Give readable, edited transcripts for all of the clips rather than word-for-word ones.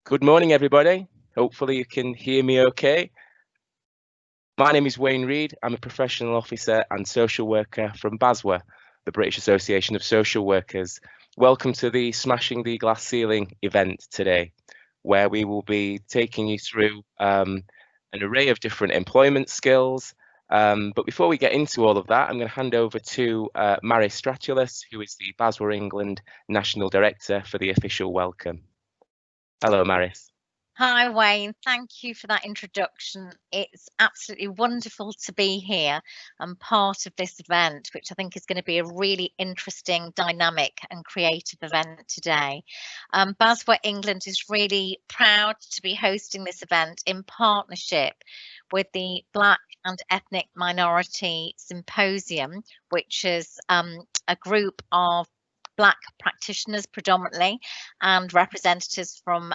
Good morning, everybody. Hopefully you can hear me okay. My name is Reid. I'm a professional officer and social worker from BASW, the British Association of Social Workers. Welcome to the Smashing the Glass Ceiling event today, where we will be taking you through an array of different employment skills. But before we get into all of that, I'm going to hand over to Maris Stratulis, who is the BASW England National Director, for the official welcome. Hello, Maris. Hi, Wayne. Thank you for that introduction. It's absolutely wonderful to be here and part of this event, which I think is going to be a really interesting, dynamic and creative event today. BASW England is really proud to be hosting this event in partnership with the Black and Ethnic Minority Symposium, which is a group of Black practitioners predominantly and representatives from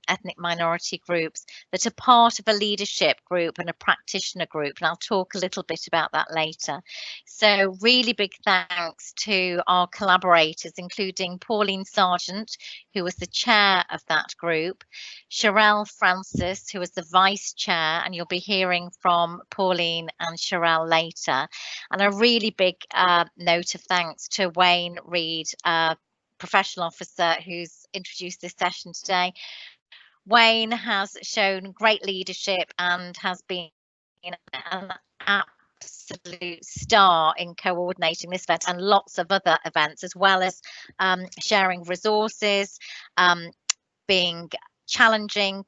ethnic minority groups that are part of a leadership group and a practitioner group, and I'll talk a little bit about that later. So really big thanks to our collaborators, including Pauline Sargent, who was the chair of that group, Sherelle Francis, who was the vice chair, and you'll be hearing from Pauline and Sherelle later, and a really big note of thanks to Wayne Reid, professional officer who's introduced this session today. Wayne has shown great leadership and has been an absolute star in coordinating this event and lots of other events, as well as sharing resources, being challenging,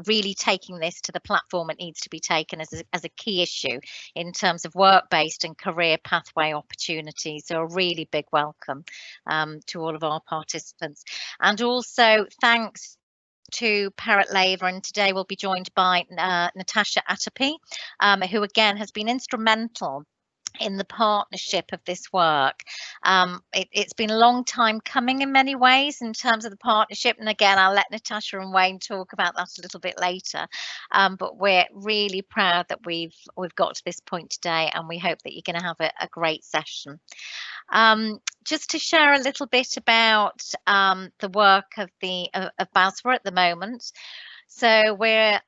really taking this to the platform it needs to be taken as a key issue in terms of work-based and career pathway opportunities. So a really big welcome to all of our participants. And also thanks to Perrett Laver, and today we'll be joined by Natasha Attipoe, who again has been instrumental in the partnership of this work. It's been a long time coming in many ways in terms of the partnership, and again I'll let Natasha and Wayne talk about that a little bit later, but we're really proud that we've got to this point today, and we hope that you're going to have a great session. Just to share a little bit about the work of BASW at the moment. So we're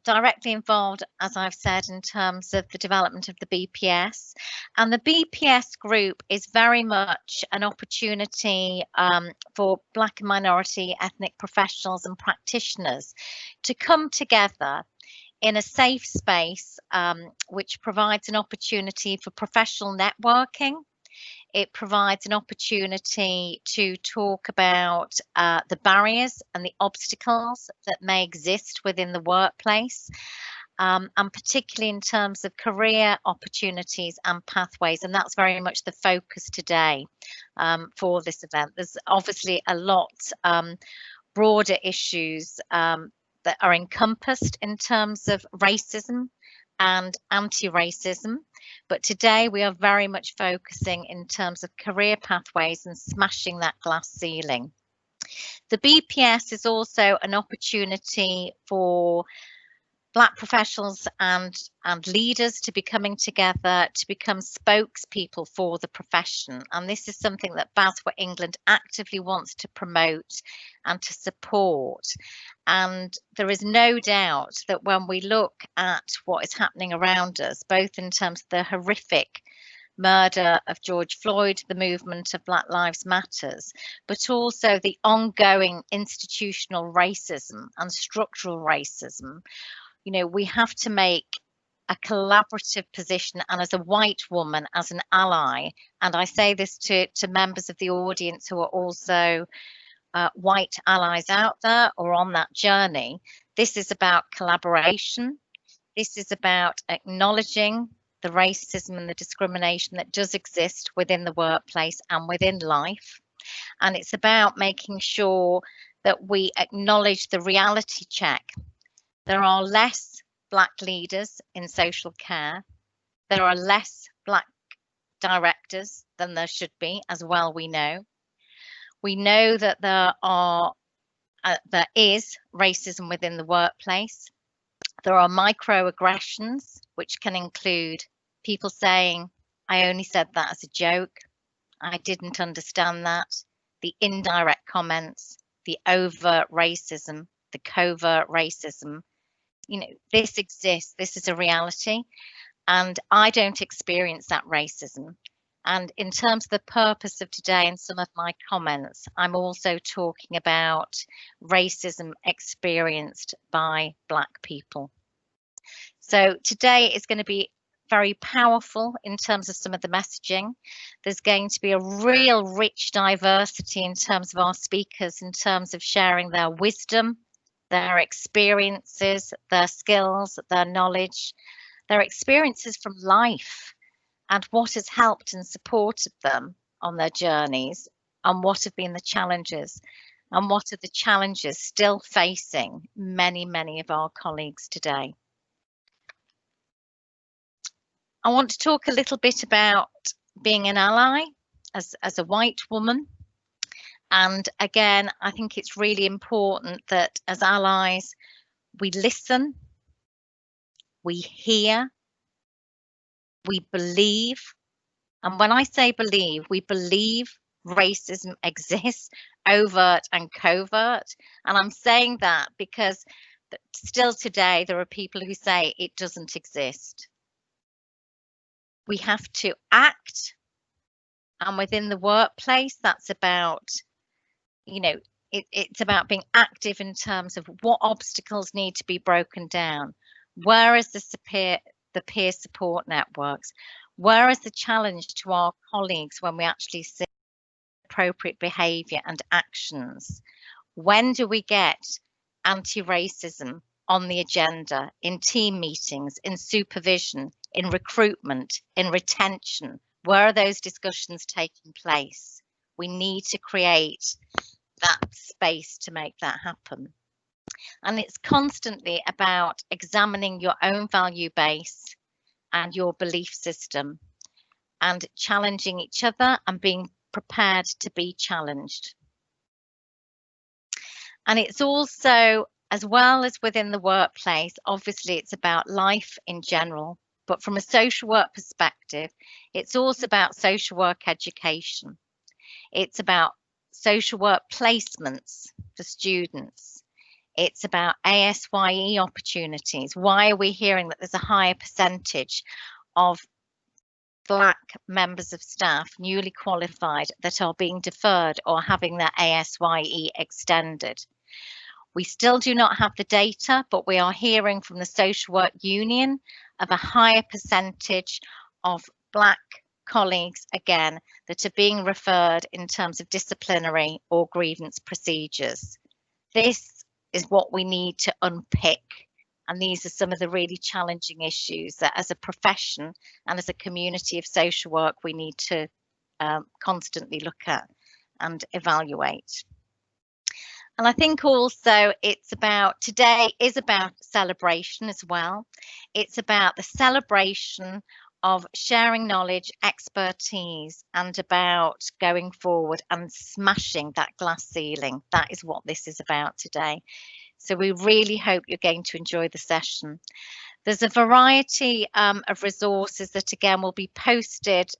directly involved, as I've said, in terms of the development of the BPS. And the BPS group is very much an opportunity for Black and minority ethnic professionals and practitioners to come together in a safe space, which provides an opportunity for professional networking. It provides an opportunity to talk about the barriers and the obstacles that may exist within the workplace, and particularly in terms of career opportunities and pathways. And that's very much the focus today for this event. There's obviously a lot broader issues that are encompassed in terms of racism and anti-racism, but today we are very much focusing in terms of career pathways and smashing that glass ceiling. The BPS is also an opportunity for Black professionals and leaders to be coming together to become spokespeople for the profession, and this is something that BASW England actively wants to promote and to support. And there is no doubt that when we look at what is happening around us, both in terms of the horrific murder of George Floyd, the movement of Black Lives Matters, but also the ongoing institutional racism and structural racism, we have to make a collaborative position, and as a white woman, as an ally, and I say this to members of the audience who are also white allies out there or on that journey, this is about collaboration. This is about acknowledging the racism and the discrimination that does exist within the workplace and within life. And it's about making sure that we acknowledge the reality check. There are less Black leaders in social care. There are less Black directors than there should be, as well we know. We know that there is racism within the workplace. There are microaggressions, which can include people saying, I only said that as a joke. I didn't understand that. The indirect comments, the overt racism, the covert racism. You know, this exists, this is a reality, and I don't experience that racism. And in terms of the purpose of today and some of my comments, I'm also talking about racism experienced by Black people. So today is going to be very powerful in terms of some of the messaging. There's going to be a real rich diversity in terms of our speakers, in terms of sharing their wisdom, their experiences, their skills, their knowledge, their experiences from life, and what has helped and supported them on their journeys, and what have been the challenges, and what are the challenges still facing many of our colleagues today. I want to talk a little bit about being an ally as a white woman. And again, I think it's really important that as allies, we listen, we hear, we believe. And when I say believe, we believe racism exists, overt and covert. And I'm saying that because still today, there are people who say it doesn't exist. We have to act, and within the workplace, that's about, you know, it's about being active in terms of what obstacles need to be broken down. Where is the peer support networks? Where is the challenge to our colleagues when we actually see appropriate behaviour and actions? When do we get anti-racism on the agenda in team meetings, in supervision, in recruitment, in retention? Where are those discussions taking place? We need to create that space to make that happen. And it's constantly about examining your own value base and your belief system, and challenging each other and being prepared to be challenged. And it's also, as well as within the workplace, obviously it's about life in general, but from a social work perspective, it's also about social work education. It's about social work placements for students. It's about ASYE opportunities. Why are we hearing that there's a higher percentage of Black members of staff, newly qualified, that are being deferred or having their ASYE extended? We still do not have the data, but we are hearing from the Social Work Union of a higher percentage of Black colleagues, again, that are being referred in terms of disciplinary or grievance procedures. This is what we need to unpick. And these are some of the really challenging issues that as a profession and as a community of social work, we need to constantly look at and evaluate. And I think also it's about, today is about celebration as well. It's about the celebration of sharing knowledge, expertise, and about going forward and smashing that glass ceiling. That is what this is about today. So we really hope you're going to enjoy the session. There's a variety of resources that again will be posted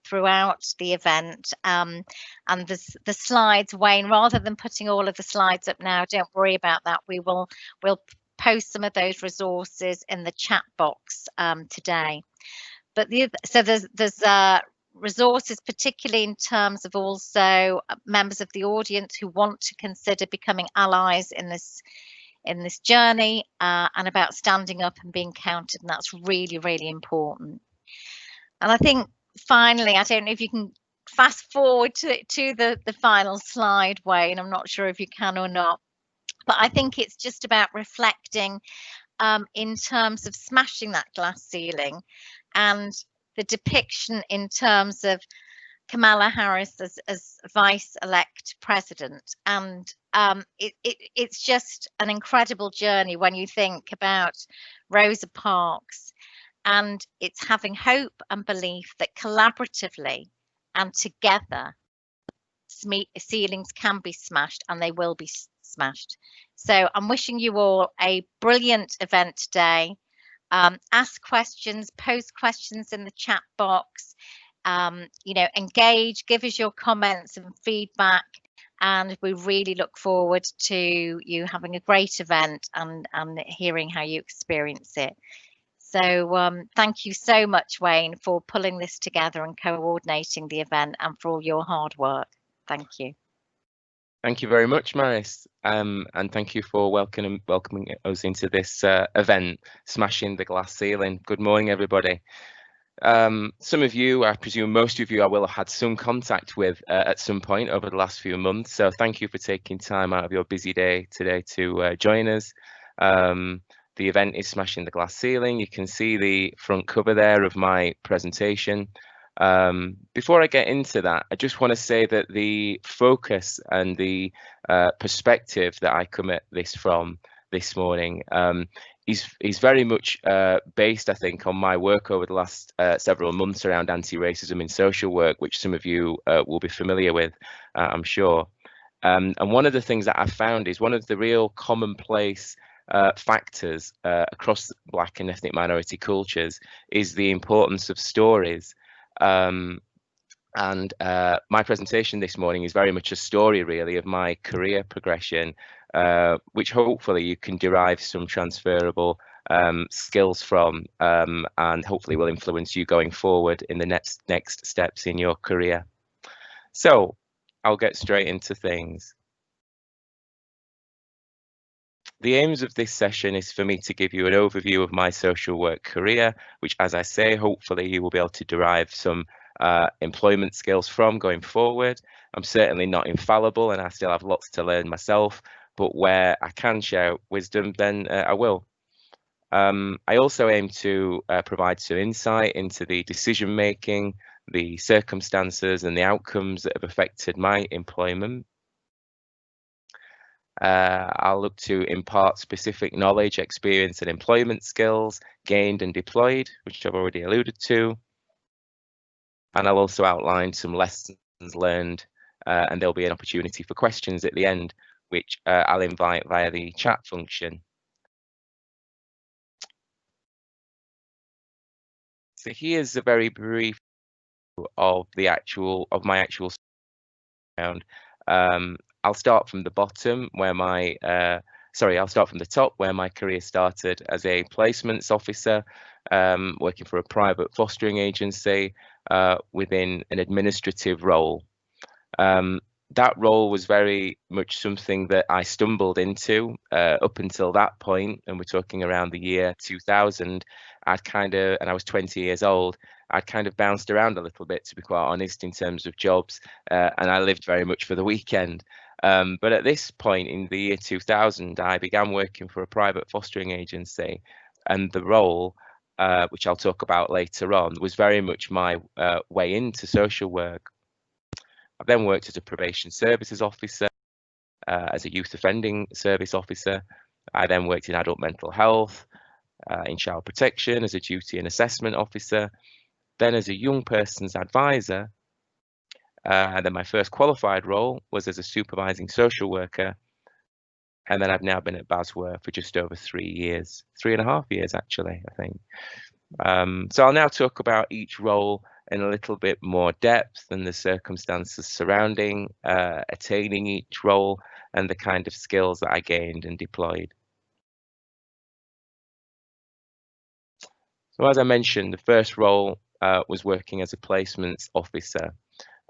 throughout the event, and the slides, Wayne, rather than putting all of the slides up now, don't worry about that. We'll post some of those resources in the chat box today. But so there's resources, particularly in terms of also members of the audience who want to consider becoming allies in this journey, and about standing up and being counted, and that's really important. And I think finally, I don't know if you can fast forward to the final slide, Wayne. I'm not sure if you can or not, but I think it's just about reflecting in terms of smashing that glass ceiling, and the depiction in terms of Kamala Harris as vice-elect president. And it's just an incredible journey when you think about Rosa Parks, and it's having hope and belief that collaboratively and together ceilings can be smashed, and they will be smashed. So I'm wishing you all a brilliant event today. Ask questions, post questions in the chat box, you know, engage, give us your comments and feedback, and we really look forward to you having a great event and hearing how you experience it. So thank you so much, Wayne, for pulling this together and coordinating the event, and for all your hard work. Thank you. Thank you very much, Maris, and thank you for welcoming us into this event, Smashing the Glass Ceiling. Good morning, everybody. Some of you, I presume most of you, I will have had some contact with at some point over the last few months. So thank you for taking time out of your busy day today to join us. The event is Smashing the Glass Ceiling. You can see the front cover there of my presentation. Before I get into that, I just want to say that the focus and the perspective that I come at this from this morning is very much based, I think, on my work over the last several months around anti-racism in social work, which some of you will be familiar with, I'm sure. And one of the things that I've found is one of the real commonplace factors across Black and ethnic minority cultures is the importance of stories. My presentation this morning is very much a story, really, of my career progression, which hopefully you can derive some transferable skills from, and hopefully will influence you going forward in the next steps in your career. So I'll get straight into things. The aims of this session is for me to give you an overview of my social work career, which, as I say, hopefully you will be able to derive some employment skills from going forward. I'm certainly not infallible, and I still have lots to learn myself, but where I can share wisdom, then I will. I also aim to provide some insight into the decision making, the circumstances and the outcomes that have affected my employment. I'll look to impart specific knowledge, experience and employment skills gained and deployed, which I've already alluded to. And I'll also outline some lessons learned, and there'll be an opportunity for questions at the end, which I'll invite via the chat function. So here's a very brief of my actual background. I'll start from the bottom where I'll start from the top where my career started as a placements officer, working for a private fostering agency within an administrative role. That role was very much something that I stumbled into up until that point, and we're talking around the year 2000. And I was 20 years old. I'd kind of bounced around a little bit, to be quite honest, in terms of jobs, and I lived very much for the weekend. But at this point in the year 2000, I began working for a private fostering agency, and the role, which I'll talk about later on, was very much my way into social work. I've then worked as a probation services officer, as a youth offending service officer. I then worked in adult mental health, in child protection as a duty and assessment officer, then as a young person's advisor, and then my first qualified role was as a supervising social worker, and then I've now been at BASW for just over 3 years, 3.5 years actually, I think. So I'll now talk about each role in a little bit more depth and the circumstances surrounding attaining each role and the kind of skills that I gained and deployed. So as I mentioned, the first role was working as a placements officer,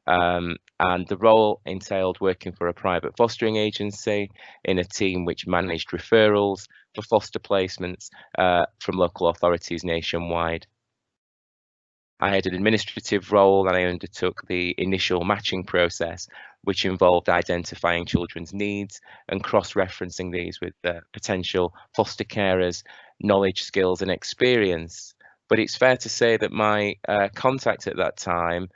and the role entailed working for a private fostering agency in a team which managed referrals for foster placements from local authorities nationwide. I had an administrative role and I undertook the initial matching process, which involved identifying children's needs and cross-referencing these with potential foster carers' knowledge, skills and experience. But it's fair to say that my contact at that time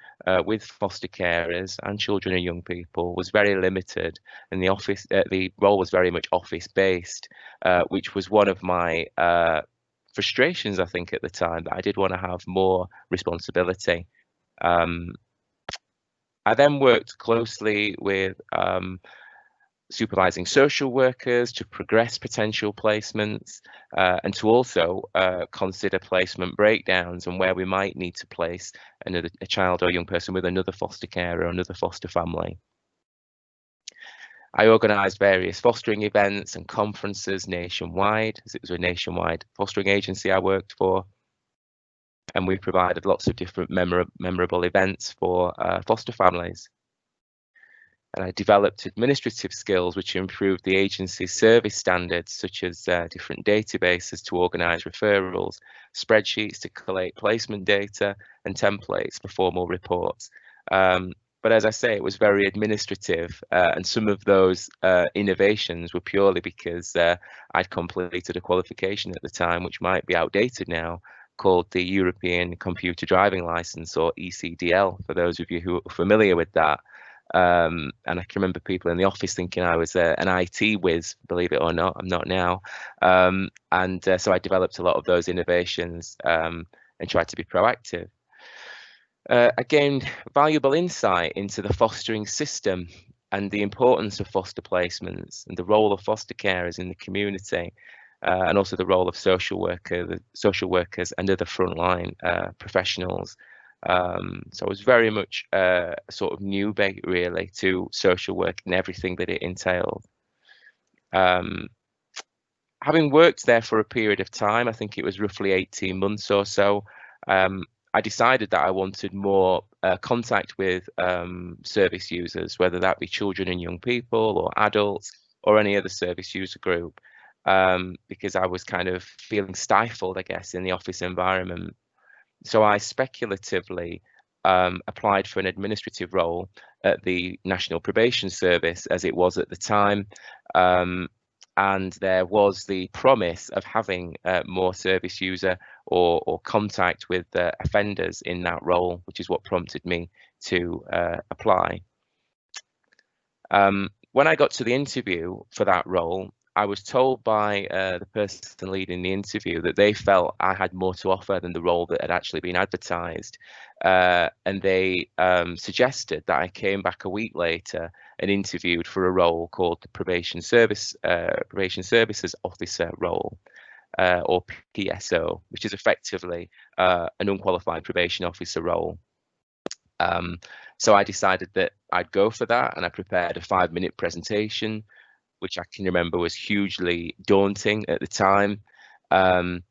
with foster carers and children and young people was very limited, and the role was very much office-based, which was one of my frustrations, I think, at the time, that I did want to have more responsibility. I then worked closely with supervising social workers to progress potential placements and to also consider placement breakdowns and where we might need to place a child or young person with another foster care or another foster family. I organised various fostering events and conferences nationwide, as it was a nationwide fostering agency I worked for. And we provided lots of different memorable events for foster families. And I developed administrative skills which improved the agency's service standards, such as different databases to organise referrals, spreadsheets to collate placement data, and templates for formal reports. But as I say, it was very administrative, and some of those innovations were purely because I'd completed a qualification at the time, which might be outdated now, called the European Computer Driving Licence, or ECDL, for those of you who are familiar with that. And I can remember people in the office thinking I was an IT whiz, believe it or not. I'm not now. So I developed a lot of those innovations and tried to be proactive. I gained valuable insight into the fostering system and the importance of foster placements and the role of foster carers in the community, and also the role of social workers and other frontline professionals. So I was very much sort of new really to social work and everything that it entailed. Having worked there for a period of time, I think it was roughly 18 months or so, I decided that I wanted more contact with service users, whether that be children and young people or adults or any other service user group, because I was kind of feeling stifled, I guess, in the office environment. So I speculatively applied for an administrative role at the National Probation Service, as it was at the time. And there was the promise of having more service user or contact with offenders in that role, which is what prompted me to apply. When I got to the interview for that role, I was told by the person leading the interview that they felt I had more to offer than the role that had actually been advertised. And they suggested that I came back a week later and interviewed for a role called the Probation Services Officer role, or PSO, which is effectively an unqualified probation officer role. So I decided that I'd go for that, and I prepared a 5-minute presentation, which I can remember was hugely daunting at the time. And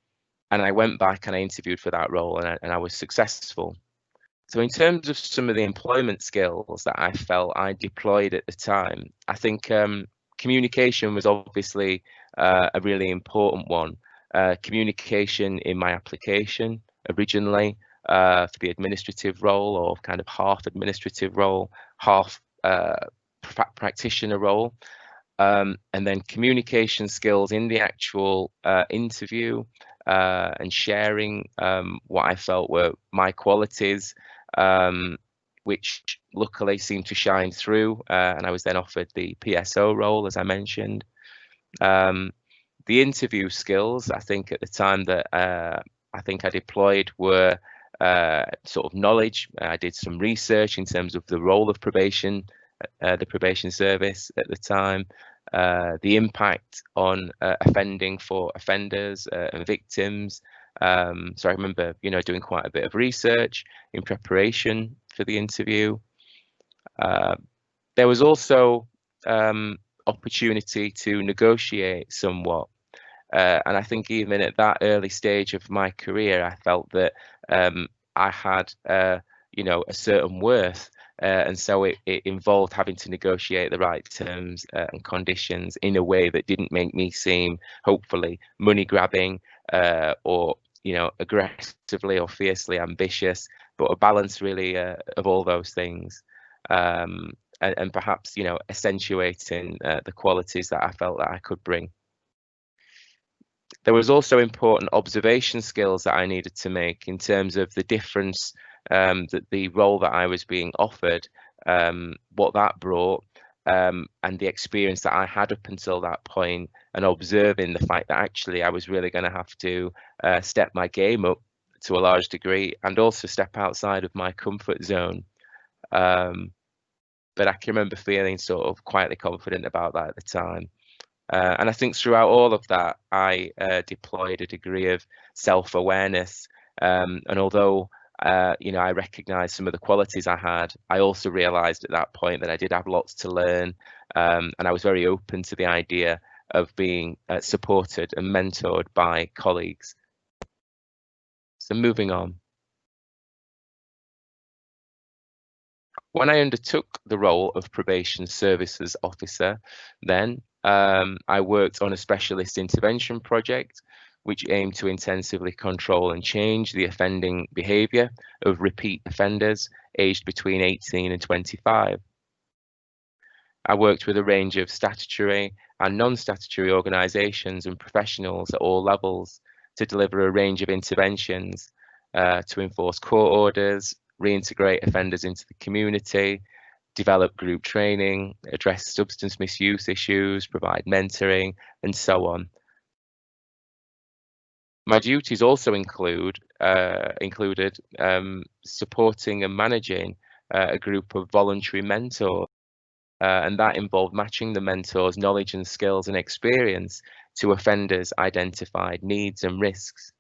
I went back and I interviewed for that role, and I was successful. So in terms of some of the employment skills that I felt I deployed at the time, I think communication was obviously a really important one. Communication in my application originally for the administrative role, or kind of half administrative role, half practitioner role. And then communication skills in the actual interview, and sharing what I felt were my qualities, which luckily seemed to shine through, and I was then offered the PSO role, as I mentioned. The interview skills, I think at the time that I think I deployed were sort of knowledge. I did some research in terms of the role of probation, the probation service at the time, the impact on offending for offenders and victims. So I remember, doing quite a bit of research in preparation for the interview. There was also opportunity to negotiate somewhat. And I think even at that early stage of my career, I felt that I had, a certain worth. And so it involved having to negotiate the right terms and conditions in a way that didn't make me seem, hopefully, money grabbing or aggressively or fiercely ambitious, but a balance really of all those things, and perhaps accentuating the qualities that I felt that I could bring. There was also important observation skills that I needed to make in terms of the difference that the role that I was being offered, what that brought, and the experience that I had up until that point, and observing the fact that actually I was really going to have to step my game up to a large degree, and also step outside of my comfort zone. But I can remember feeling sort of quietly confident about that at the time. And I think throughout all of that, I deployed a degree of self-awareness. And although I recognised some of the qualities I had. I also realised at that point that I did have lots to learn, and I was very open to the idea of being supported and mentored by colleagues. So moving on. When I undertook the role of probation services officer, then I worked on a specialist intervention project which aimed to intensively control and change the offending behaviour of repeat offenders aged between 18 and 25. I worked with a range of statutory and non-statutory organisations and professionals at all levels to deliver a range of interventions to enforce court orders, reintegrate offenders into the community, develop group training, address substance misuse issues, provide mentoring, and so on. My duties also included supporting and managing a group of voluntary mentors, and that involved matching the mentors' knowledge and skills and experience to offenders' identified needs and risks.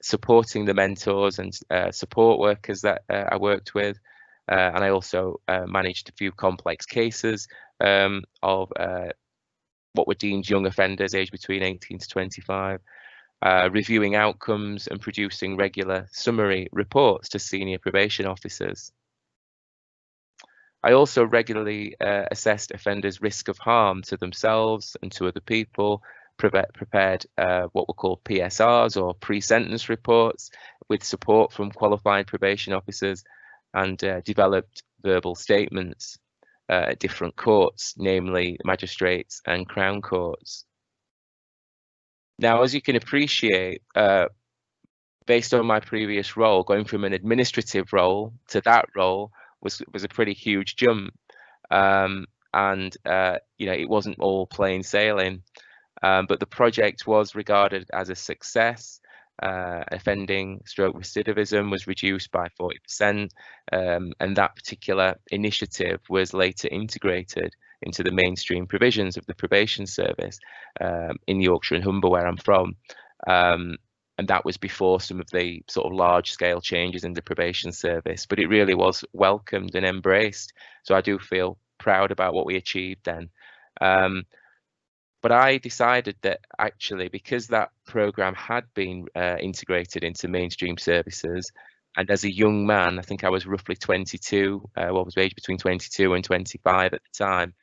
Supporting the mentors and support workers that I worked with, and I also managed a few complex cases of what were deemed young offenders aged between 18 to 25, reviewing outcomes and producing regular summary reports to senior probation officers. I also regularly assessed offenders' risk of harm to themselves and to other people, prepared what were called PSRs or pre-sentence reports with support from qualified probation officers, and developed verbal statements at different courts, namely magistrates and Crown courts. Now, as you can appreciate, based on my previous role, going from an administrative role to that role was a pretty huge jump, and it wasn't all plain sailing, but the project was regarded as a success. Offending stroke recidivism was reduced by 40%, and that particular initiative was later integrated into the mainstream provisions of the probation service in Yorkshire and Humber, where I'm from. And that was before some of the sort of large scale changes in the probation service, but it really was welcomed and embraced. So I do feel proud about what we achieved then. But I decided that actually, because that programme had been integrated into mainstream services, and as a young man, I think I was roughly 22, was aged between 22 and 25 at the time,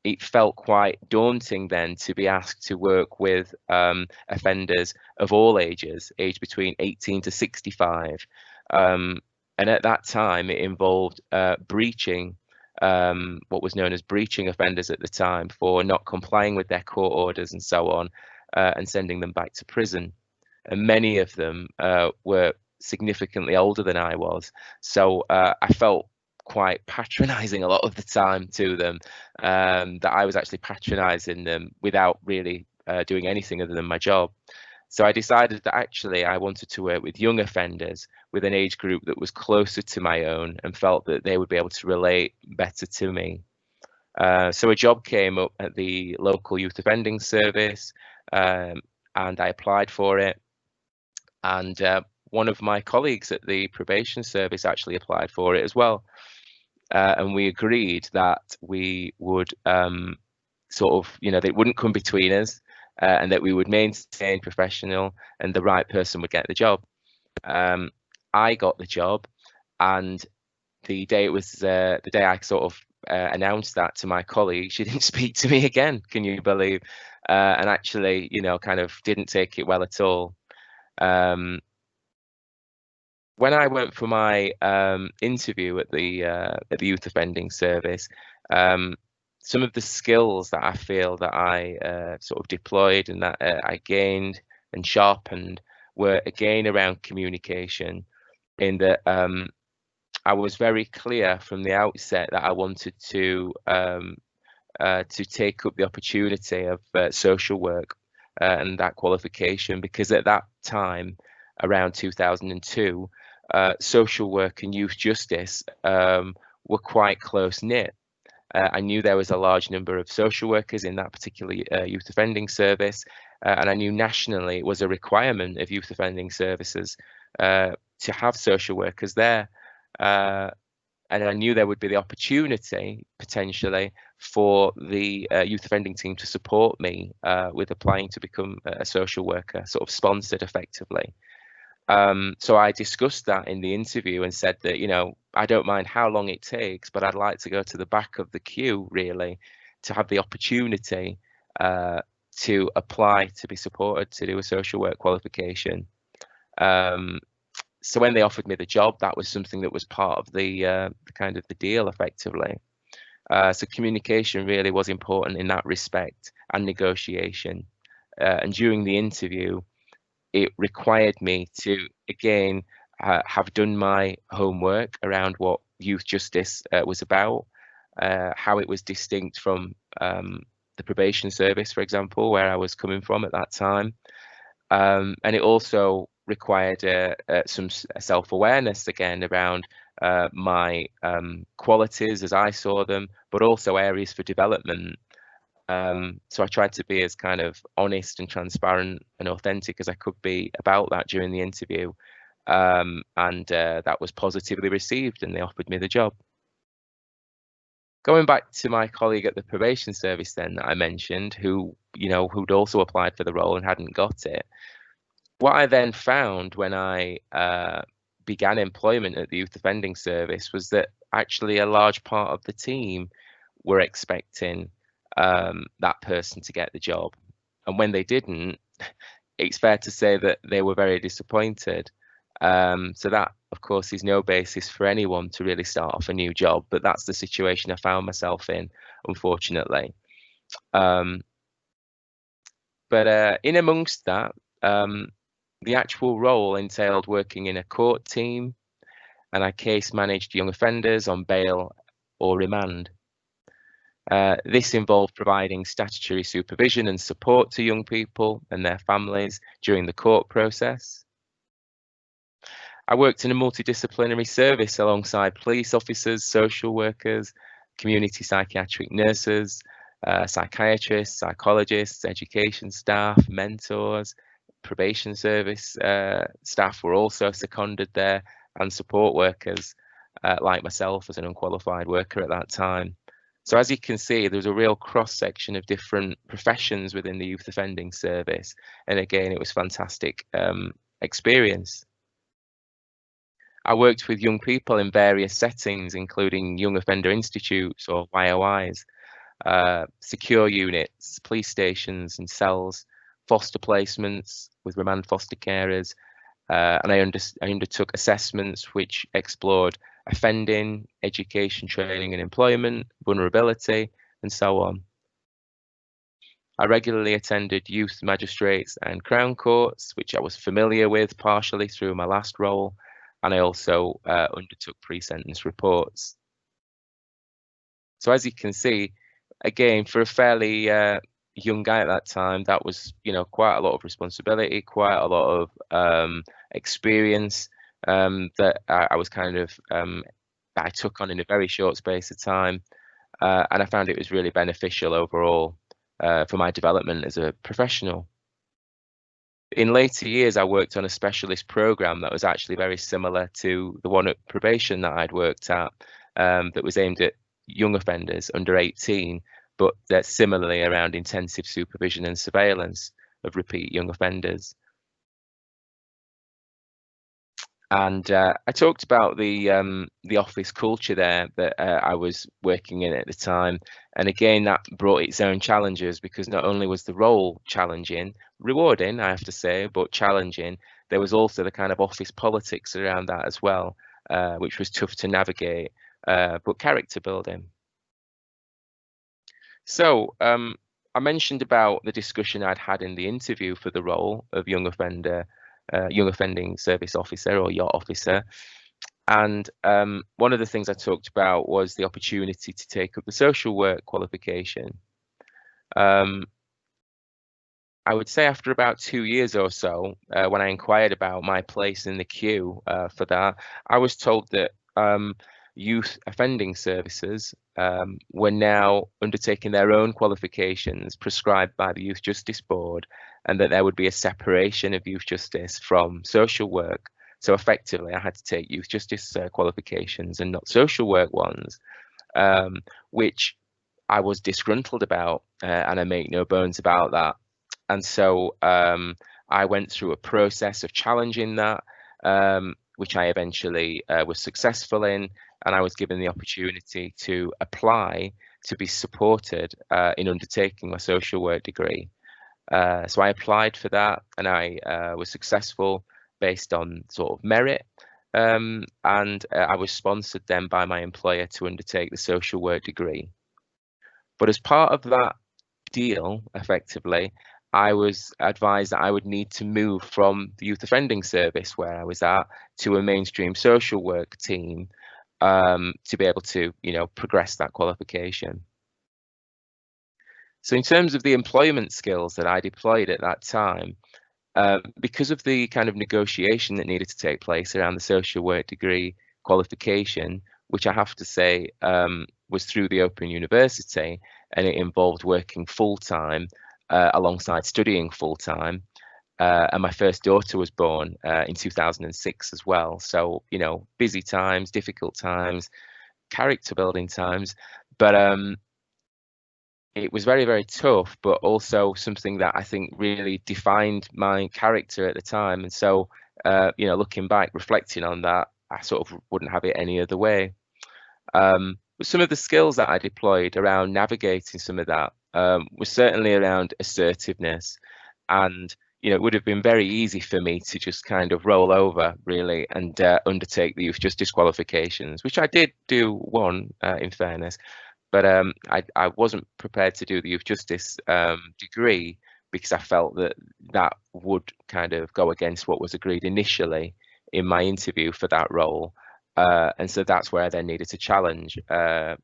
it felt quite daunting then to be asked to work with offenders of all ages, aged between 18 to 65. And at that time, it involved breaching, what was known as breaching offenders at the time for not complying with their court orders and so on, and sending them back to prison. And many of them were significantly older than I was. So I felt quite patronizing a lot of the time to them, that I was actually patronizing them without really doing anything other than my job. So I decided that actually I wanted to work with young offenders with an age group that was closer to my own and felt that they would be able to relate better to me. So a job came up at the local youth offending service, and I applied for it. And one of my colleagues at the probation service actually applied for it as well. And we agreed that we would they wouldn't come between us, and that we would maintain professional and the right person would get the job. I got the job, and the day it was the day I sort of announced that to my colleague, she didn't speak to me again. Can you believe? And actually, kind of didn't take it well at all. When I went for my interview at the youth offending service, some of the skills that I feel that I sort of deployed and that I gained and sharpened were again around communication, in that I was very clear from the outset that I wanted to take up the opportunity of social work and that qualification, because at that time, around 2002, social work and youth justice were quite close knit. I knew there was a large number of social workers in that particular youth offending service, and I knew nationally it was a requirement of youth offending services to have social workers there. And I knew there would be the opportunity potentially for the youth offending team to support me with applying to become a social worker, sort of sponsored effectively. So I discussed that in the interview and said that, you know, I don't mind how long it takes, but I'd like to go to the back of the queue, really, to have the opportunity to apply to be supported to do a social work qualification. So when they offered me the job, that was something that was part of the kind of the deal, effectively. So communication really was important in that respect, and negotiation. And during the interview, it required me to, again, have done my homework around what youth justice was about, how it was distinct from the probation service, for example, where I was coming from at that time. And it also required some self-awareness again around my qualities as I saw them, but also areas for development. So I tried to be as kind of honest and transparent and authentic as I could be about that during the interview. And that was positively received, and they offered me the job. Going back to my colleague at the probation service then that I mentioned, who, you know, who'd also applied for the role and hadn't got it. What I then found when I began employment at the youth offending service was that actually a large part of the team were expecting that person to get the job. And when they didn't, it's fair to say that they were very disappointed. So that, of course, is no basis for anyone to really start off a new job, but that's the situation I found myself in, unfortunately. But in amongst that, the actual role entailed working in a court team, and I case managed young offenders on bail or remand. This involved providing statutory supervision and support to young people and their families during the court process. I worked in a multidisciplinary service alongside police officers, social workers, community psychiatric nurses, psychiatrists, psychologists, education staff, mentors. Probation service staff were also seconded there, and support workers like myself as an unqualified worker at that time. So as you can see, there's a real cross-section of different professions within the youth offending service. And again, it was fantastic experience. I worked with young people in various settings, including young offender institutes or YOIs, secure units, police stations and cells, foster placements with remand foster carers, and I undertook assessments which explored offending, education, training and employment, vulnerability, and so on. I regularly attended youth magistrates and Crown courts, which I was familiar with partially through my last role, and I also undertook pre-sentence reports. So as you can see, again, for a fairly young guy at that time, that was, you know, quite a lot of responsibility, quite a lot of experience that I was kind of that I took on in a very short space of time, and I found it was really beneficial overall for my development as a professional. In later years, I worked on a specialist program that was actually very similar to the one at probation that I'd worked at, that was aimed at young offenders under 18, but that's similarly around intensive supervision and surveillance of repeat young offenders. And I talked about the office culture there that I was working in at the time, and again that brought its own challenges, because not only was the role challenging, rewarding I have to say, but challenging, there was also the kind of office politics around that as well, which was tough to navigate, but character building. So I mentioned about the discussion I'd had in the interview for the role of young offending service officer or yacht officer, and one of the things I talked about was the opportunity to take up the social work qualification. I would say after about 2 years or so, when I inquired about my place in the queue for that, I was told that youth offending services were now undertaking their own qualifications prescribed by the Youth Justice Board, and that there would be a separation of youth justice from social work. So effectively, I had to take youth justice qualifications and not social work ones, which I was disgruntled about, and I make no bones about that. And so I went through a process of challenging that, which I eventually was successful in, and I was given the opportunity to apply to be supported in undertaking my social work degree. So I applied for that, and I was successful based on sort of merit, and I was sponsored then by my employer to undertake the social work degree. But as part of that deal, effectively, I was advised that I would need to move from the youth offending service where I was at to a mainstream social work team to be able to, progress that qualification. So in terms of the employment skills that I deployed at that time, because of the kind of negotiation that needed to take place around the social work degree qualification, which I have to say was through the Open University, and it involved working full-time alongside studying full-time. And my first daughter was born in 2006 as well. So, busy times, difficult times, character building times. But it was very, very tough, but also something that I think really defined my character at the time. And so, looking back, reflecting on that, I sort of wouldn't have it any other way. But some of the skills that I deployed around navigating some of that was certainly around assertiveness. And, it would have been very easy for me to just kind of roll over, really, and undertake the youth justice qualifications, which I did do one, in fairness. But I wasn't prepared to do the youth justice degree because I felt that would kind of go against what was agreed initially in my interview for that role. And so that's where I then needed to challenge that.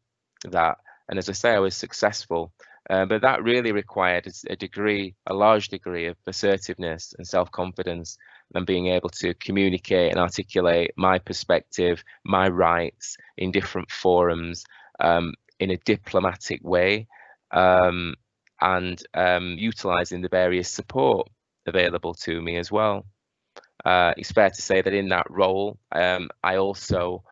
And as I say, I was successful. But that really required a large degree of assertiveness and self-confidence, and being able to communicate and articulate my perspective, my rights in different forums, in a diplomatic way, and utilising the various support available to me as well. It's fair to say that in that role, I also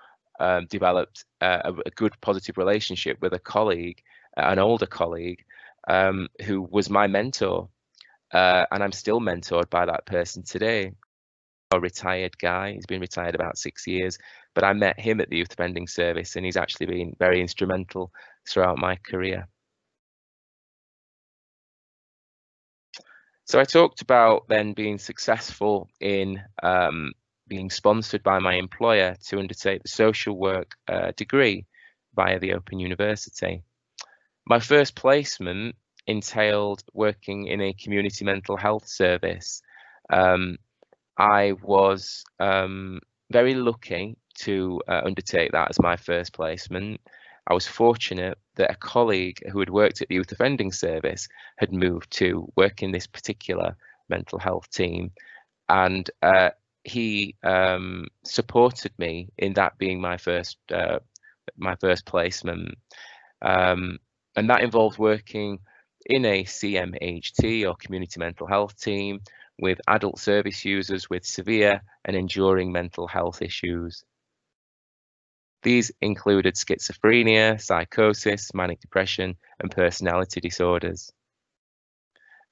developed a good positive relationship with a colleague, an older colleague, who was my mentor, and I'm still mentored by that person today. A retired guy, he's been retired about 6 years, but I met him at the youth offending service, and he's actually been very instrumental throughout my career. So I talked about then being successful in being sponsored by my employer to undertake the social work degree via the Open University. My first placement entailed working in a community mental health service. I was very lucky to undertake that as my first placement. I was fortunate that a colleague who had worked at the youth offending service had moved to work in this particular mental health team, and he supported me in that being my first placement, and that involved working in a CMHT or community mental health team with adult service users with severe and enduring mental health issues. These included schizophrenia, psychosis, manic depression, and personality disorders.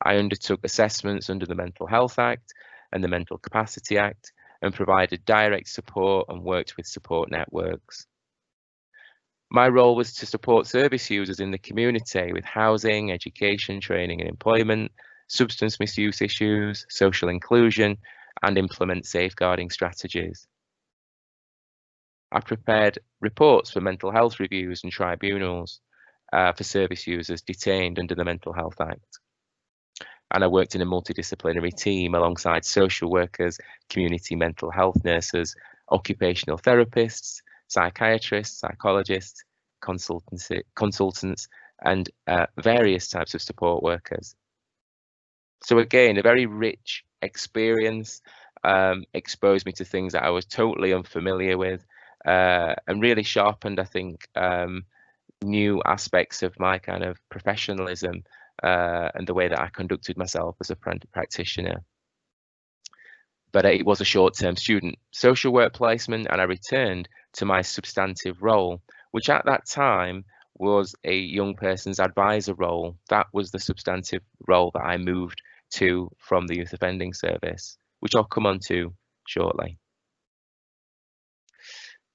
I undertook assessments under the Mental Health Act and the Mental Capacity Act, and provided direct support and worked with support networks. My role was to support service users in the community with housing, education, training and employment, substance misuse issues, social inclusion, and implement safeguarding strategies. I prepared reports for mental health reviews and tribunals for service users detained under the Mental Health Act. And I worked in a multidisciplinary team alongside social workers, community mental health nurses, occupational therapists, psychiatrists, psychologists, consultants, and various types of support workers. So again, a very rich experience, exposed me to things that I was totally unfamiliar with, and really sharpened, I think, new aspects of my kind of professionalism and the way that I conducted myself as a practitioner. But it was a short-term student social work placement, and I returned to my substantive role, which at that time was a young person's advisor role. That was the substantive role that I moved to from the youth offending service, which I'll come on to shortly.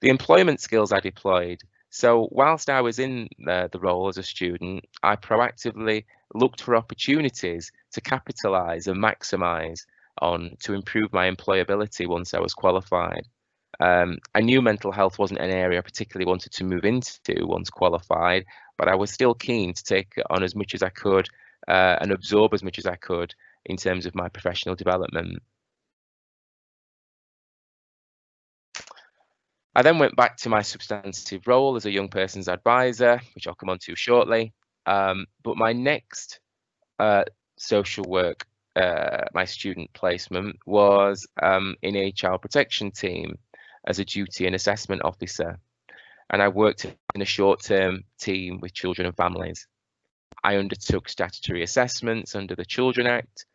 The employment skills I deployed. So whilst I was in the role as a student, I proactively looked for opportunities to capitalise and maximise on to improve my employability once I was qualified. I knew mental health wasn't an area I particularly wanted to move into once qualified, but I was still keen to take on as much as I could and absorb as much as I could in terms of my professional development. I then went back to my substantive role as a young person's advisor, which I'll come on to shortly. But my next social work, my student placement, was in a child protection team as a duty and assessment officer. And I worked in a short-term team with children and families. I undertook statutory assessments under the Children Act,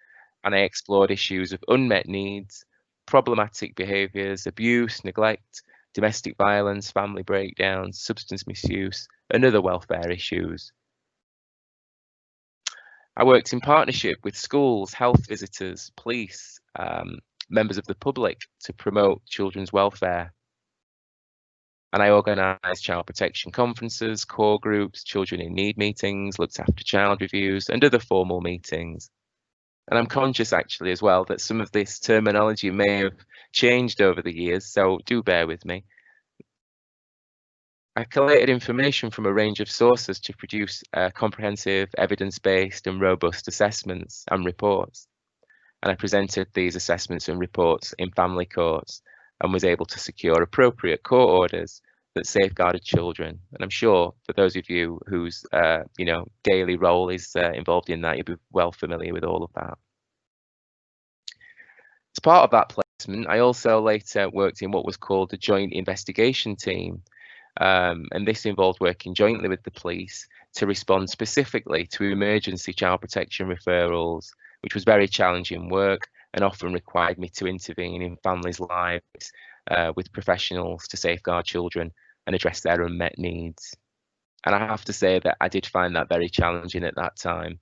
and I explored issues of unmet needs, problematic behaviours, abuse, neglect, domestic violence, family breakdowns, substance misuse, and other welfare issues. I worked in partnership with schools, health visitors, police, members of the public to promote children's welfare. And I organised child protection conferences, core groups, children in need meetings, looked after child reviews and other formal meetings. And I'm conscious actually as well that some of this terminology may have changed over the years, so do bear with me. I collated information from a range of sources to produce comprehensive, evidence-based and robust assessments and reports. And I presented these assessments and reports in family courts and was able to secure appropriate court orders that safeguarded children. And I'm sure for those of you whose daily role is involved in that, you'll be well familiar with all of that. As part of that placement, I also later worked in what was called the Joint Investigation Team. And this involved working jointly with the police to respond specifically to emergency child protection referrals, which was very challenging work and often required me to intervene in families' lives with professionals to safeguard children and address their unmet needs. And I have to say that I did find that very challenging at that time,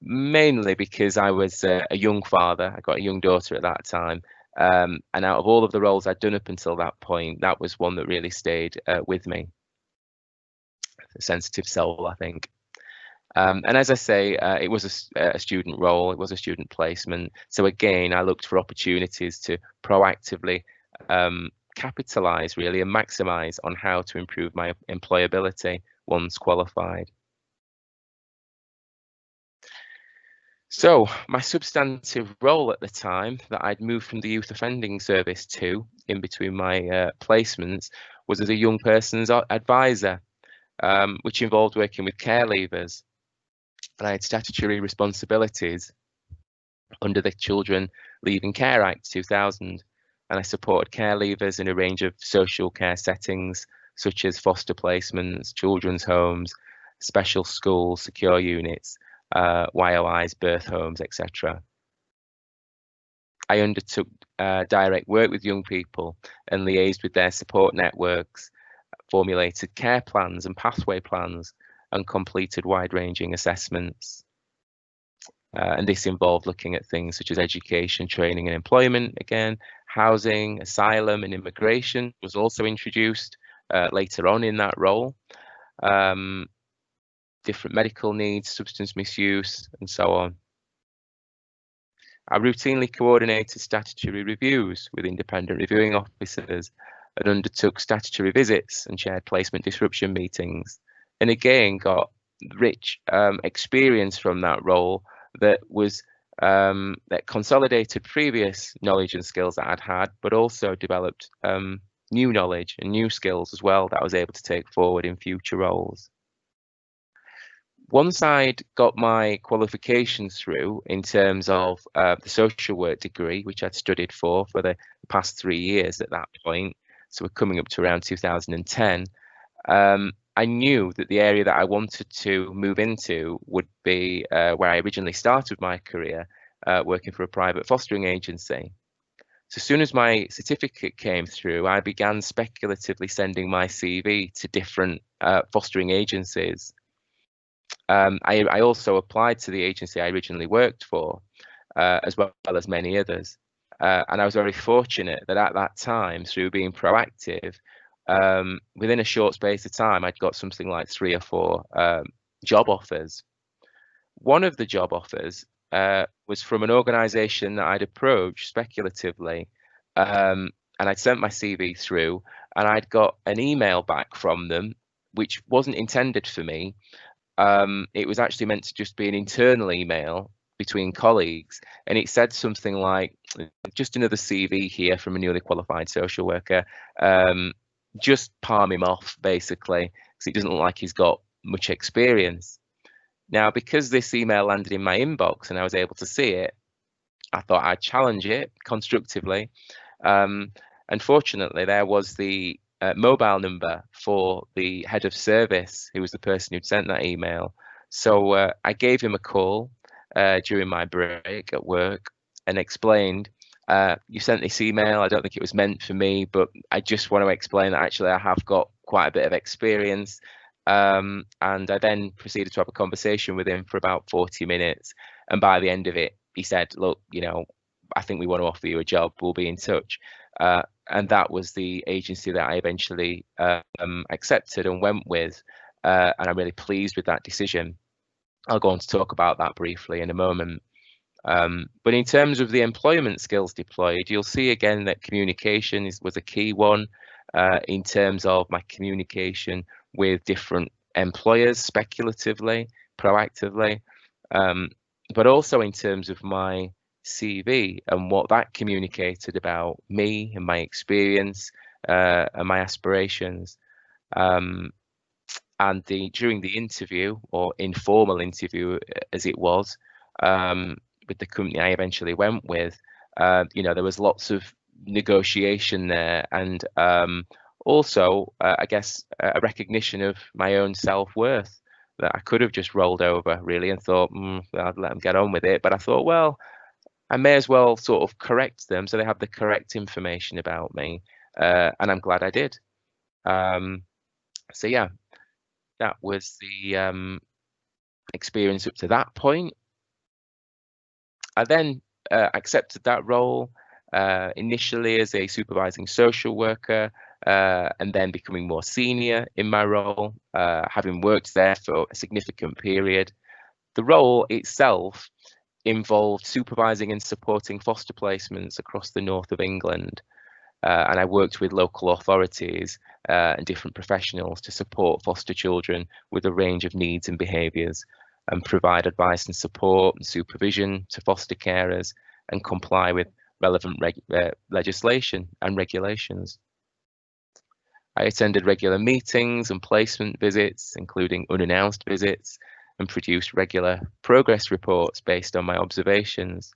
mainly because I was a young father. I got a young daughter at that time. And out of all of the roles I'd done up until that point, that was one that really stayed with me. A sensitive soul, I think. And as I say, it was a student role, it was a student placement. So again, I looked for opportunities to proactively capitalise really and maximise on how to improve my employability once qualified. So my substantive role at the time that I'd moved from the youth offending service to in between my placements was as a young person's advisor, which involved working with care leavers. And I had statutory responsibilities under the Children Leaving Care Act 2000. And I supported care leavers in a range of social care settings, such as foster placements, children's homes, special schools, secure units, YOIs, birth homes, etc. I undertook direct work with young people and liaised with their support networks, formulated care plans and pathway plans, and completed wide-ranging assessments. And this involved looking at things such as education, training and employment, again, housing, asylum and immigration was also introduced later on in that role. Different medical needs, substance misuse, and so on. I routinely coordinated statutory reviews with independent reviewing officers and undertook statutory visits and shared placement disruption meetings. And again, got rich experience from that role that was that consolidated previous knowledge and skills that I'd had, but also developed new knowledge and new skills as well that I was able to take forward in future roles. Once I'd got my qualifications through in terms of the social work degree, which I'd studied for the past 3 years at that point, so we're coming up to around 2010, I knew that the area that I wanted to move into would be where I originally started my career, working for a private fostering agency. So as soon as my certificate came through, I began speculatively sending my CV to different fostering agencies. I also applied to the agency I originally worked for, as well as many others. And I was very fortunate that at that time, through being proactive, within a short space of time, I'd got something like 3 or 4 job offers. One of the job offers was from an organisation that I'd approached speculatively, and I'd sent my CV through, and I'd got an email back from them, which wasn't intended for me. It was actually meant to just be an internal email between colleagues, and it said something like, just another CV here from a newly qualified social worker. Just palm him off, basically, because it doesn't look like he's got much experience. Now, because this email landed in my inbox and I was able to see it, I thought I'd challenge it constructively. Unfortunately, there was the mobile number for the head of service, who was the person who'd sent that email. So I gave him a call during my break at work and explained, you sent this email, I don't think it was meant for me, but I just want to explain that actually I have got quite a bit of experience. And I then proceeded to have a conversation with him for about 40 minutes. And by the end of it, he said, look, you know, I think we want to offer you a job. We'll be in touch. And that was the agency that I eventually accepted and went with. And I'm really pleased with that decision. I'll go on to talk about that briefly in a moment. But in terms of the employment skills deployed, you'll see again that communication was a key one in terms of my communication with different employers, speculatively, proactively, but also in terms of my CV and what that communicated about me and my experience and my aspirations. And during the interview, or informal interview as it was, with the company I eventually went with, you know, there was lots of negotiation there, and also, I guess, a recognition of my own self-worth, that I could have just rolled over really and thought, I'd let them get on with it. But I thought, well, I may as well sort of correct them so they have the correct information about me, and I'm glad I did. So yeah, that was the experience up to that point. I then accepted that role initially as a supervising social worker, and then becoming more senior in my role, having worked there for a significant period. The role itself involved supervising and supporting foster placements across the north of England. And I worked with local authorities and different professionals to support foster children with a range of needs and behaviours, and provide advice and support and supervision to foster carers and comply with relevant legislation and regulations. I attended regular meetings and placement visits, including unannounced visits, and produced regular progress reports based on my observations.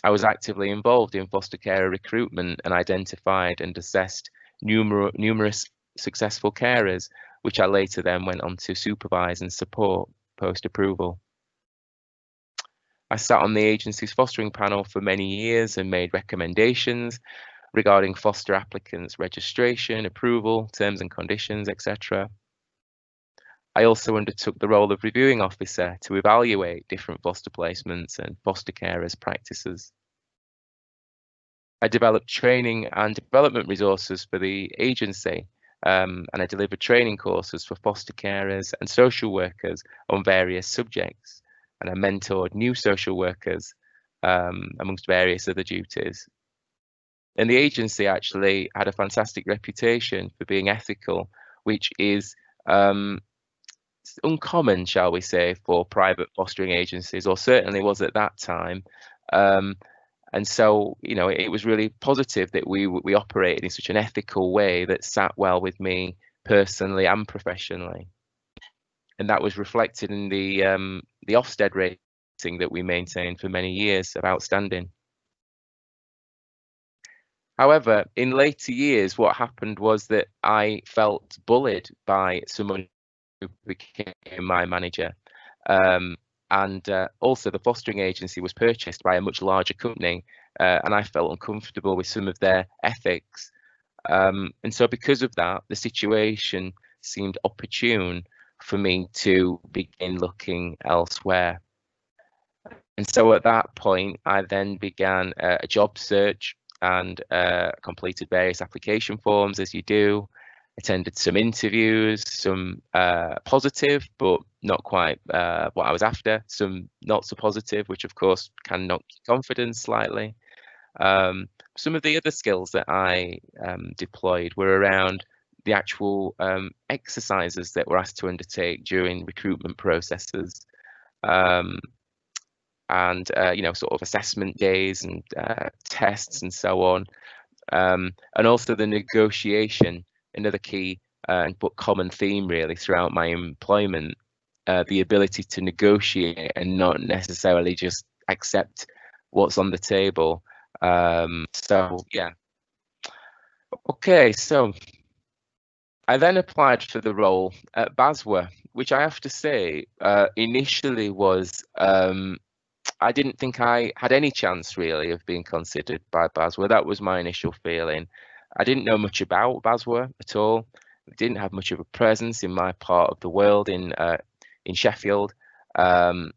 I was actively involved in foster carer recruitment and identified and assessed numerous successful carers, which I later then went on to supervise and support post-approval. I sat on the agency's fostering panel for many years and made recommendations regarding foster applicants' registration, approval, terms and conditions, etc. I also undertook the role of reviewing officer to evaluate different foster placements and foster carers' practices. I developed training and development resources for the agency, and I delivered training courses for foster carers and social workers on various subjects, and I mentored new social workers amongst various other duties. And the agency actually had a fantastic reputation for being ethical, which is uncommon, shall we say, for private fostering agencies, or certainly was at that time. And so, you know, it was really positive that we operated in such an ethical way that sat well with me personally and professionally. And that was reflected in the Ofsted rating that we maintained for many years of outstanding. However, in later years, what happened was that I felt bullied by someone who became my manager. And also the fostering agency was purchased by a much larger company, and I felt uncomfortable with some of their ethics. And so because of that, the situation seemed opportune for me to begin looking elsewhere. And so at that point, I then began a job search and completed various application forms, as you do, attended some interviews, some positive, but not quite what I was after, some not so positive, which of course can knock your confidence slightly. Some of the other skills that I deployed were around the actual exercises that we're asked to undertake during recruitment processes. And you know, sort of assessment days and tests and so on, and also the negotiation, another key but common theme really throughout my employment, the ability to negotiate and not necessarily just accept what's on the table. So yeah, okay, so I then applied for the role at BASW, which I have to say initially was I didn't think I had any chance really of being considered by BASW. That was my initial feeling. I didn't know much about BASW at all. I didn't have much of a presence in my part of the world in Sheffield. And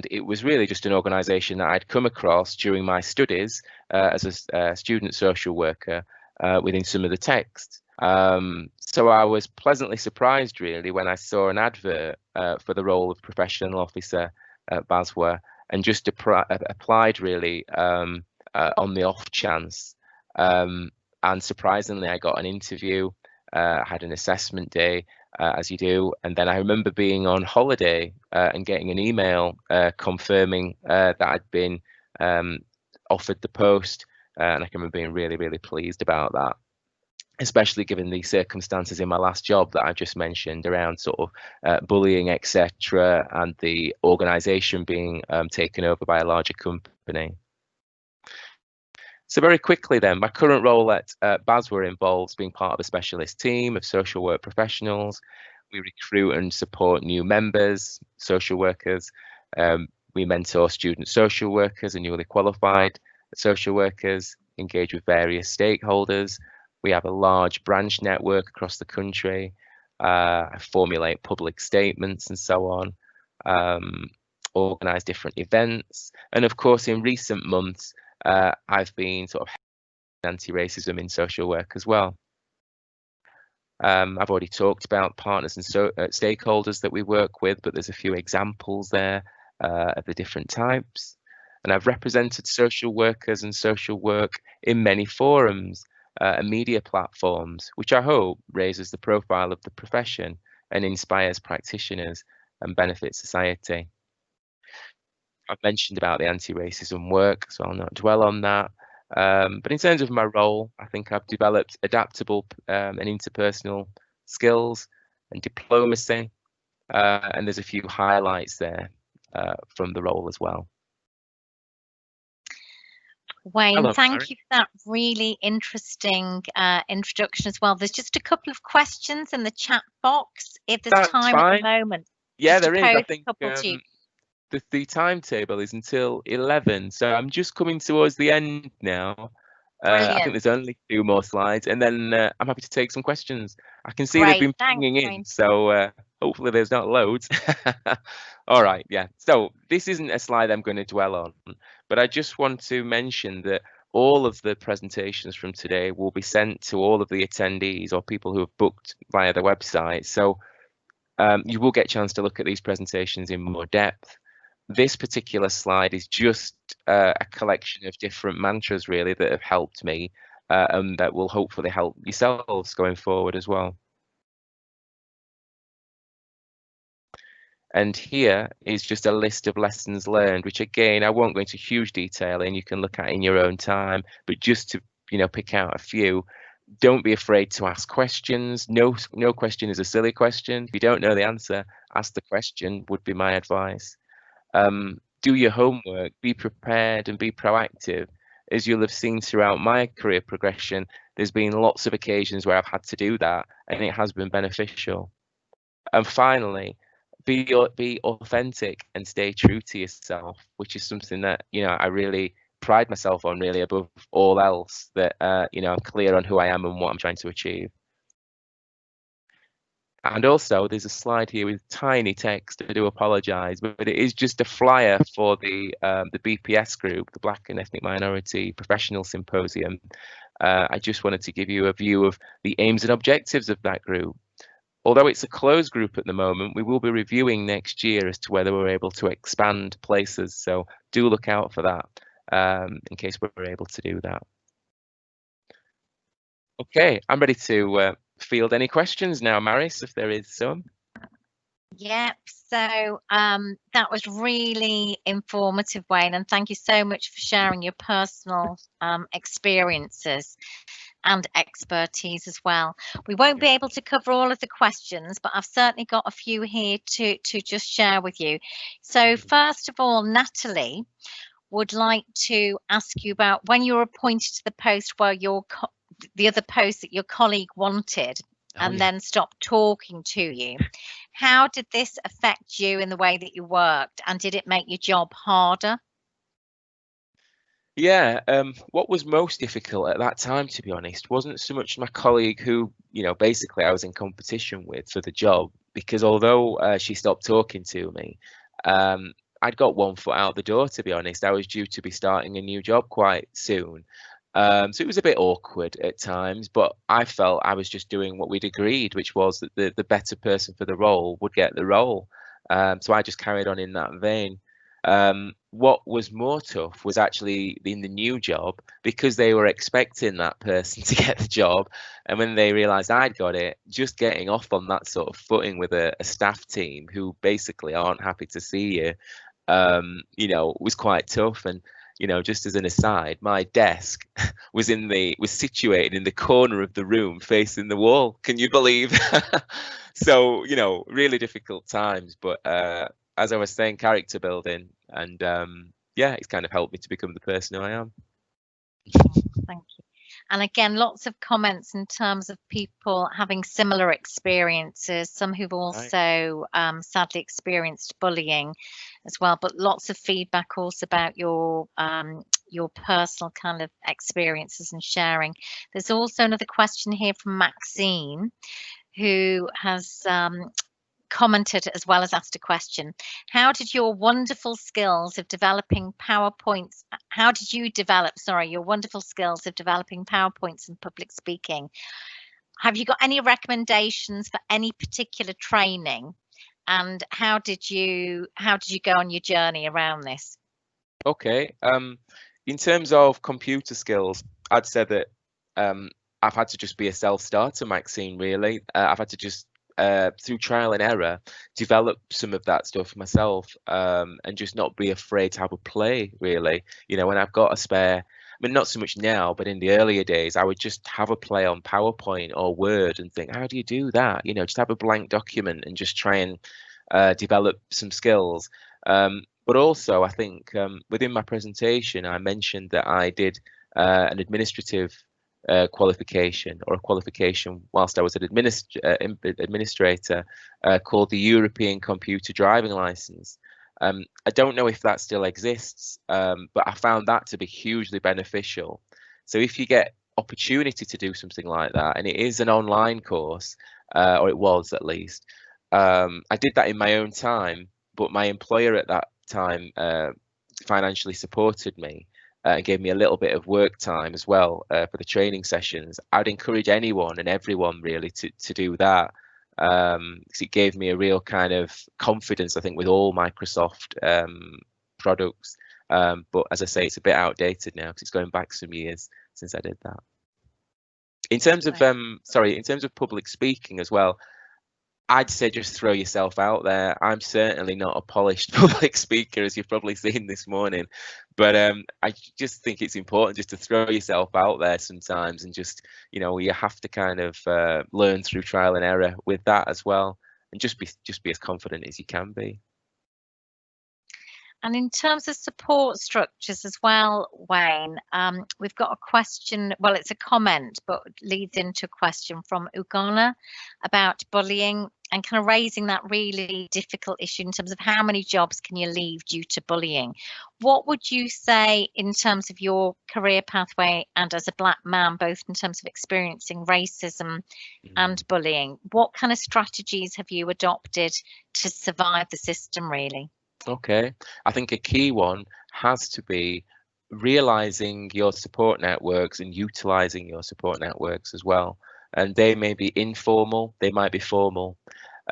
it was really just an organisation that I'd come across during my studies as a student social worker within some of the texts. So I was pleasantly surprised really when I saw an advert for the role of professional officer at BASW, and just applied really on the off chance. And surprisingly, I got an interview, had an assessment day, as you do. And then I remember being on holiday and getting an email confirming that I'd been offered the post. And I can remember being really, really pleased about that, especially given the circumstances in my last job that I just mentioned around sort of bullying, etc., and the organisation being taken over by a larger company. So very quickly then, my current role at BASW involves being part of a specialist team of social work professionals. We recruit and support new members, social workers. We mentor student social workers and newly qualified social workers, engage with various stakeholders. We have a large branch network across the country. I formulate public statements and so on, organise different events. And of course, in recent months, I've been sort of anti-racism in social work as well. I've already talked about partners and stakeholders that we work with, but there's a few examples there of the different types. And I've represented social workers and social work in many forums and media platforms, which I hope raises the profile of the profession and inspires practitioners and benefits society. I've mentioned about the anti-racism work, so I'll not dwell on that. But in terms of my role, I think I've developed adaptable and interpersonal skills and diplomacy, and there's a few highlights there from the role as well. Wayne, Hello, thank Mary. you for that really interesting introduction as well. There's just a couple of questions in the chat box, if there's That's time fine. at the moment. Yeah, there is. I think The timetable is until 11, so I'm just coming towards the end now. I think there's only 2 more slides, and then I'm happy to take some questions. I can see they've been pinging in, so hopefully there's not loads. All right, yeah. So this isn't a slide I'm going to dwell on, but I just want to mention that all of the presentations from today will be sent to all of the attendees or people who have booked via the website. So you will get a chance to look at these presentations in more depth. This particular slide is just a collection of different mantras really that have helped me and that will hopefully help yourselves going forward as well. And here is just a list of lessons learned, which again, I won't go into huge detail and you can look at in your own time, but just to, you know, pick out a few. Don't be afraid to ask questions. No question is a silly question. If you don't know the answer, ask the question would be my advice. Do your homework, be prepared and be proactive. as you'll have seen throughout my career progression, there's been lots of occasions where I've had to do that, and it has been beneficial. And finally, be authentic and stay true to yourself, which is something that, you know, I really pride myself on, really above all else, that you know, I'm clear on who I am and what I'm trying to achieve. And also, there's a slide here with tiny text. I do apologise, but it is just a flyer for the BPS group, the Black and Ethnic Minority Professional Symposium. I just wanted to give you a view of the aims and objectives of that group. Although it's a closed group at the moment, we will be reviewing next year as to whether we're able to expand places. So do look out for that in case we're able to do that. Okay, I'm ready to field any questions now, Maris, if there is some. Yep, so that was really informative, Wayne, and thank you so much for sharing your personal experiences and expertise as well. We won't be able to cover all of the questions, but I've certainly got a few here to just share with you. So first of all, Natalie would like to ask you about when you were appointed to the post where the other post that your colleague wanted and then stopped talking to you. How did this affect you in the way that you worked, and did it make your job harder? Yeah, what was most difficult at that time, to be honest, wasn't so much my colleague who, you know, basically I was in competition with for the job, because although she stopped talking to me, I'd got one foot out the door, to be honest. I was due to be starting a new job quite soon. So it was a bit awkward at times, but I felt I was just doing what we'd agreed, which was that the better person for the role would get the role. So I just carried on in that vein. What was more tough was actually in the new job, because they were expecting that person to get the job. And when they realized I'd got it, just getting off on that sort of footing with a staff team who basically aren't happy to see you, you know, was quite tough. And you know, just as an aside, my desk was situated in the corner of the room facing the wall. Can you believe? So, you know, really difficult times. But as I was saying, character building, and yeah, it's kind of helped me to become the person who I am. Thank you. And again, lots of comments in terms of people having similar experiences, some who've also sadly experienced bullying as well, but lots of feedback also about your personal kind of experiences and sharing. There's also another question here from Maxine, who has commented as well as asked a question. How did your wonderful skills of developing PowerPoints, how did you develop, your wonderful skills of developing PowerPoints and public speaking? Have you got any recommendations for any particular training? And how did you go on your journey around this? Okay. In terms of computer skills, I'd say that I've had to just be a self-starter, Maxine, really. I've had to just through trial and error, develop some of that stuff myself, and just not be afraid to have a play, really. You know, when I've got a spare, I mean, not so much now, but in the earlier days, I would just have a play on PowerPoint or Word and think, how do you do that? You know, just have a blank document and just try and develop some skills. But also, I think within my presentation, I mentioned that I did an administrative qualification, or a qualification whilst I was an administrator, called the European Computer Driving License. I don't know if that still exists, but I found that to be hugely beneficial. So if you get opportunity to do something like that, and it is an online course, or it was at least, I did that in my own time, but my employer at that time financially supported me and gave me a little bit of work time as well for the training sessions. I'd encourage anyone and everyone really to do that, because it gave me a real kind of confidence, I think, with all Microsoft products. But as I say, it's a bit outdated now because it's going back some years since I did that. In terms of in terms of public speaking as well, I'd say just throw yourself out there. I'm certainly not a polished public speaker, as you've probably seen this morning, but I just think it's important just to throw yourself out there sometimes, and just, you know, you have to kind of learn through trial and error with that as well, and just be as confident as you can be. And in terms of support structures as well, Wayne, we've got a question, well, it's a comment, but leads into a question from Ugana about bullying and kind of raising that really difficult issue in terms of how many jobs can you leave due to bullying. What would you say in terms of your career pathway and as a Black man, both in terms of experiencing racism and bullying? What kind of strategies have you adopted to survive the system, really? Okay, I think a key one has to be realizing your support networks and utilizing your support networks as well. And they may be informal, they might be formal.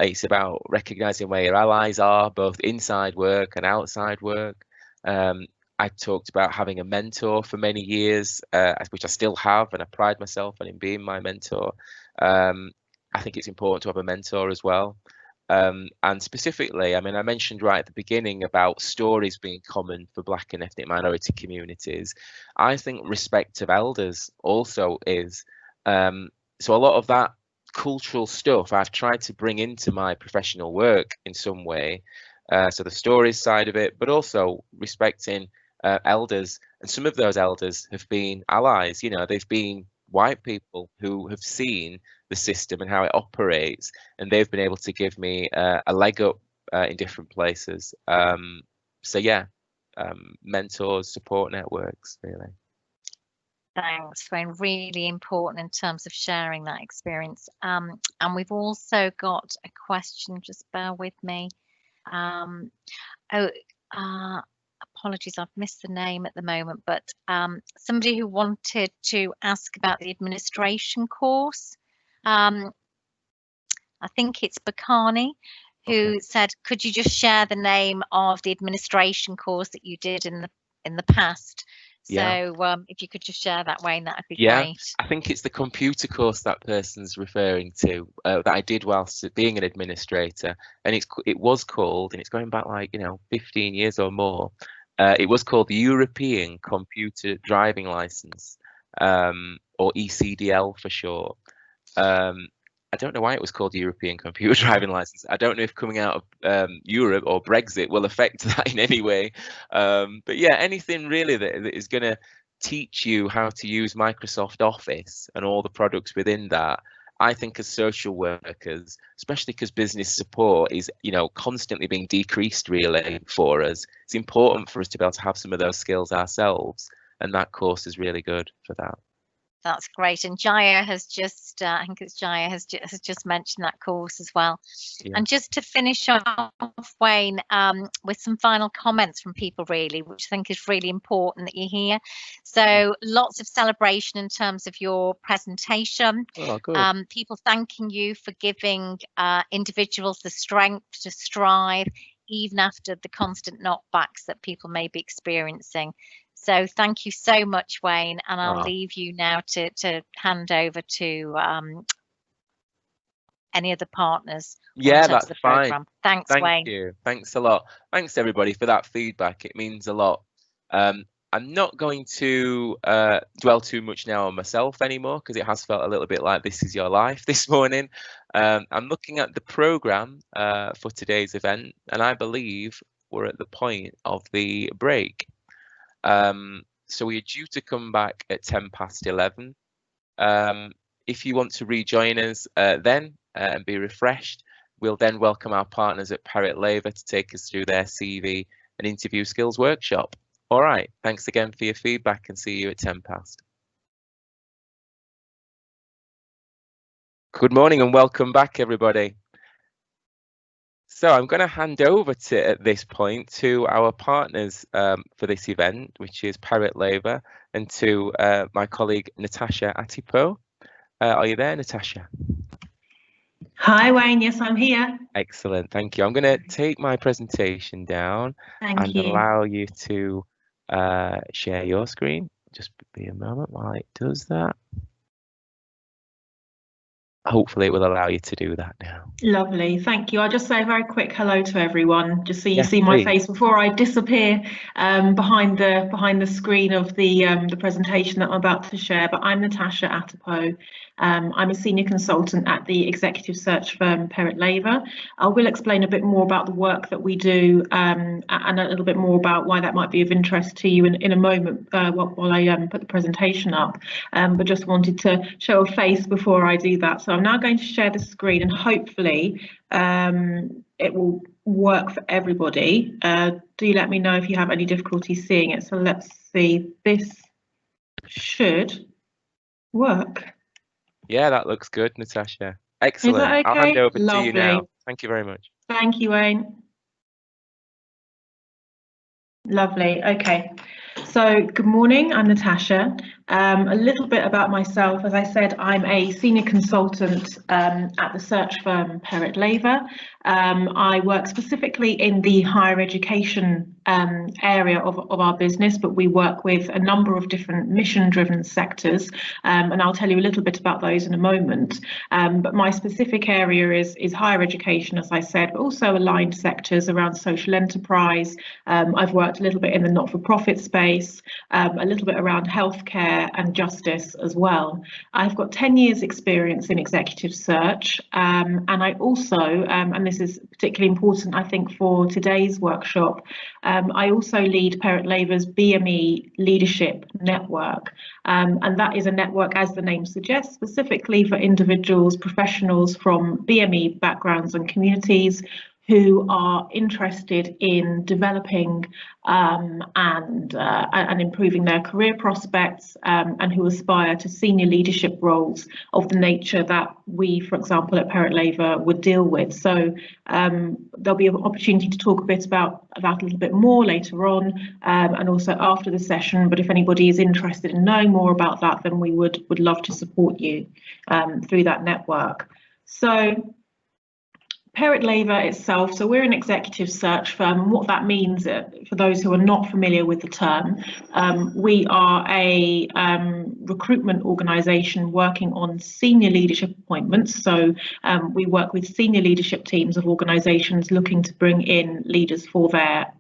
It's about recognizing where your allies are, both inside work and outside work. I talked about having a mentor for many years, which I still have, and I pride myself in being my mentor. I think it's important to have a mentor as well. And specifically, I mean, I mentioned right at the beginning about stories being common for Black and ethnic minority communities. I think respect of elders also is. So a lot of that cultural stuff I've tried to bring into my professional work in some way. So the stories side of it, but also respecting elders. And some of those elders have been allies, you know, they've been white people who have seen the system and how it operates, and they've been able to give me a leg up in different places. So yeah, mentors, support networks, really. Thanks, Wayne. Really important in terms of sharing that experience. And we've also got a question, just bear with me. Apologies, I've missed the name at the moment, but somebody who wanted to ask about the administration course. I think it's Bakani, who said, could you just share the name of the administration course that you did in the past? So if you could just share that, Wayne, that would be great. I think it's the computer course that person's referring to, that I did whilst being an administrator, and it was called, and it's going back like 15 years or more. It was called the European Computer Driving License, or ECDL for short. I don't know why it was called European Computer Driving License. I don't know if coming out of Europe or Brexit will affect that in any way. But yeah, anything really that is going to teach you how to use Microsoft Office and all the products within that. I think as social workers, especially because business support is, constantly being decreased really for us, it's important for us to be able to have some of those skills ourselves. And that course is really good for that. That's great. And Jaya has just, I think it's Jaya has just mentioned that course as well. Yeah. And just to finish off, Wayne, with some final comments from people really, which I think is really important that you hear. So lots of celebration in terms of your presentation. Oh, good. People thanking you for giving individuals the strength to strive, even after the constant knockbacks that people may be experiencing. So thank you so much, Wayne, and I'll leave you now to hand over to any of the partners. Yeah, that's fine. Program. Thanks, Wayne. Thank you. Thanks a lot. Thanks everybody for that feedback. It means a lot. I'm not going to dwell too much now on myself anymore, because it has felt a little bit like this is your life this morning. I'm looking at the program for today's event, and I believe we're at the point of the break. So we are due to come back at 11:10. If you want to rejoin us then and be refreshed, we'll then welcome our partners at Perrett Laver to take us through their CV and interview skills workshop. All right, thanks again for your feedback, and see you at 10:00. Good morning and welcome back, everybody. So I'm going to hand over at this point to our partners for this event, which is Perrett Laver, and to my colleague Natasha Attipoe. Are you there, Natasha? Hi, Wayne. Yes, I'm here. Excellent. Thank you. I'm going to take my presentation down and allow you to share your screen. Just be a moment while it does that. hopefully it will allow you to do that now. Lovely, thank you. I'll just say a very quick hello to everyone, just so you Yes, see my please. face before I disappear behind the screen of the presentation that I'm about to share. But I'm Natasha Attipoe. I'm a senior consultant at the executive search firm Perrett Laver. I will explain a bit more about the work that we do and a little bit more about why that might be of interest to you in a moment while I put the presentation up. But just wanted to show a face before I do that. So I'm now going to share the screen, and hopefully it will work for everybody. Do let me know if you have any difficulty seeing it. So let's see, this should work. Yeah, that looks good, Natasha. Excellent. Is that okay? I'll hand over Lovely. to you now. Thank you very much. Thank you, Wayne. Lovely. Okay. So good morning, I'm Natasha. A little bit about myself. As I said, I'm a senior consultant at the search firm Perrett Laver. I work specifically in the higher education area of our business, but we work with a number of different mission-driven sectors, and I'll tell you a little bit about those in a moment. But my specific area is higher education, as I said, but also aligned sectors around social enterprise. I've worked a little bit in the not-for-profit space, a little bit around healthcare and justice as well. I've got 10 years experience in executive search, and I also, and this is particularly important I think for today's workshop, I also lead Perrett Laver's BME Leadership Network, and that is a network, as the name suggests, specifically for individuals, professionals from BME backgrounds and communities who are interested in developing and improving their career prospects, and who aspire to senior leadership roles of the nature that we, for example, at Perrett Laver would deal with. So there'll be an opportunity to talk a bit about that a little bit more later on, and also after the session. But if anybody is interested in knowing more about that, then we would love to support you through that network. So Perrett Laver itself, so we're an executive search firm. What that means, for those who are not familiar with the term, we are a recruitment organisation working on senior leadership appointments. So we work with senior leadership teams of organisations looking to bring in leaders for their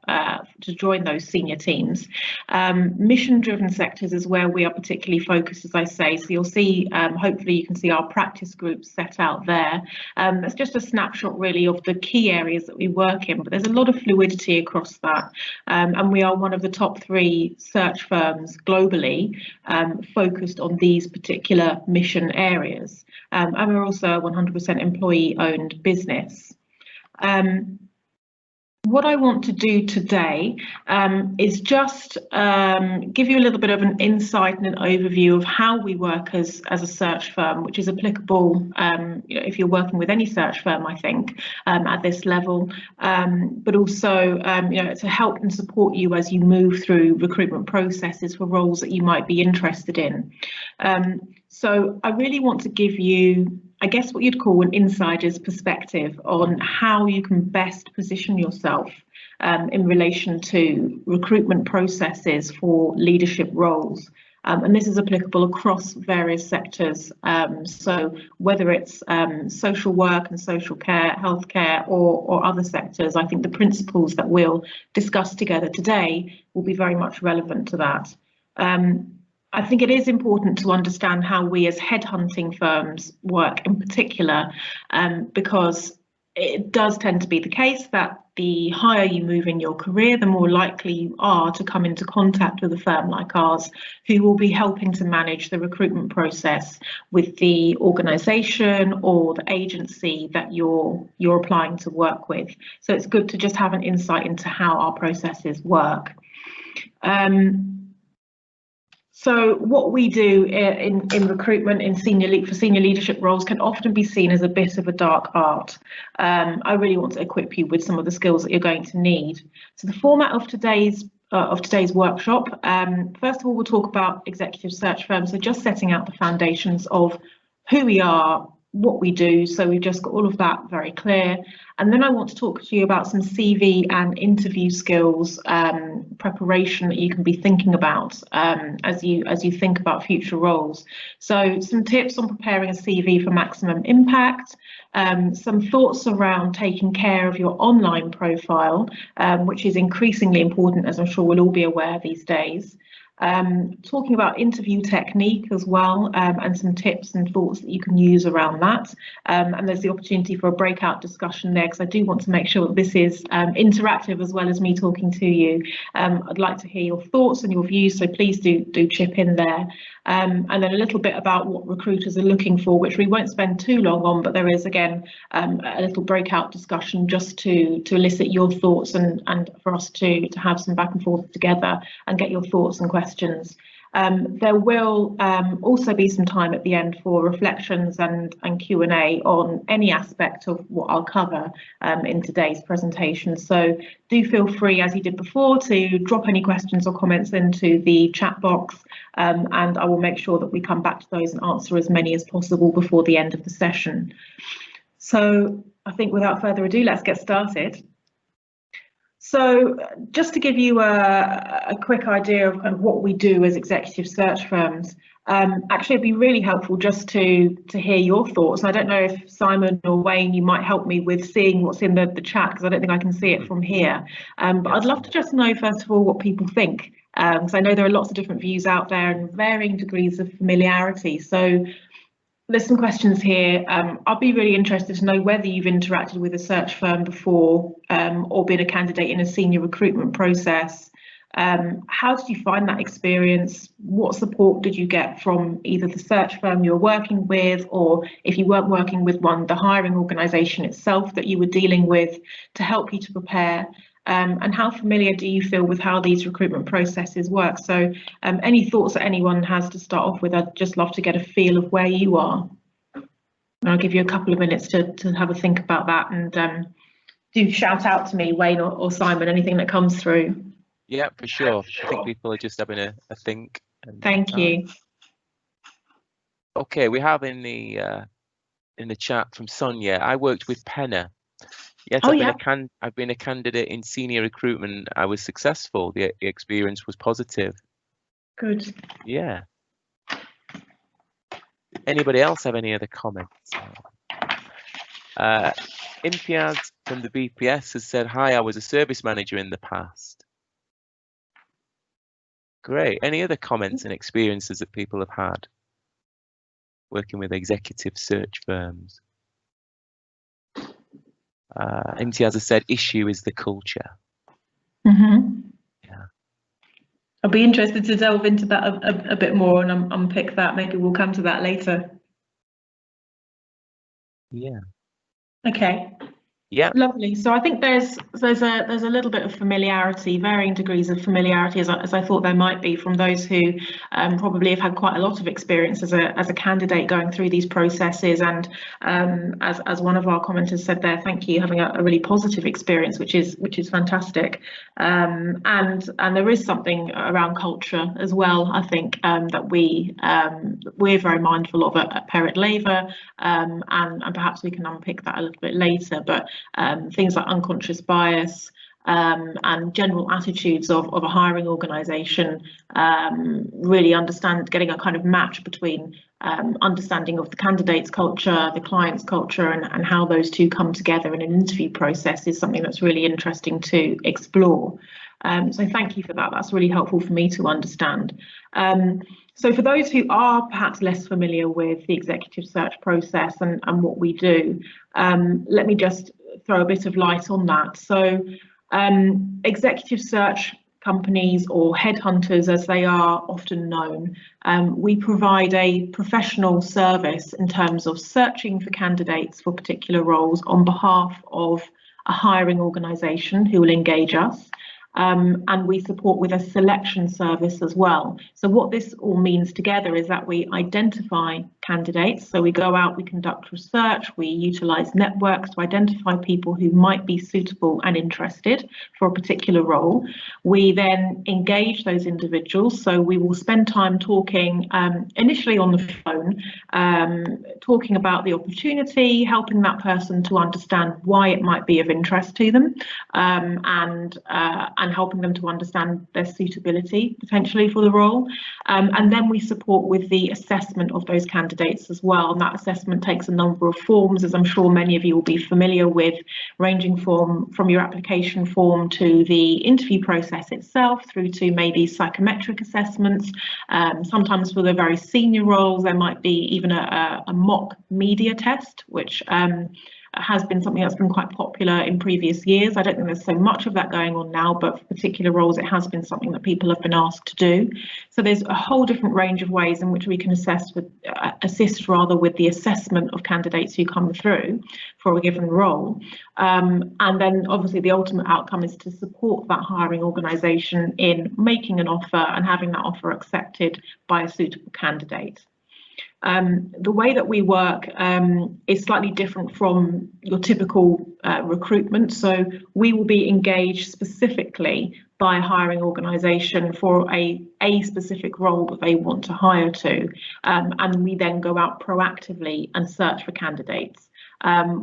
to join those senior teams. Mission-driven sectors is where we are particularly focused, as I say. So you'll see, hopefully you can see our practice groups set out there. That's just a snapshot really of the key areas that we work in, but there's a lot of fluidity across that, and we are one of the top 3 search firms globally focused on these particular mission areas, and we're also a 100% employee-owned business. What I want to do today is just give you a little bit of an insight and an overview of how we work as a search firm, which is applicable if you're working with any search firm, I think, at this level, but also to help and support you as you move through recruitment processes for roles that you might be interested in. So I really want to give you, I guess, what you'd call an insider's perspective on how you can best position yourself in relation to recruitment processes for leadership roles. And this is applicable across various sectors. So whether it's social work and social care, healthcare, or other sectors, I think the principles that we'll discuss together today will be very much relevant to that. I think it is important to understand how we as headhunting firms work in particular, because it does tend to be the case that the higher you move in your career, the more likely you are to come into contact with a firm like ours, who will be helping to manage the recruitment process with the organisation or the agency that you're applying to work with. So it's good to just have an insight into how our processes work. So what we do in recruitment for senior leadership roles can often be seen as a bit of a dark art. I really want to equip you with some of the skills that you're going to need. So the format of today's workshop, first of all, we'll talk about executive search firms, so just setting out the foundations of who we are, what we do. So we've just got all of that very clear. And then I want to talk to you about some CV and interview skills preparation that you can be thinking about as you think about future roles. So some tips on preparing a CV for maximum impact, some thoughts around taking care of your online profile, which is increasingly important, as I'm sure we'll all be aware these days. Talking about interview technique as well, and some tips and thoughts that you can use around that. And there's the opportunity for a breakout discussion there, because I do want to make sure that this is interactive as well as me talking to you. I'd like to hear your thoughts and your views, so please do chip in there. And then a little bit about what recruiters are looking for, which we won't spend too long on, but there is again a little breakout discussion just to elicit your thoughts and for us to have some back and forth together and get your thoughts and questions. There will also be some time at the end for reflections and Q&A on any aspect of what I'll cover in today's presentation. So do feel free, as you did before, to drop any questions or comments into the chat box, and I will make sure that we come back to those and answer as many as possible before the end of the session. So I think without further ado, let's get started. So just to give you a quick idea of kind of what we do as executive search firms, actually it'd be really helpful just to hear your thoughts. And I don't know if Simon or Wayne, you might help me with seeing what's in the chat, because I don't think I can see it from here. But I'd love to just know, first of all, what people think, because I know there are lots of different views out there and varying degrees of familiarity. So there's some questions here. I'll be really interested to know whether you've interacted with a search firm before, or been a candidate in a senior recruitment process. How did you find that experience? What support did you get from either the search firm you're working with, or if you weren't working with one, the hiring organisation itself that you were dealing with to help you to prepare? And how familiar do you feel with how these recruitment processes work? So any thoughts that anyone has to start off with, I'd just love to get a feel of where you are. And I'll give you a couple of minutes to have a think about that, and do shout out to me, Wayne or Simon, anything that comes through. Yeah, for sure. I think people are just having a think. Thank you. Okay, we have in the chat from Sonia, I worked with Penna. Yes, I've been a candidate in senior recruitment. I was successful. The experience was positive. Good. Yeah. Anybody else have any other comments? Imtiaz from the BPS has said, hi, I was a service manager in the past. Great. Any other comments and experiences that people have had working with executive search firms? Imtiaz has said, issue is the culture. Mm-hmm. Yeah. I'll be interested to delve into that a bit more and unpick that. Maybe we'll come to that later. Yeah. Okay. Yeah. Lovely. So I think there's a little bit of familiarity, varying degrees of familiarity, as I thought there might be, from those who probably have had quite a lot of experience as a candidate going through these processes, and as one of our commenters said there, thank you, having a really positive experience, which is fantastic. And there is something around culture as well, I think, that we're very mindful of at Perrett Laver, and perhaps we can unpick that a little bit later, but things like unconscious bias and general attitudes of a hiring organisation, really getting a kind of match between understanding of the candidate's culture, the client's culture, and how those two come together in an interview process is something that's really interesting to explore. So thank you for that. That's really helpful for me to understand. So for those who are perhaps less familiar with the executive search process and what we do, let me just throw a bit of light on that. So executive search companies, or headhunters as they are often known, we provide a professional service in terms of searching for candidates for particular roles on behalf of a hiring organisation who will engage us. and we support with a selection service as well. So what this all means together is that we identify candidates. So we go out, we conduct research, we utilise networks to identify people who might be suitable and interested for a particular role. We then engage those individuals. So we will spend time talking initially on the phone, talking about the opportunity, helping that person to understand why it might be of interest to them, and helping them to understand their suitability potentially for the role. And then we support with the assessment of those candidates as well. And that assessment takes a number of forms, as I'm sure many of you will be familiar with, ranging from your application form to the interview process itself, through to maybe psychometric assessments. Sometimes for the very senior roles, there might be even a mock media test, which has been something that's been quite popular in previous years. I don't think there's so much of that going on now, but for particular roles, it has been something that people have been asked to do. So there's a whole different range of ways in which we can assist with the assessment of candidates who come through for a given role. And then obviously the ultimate outcome is to support that hiring organisation in making an offer and having that offer accepted by a suitable candidate. The way that we work is slightly different from your typical recruitment. So we will be engaged specifically by a hiring organisation for a specific role that they want to hire to, and we then go out proactively and search for candidates.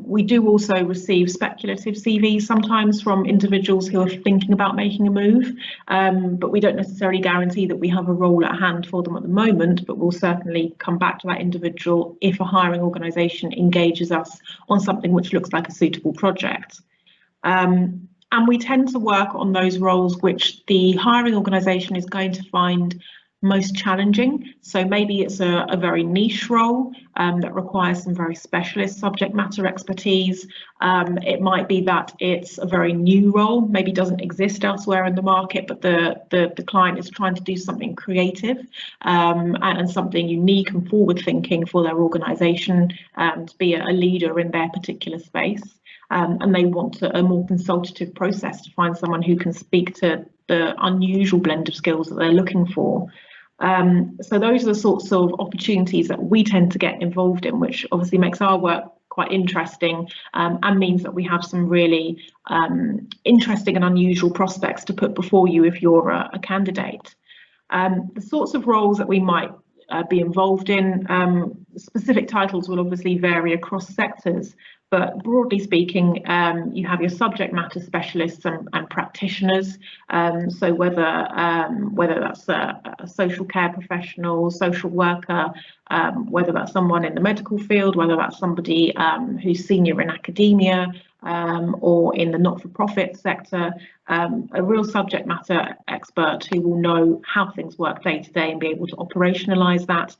We do also receive speculative CVs sometimes from individuals who are thinking about making a move, but we don't necessarily guarantee that we have a role at hand for them at the moment, but we'll certainly come back to that individual if a hiring organisation engages us on something which looks like a suitable project. And we tend to work on those roles which the hiring organisation is going to find most challenging. So maybe it's a very niche role that requires some very specialist subject matter expertise. It might be that it's a very new role, maybe doesn't exist elsewhere in the market, but the client is trying to do something creative and something unique and forward thinking for their organisation, to be a leader in their particular space. And they want a more consultative process to find someone who can speak to the unusual blend of skills that they're looking for. So those are the sorts of opportunities that we tend to get involved in, which obviously makes our work quite interesting, and means that we have some really interesting and unusual prospects to put before you if you're a candidate. The sorts of roles that we might be involved in, specific titles will obviously vary across sectors, but broadly speaking, you have your subject matter specialists and practitioners. So whether that's a social care professional, social worker, whether that's someone in the medical field, whether that's somebody who's senior in academia, or in the not-for-profit sector, a real subject matter expert who will know how things work day to day and be able to operationalise that,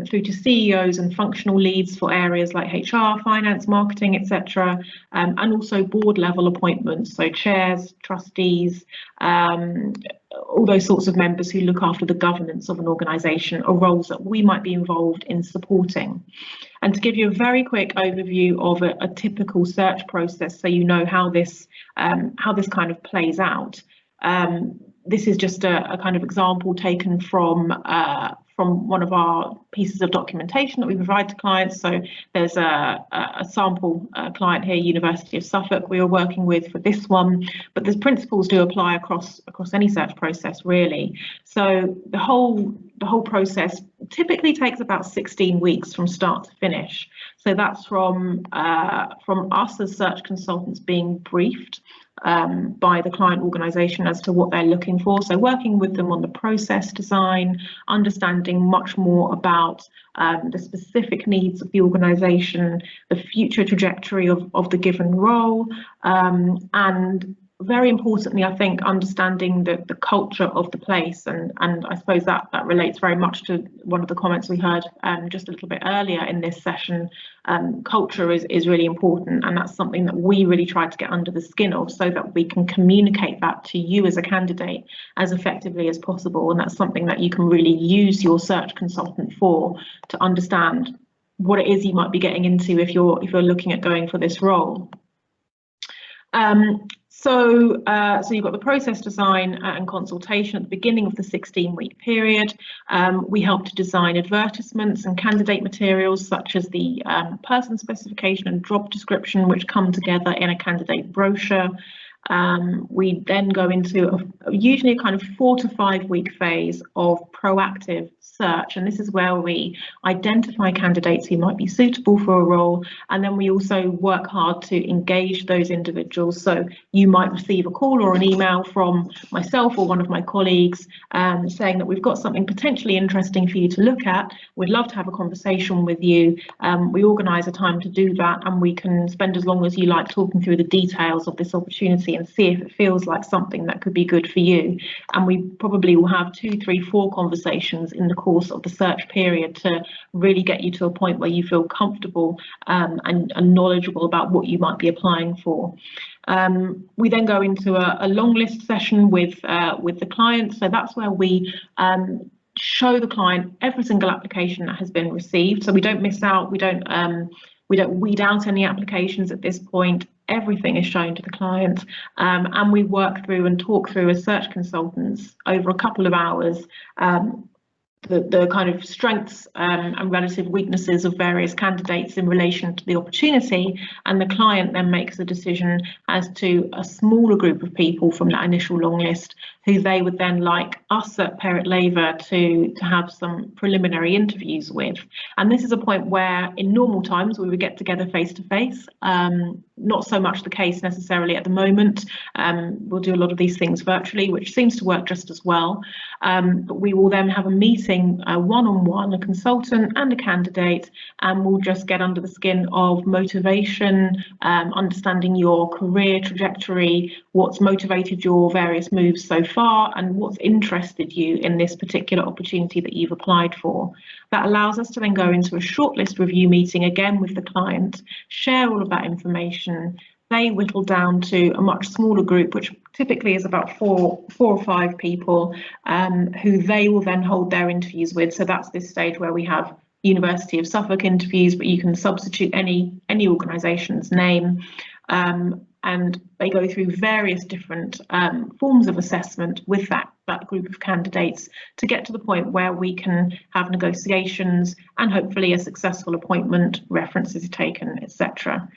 through to CEOs and functional leads for areas like HR, finance, marketing, etc., and also board level appointments, so chairs, trustees, all those sorts of members who look after the governance of an organisation are roles that we might be involved in supporting. And to give you a very quick overview of a typical search process, so you know how this kind of plays out. This is just a kind of example taken from one of our pieces of documentation that we provide to clients. So there's a sample client here, University of Suffolk, we are working with for this one, but the principles do apply across any search process really. So the whole process typically takes about 16 weeks from start to finish. So that's from us as search consultants being briefed by the client organisation as to what they're looking for. So working with them on the process design, understanding much more about the specific needs of the organisation, the future trajectory of the given role, and very importantly, I think, understanding the culture of the place, and I suppose that relates very much to one of the comments we heard just a little bit earlier in this session. Culture is really important, and that's something that we really try to get under the skin of so that we can communicate that to you as a candidate as effectively as possible, and that's something that you can really use your search consultant for, to understand what it is you might be getting into if you're looking at going for this role. So you've got the process design and consultation at the beginning of the 16-week period. We help to design advertisements and candidate materials such as the person specification and job description, which come together in a candidate brochure. We then go into usually a kind of 4 to 5 week phase of proactive search, and this is where we identify candidates who might be suitable for a role, and then we also work hard to engage those individuals. So you might receive a call or an email from myself or one of my colleagues saying that we've got something potentially interesting for you to look at. We'd love to have a conversation with you. We organise a time to do that, and we can spend as long as you like talking through the details of this opportunity and see if it feels like something that could be good for you. And we probably will have 2, 3, 4 conversations in the course of the search period to really get you to a point where you feel comfortable and knowledgeable about what you might be applying for. We then go into a long list session with the client. So that's where we show the client every single application that has been received. So we don't miss out. We don't weed out any applications at this point. Everything is shown to the client, and we work through and talk through as search consultants over a couple of hours the kind of strengths and relative weaknesses of various candidates in relation to the opportunity, and the client then makes a decision as to a smaller group of people from that initial long list who they would then like us at Perrett Laver to have some preliminary interviews with. And this is a point where in normal times we would get together face to face. Not so much the case necessarily at the moment. We'll do a lot of these things virtually, which seems to work just as well. But we will then have a meeting one-on-one, a consultant and a candidate, and we'll just get under the skin of motivation, understanding your career trajectory, what's motivated your various moves so far, and what's interested you in this particular opportunity that you've applied for. That allows us to then go into a shortlist review meeting again with the client, share all of that information. They whittle down to a much smaller group, which typically is about four or five people, who they will then hold their interviews with. So that's this stage where we have University of Suffolk interviews, but you can substitute any organisation's name. And they go through various different forms of assessment with that group of candidates to get to the point where we can have negotiations and hopefully a successful appointment, references taken, etc.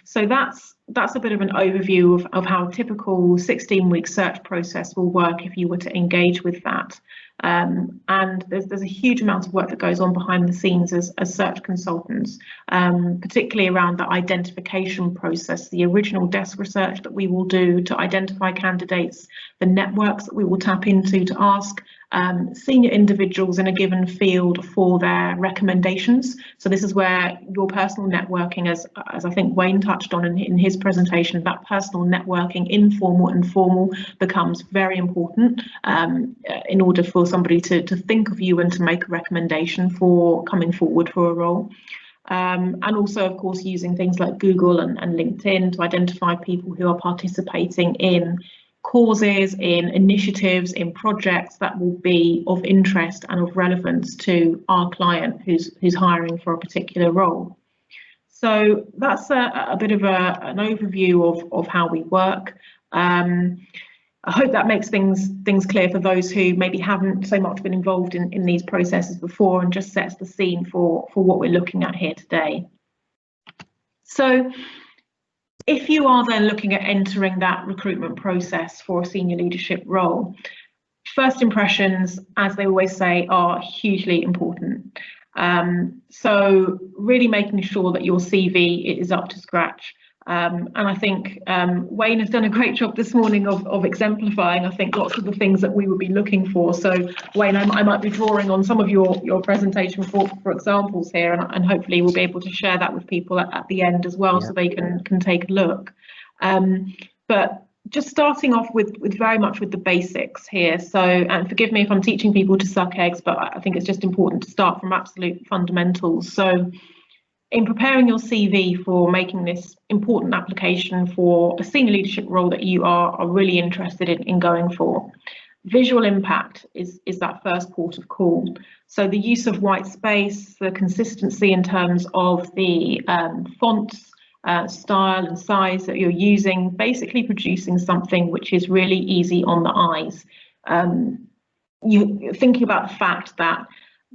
So that's a bit of an overview of how a typical 16-week search process will work if you were to engage with that. And there's a huge amount of work that goes on behind the scenes as search consultants, particularly around the identification process, the original desk research that we will do to identify candidates, the networks that we will tap into to ask senior individuals in a given field for their recommendations. So this is where your personal networking, as I think Wayne touched on in his presentation, that personal networking, informal and formal, becomes very important in order for somebody to think of you and to make a recommendation for coming forward for a role. And also, of course, using things like Google and LinkedIn to identify people who are participating in causes, in initiatives, in projects that will be of interest and of relevance to our client who's hiring for a particular role. So that's a bit of an overview of how we work. I hope that makes things clear for those who maybe haven't so much been involved in these processes before, and just sets the scene for what we're looking at here today. So if you are then looking at entering that recruitment process for a senior leadership role, first impressions, as they always say, are hugely important. So really making sure that your CV is up to scratch. And I think Wayne has done a great job this morning of exemplifying, I think, lots of the things that we would be looking for. So Wayne, I might be drawing on some of your presentation for examples here, and hopefully we'll be able to share that with people at the end as well, so they can take a look. But just starting off with very much with the basics here. So, and forgive me if I'm teaching people to suck eggs, but I think it's just important to start from absolute fundamentals. So in preparing your CV for making this important application for a senior leadership role that you are really interested in going for, visual impact is that first port of call. So the use of white space, the consistency in terms of the fonts, style and size that you're using, basically producing something which is really easy on the eyes. You're thinking about the fact that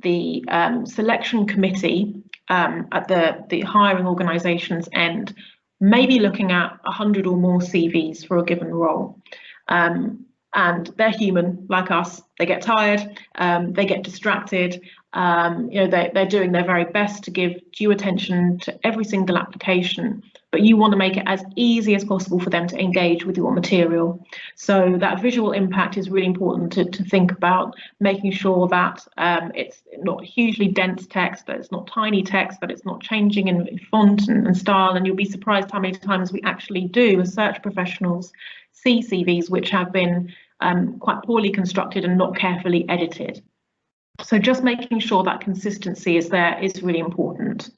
the selection committee at the hiring organisation's end may be looking at 100 or more CVs for a given role. And they're human like us. They get tired, they get distracted. They're doing their very best to give due attention to every single application, but you want to make it as easy as possible for them to engage with your material. So that visual impact is really important to think about, making sure that it's not hugely dense text, that it's not tiny text, that it's not changing in font and style. And you'll be surprised how many times we actually do, as search professionals, see CVs which have been quite poorly constructed and not carefully edited. So just making sure that consistency is there is really important.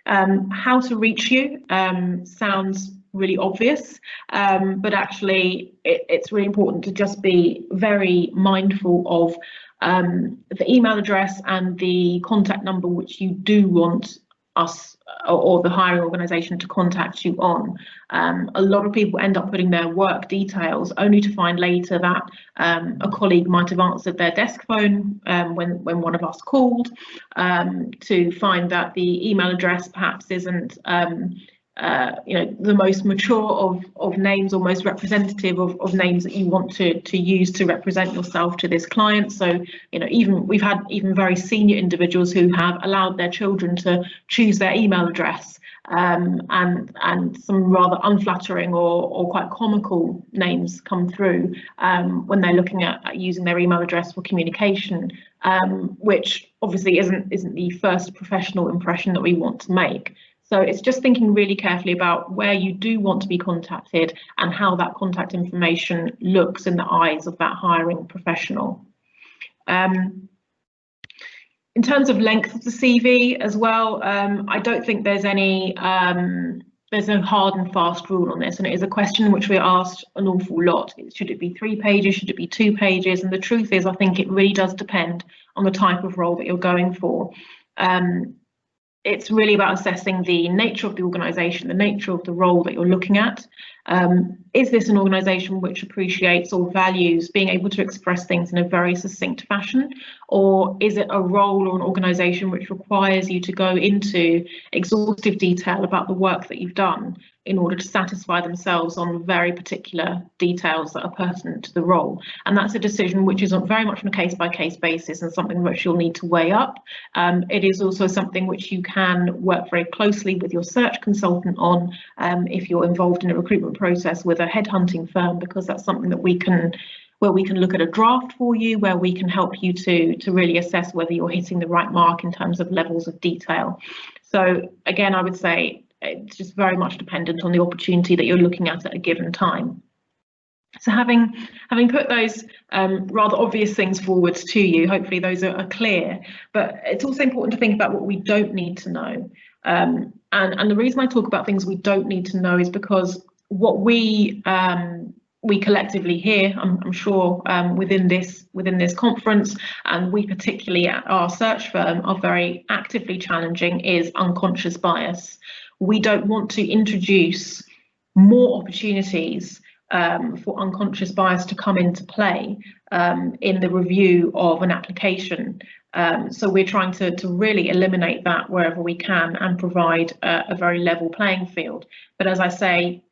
How to reach you sounds really obvious, but actually it's really important to just be very mindful of the email address and the contact number which you do want us or the hiring organisation to contact you on. A lot of people end up putting their work details only to find later that a colleague might have answered their desk phone when one of us called, to find that the email address perhaps isn't the most mature of names or most representative of names that you want to use to represent yourself to this client. So we've had very senior individuals who have allowed their children to choose their email address, and some rather unflattering or quite comical names come through when they're looking at using their email address for communication, which obviously isn't the first professional impression that we want to make. So it's just thinking really carefully about where you do want to be contacted and how that contact information looks in the eyes of that hiring professional. In terms of length of the CV as well, I don't think there's there's no hard and fast rule on this, and it is a question which we're asked an awful lot. Should it be 3 pages? Should it be 2 pages? And the truth is, I think it really does depend on the type of role that you're going for. It's really about assessing the nature of the organisation, the nature of the role that you're looking at. Is this an organisation which appreciates or values being able to express things in a very succinct fashion? Or is it a role or an organisation which requires you to go into exhaustive detail about the work that you've done in order to satisfy themselves on very particular details that are pertinent to the role? And that's a decision which is very much on a case-by-case basis and something which you'll need to weigh up. It is also something which you can work very closely with your search consultant on if you're involved in a recruitment process with a headhunting firm, because that's something that we can look at a draft for you, where we can help you to really assess whether you're hitting the right mark in terms of levels of detail. So again, I would say it's just very much dependent on the opportunity that you're looking at a given time. So having put those rather obvious things forwards to you, hopefully those are clear, but it's also important to think about what we don't need to know. And the reason I talk about things we don't need to know is because what we collectively hear, I'm sure, within this conference, and we particularly at our search firm are very actively challenging, is unconscious bias. We don't want to introduce more opportunities for unconscious bias to come into play in the review of an application. So we're trying to really eliminate that wherever we can and provide a very level playing field. But as I say,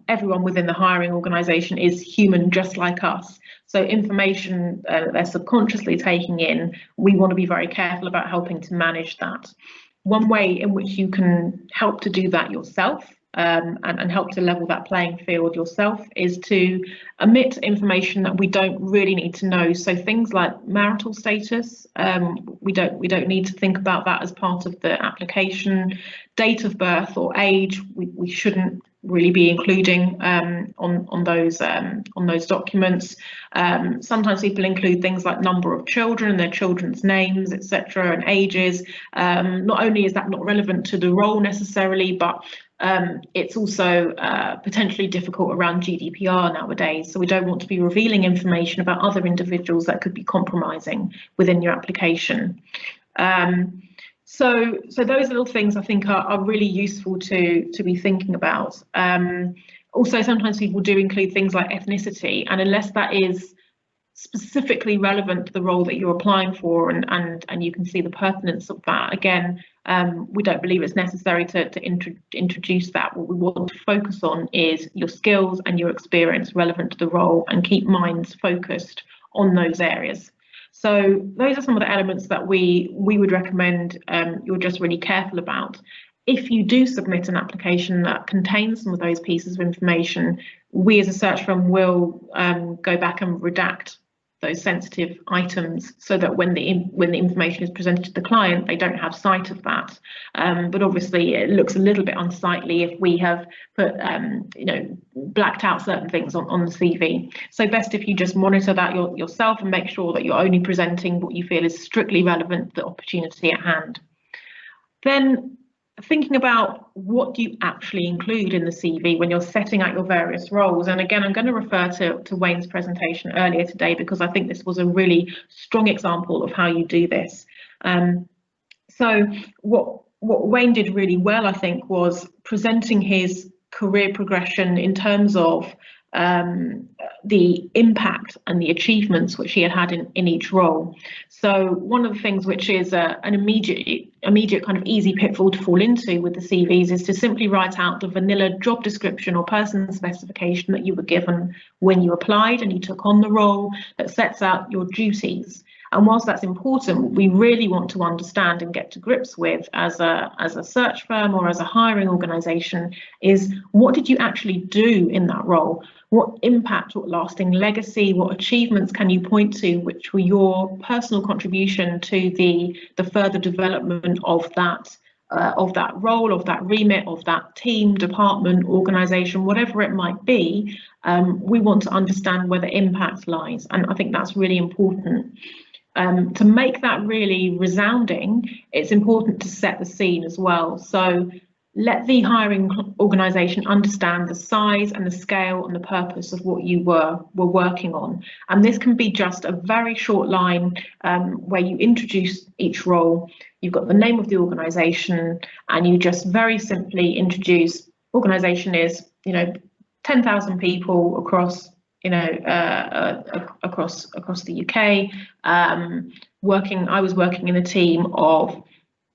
everyone within the hiring organisation is human just like us. So information they're subconsciously taking in, we want to be very careful about helping to manage that. One way in which you can help to do that yourself and help to level that playing field yourself is to omit information that we don't really need to know. So things like marital status, we don't need to think about that as part of the application. Date of birth or age, we shouldn't really be including on those documents. Sometimes people include things like number of children, their children's names, etc., and ages. Not only is that not relevant to the role necessarily, but it's also potentially difficult around GDPR nowadays. So we don't want to be revealing information about other individuals that could be compromising within your application. So those little things I think are really useful to be thinking about. Also, sometimes people do include things like ethnicity, and unless that is specifically relevant to the role that you're applying for, and you can see the pertinence of that, again, we don't believe it's necessary to introduce that. What we want to focus on is your skills and your experience relevant to the role, and keep minds focused on those areas. So those are some of the elements that we would recommend you're just really careful about. If you do submit an application that contains some of those pieces of information, we as a search firm will go back and redact those sensitive items, so that when the information is presented to the client, they don't have sight of that. But obviously, it looks a little bit unsightly if we have put, blacked out certain things on the CV. So best if you just monitor that yourself and make sure that you're only presenting what you feel is strictly relevant to the opportunity at hand. Then, thinking about what do you actually include in the CV when you're setting out your various roles. And again, I'm going to refer to Wayne's presentation earlier today, because I think this was a really strong example of how you do this. So what Wayne did really well, I think, was presenting his career progression in terms of the impact and the achievements which he had in each role. So one of the things which is an immediate kind of easy pitfall to fall into with the CVs is to simply write out the vanilla job description or person specification that you were given when you applied and you took on the role, that sets out your duties. And whilst that's important, we really want to understand and get to grips with as a search firm or as a hiring organisation is, what did you actually do in that role? What impact, what lasting legacy, what achievements can you point to which were your personal contribution to the further development of that role, of that remit, of that team, department, organisation, whatever it might be. We want to understand where the impact lies, and I think that's really important. To make that really resounding, it's important to set the scene as well. So let the hiring organisation understand the size and the scale and the purpose of what you were working on. And this can be just a very short line where you introduce each role. You've got the name of the organisation, and you just very simply introduce organisation is, 10,000 people across across the UK. I was working in a team of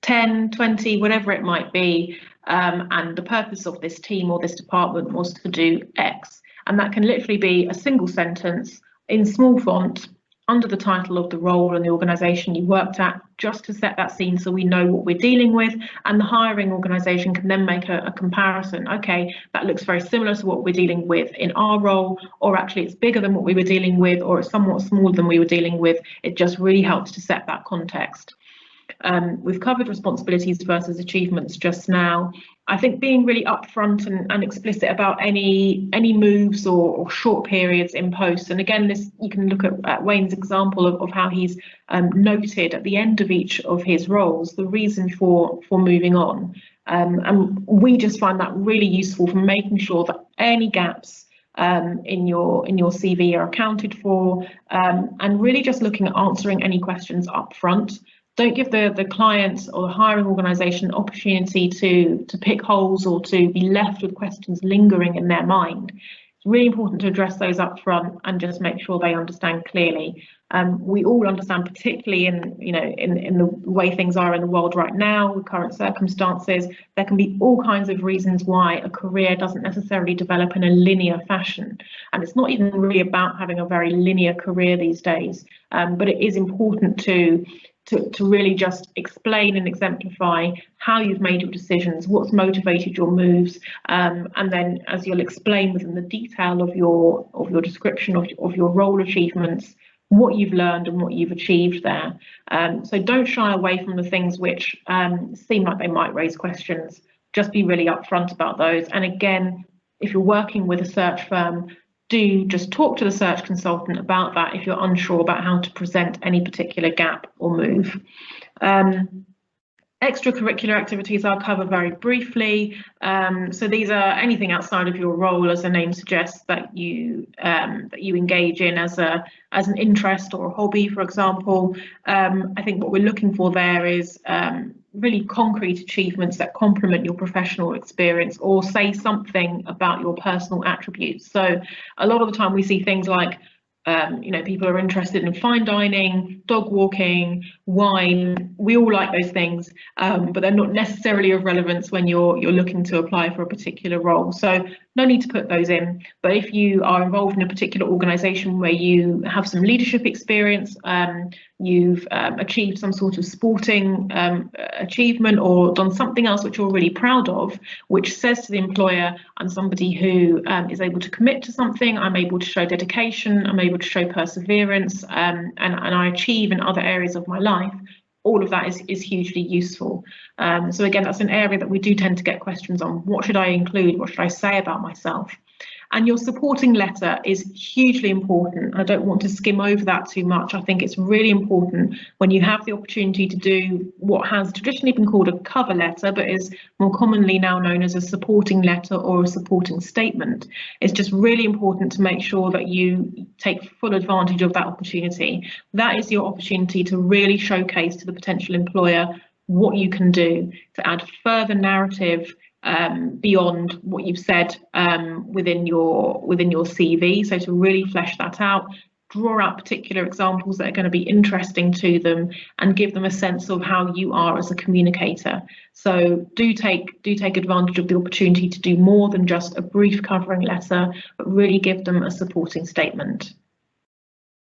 10, 20, whatever it might be, and the purpose of this team or this department was to do X. And that can literally be a single sentence in small font under the title of the role and the organisation you worked at, just to set that scene so we know what we're dealing with, and the hiring organisation can then make a comparison. Okay, that looks very similar to what we're dealing with in our role, or actually it's bigger than what we were dealing with, or it's somewhat smaller than we were dealing with. It just really helps to set that context. We've covered responsibilities versus achievements just now. I think being really upfront and explicit about any moves or short periods in post, and again, this you can look at Wayne's example of how he's noted at the end of each of his roles the reason for moving on, and we just find that really useful for making sure that any gaps in your CV are accounted for, and really just looking at answering any questions up front. Don't give the client or the hiring organisation opportunity to pick holes or to be left with questions lingering in their mind. It's really important to address those up front and just make sure they understand clearly. We all understand, particularly in the way things are in the world right now, with current circumstances, there can be all kinds of reasons why a career doesn't necessarily develop in a linear fashion. And it's not even really about having a very linear career these days, but it is important to really just explain and exemplify how you've made your decisions, what's motivated your moves, and then as you'll explain within the detail of your description of your role achievements, what you've learned and what you've achieved there. So don't shy away from the things which seem like they might raise questions. Just be really upfront about those. And again, if you're working with a search firm, do just talk to the search consultant about that if you're unsure about how to present any particular gap or move. Extracurricular activities I'll cover very briefly. So these are anything outside of your role, as the name suggests, that you engage in as an interest or a hobby, for example. I think what we're looking for there is really concrete achievements that complement your professional experience or say something about your personal attributes. So a lot of the time we see things like people are interested in fine dining, dog walking, wine. We all like those things, but they're not necessarily of relevance when you're looking to apply for a particular role. So no need to put those in. But if you are involved in a particular organisation where you have some leadership experience, you've achieved some sort of sporting achievement or done something else which you're really proud of, which says to the employer, I'm somebody who is able to commit to something, I'm able to show dedication, I'm able to show perseverance, and I achieve in other areas of my life, all of that is hugely useful. So again, that's an area that we do tend to get questions on. What should I include? What should I say about myself? And your supporting letter is hugely important. I don't want to skim over that too much. I think it's really important when you have the opportunity to do what has traditionally been called a cover letter, but is more commonly now known as a supporting letter or a supporting statement. It's just really important to make sure that you take full advantage of that opportunity. That is your opportunity to really showcase to the potential employer what you can do to add further narrative beyond what you've said within your CV. So to really flesh that out, draw out particular examples that are going to be interesting to them and give them a sense of how you are as a communicator. So do take advantage of the opportunity to do more than just a brief covering letter, but really give them a supporting statement.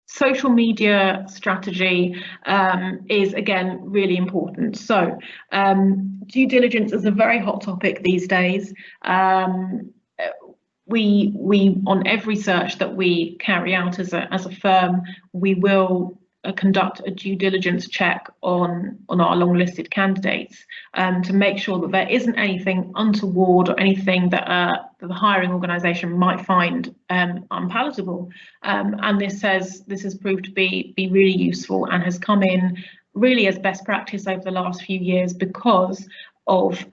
Social media strategy is again really important. So due diligence is a very hot topic these days. We on every search that we carry out as a firm, we will conduct a due diligence check on our long listed candidates to make sure that there isn't anything untoward or anything that the hiring organisation might find unpalatable. And this has proved to be really useful and has come in really as best practice over the last few years because of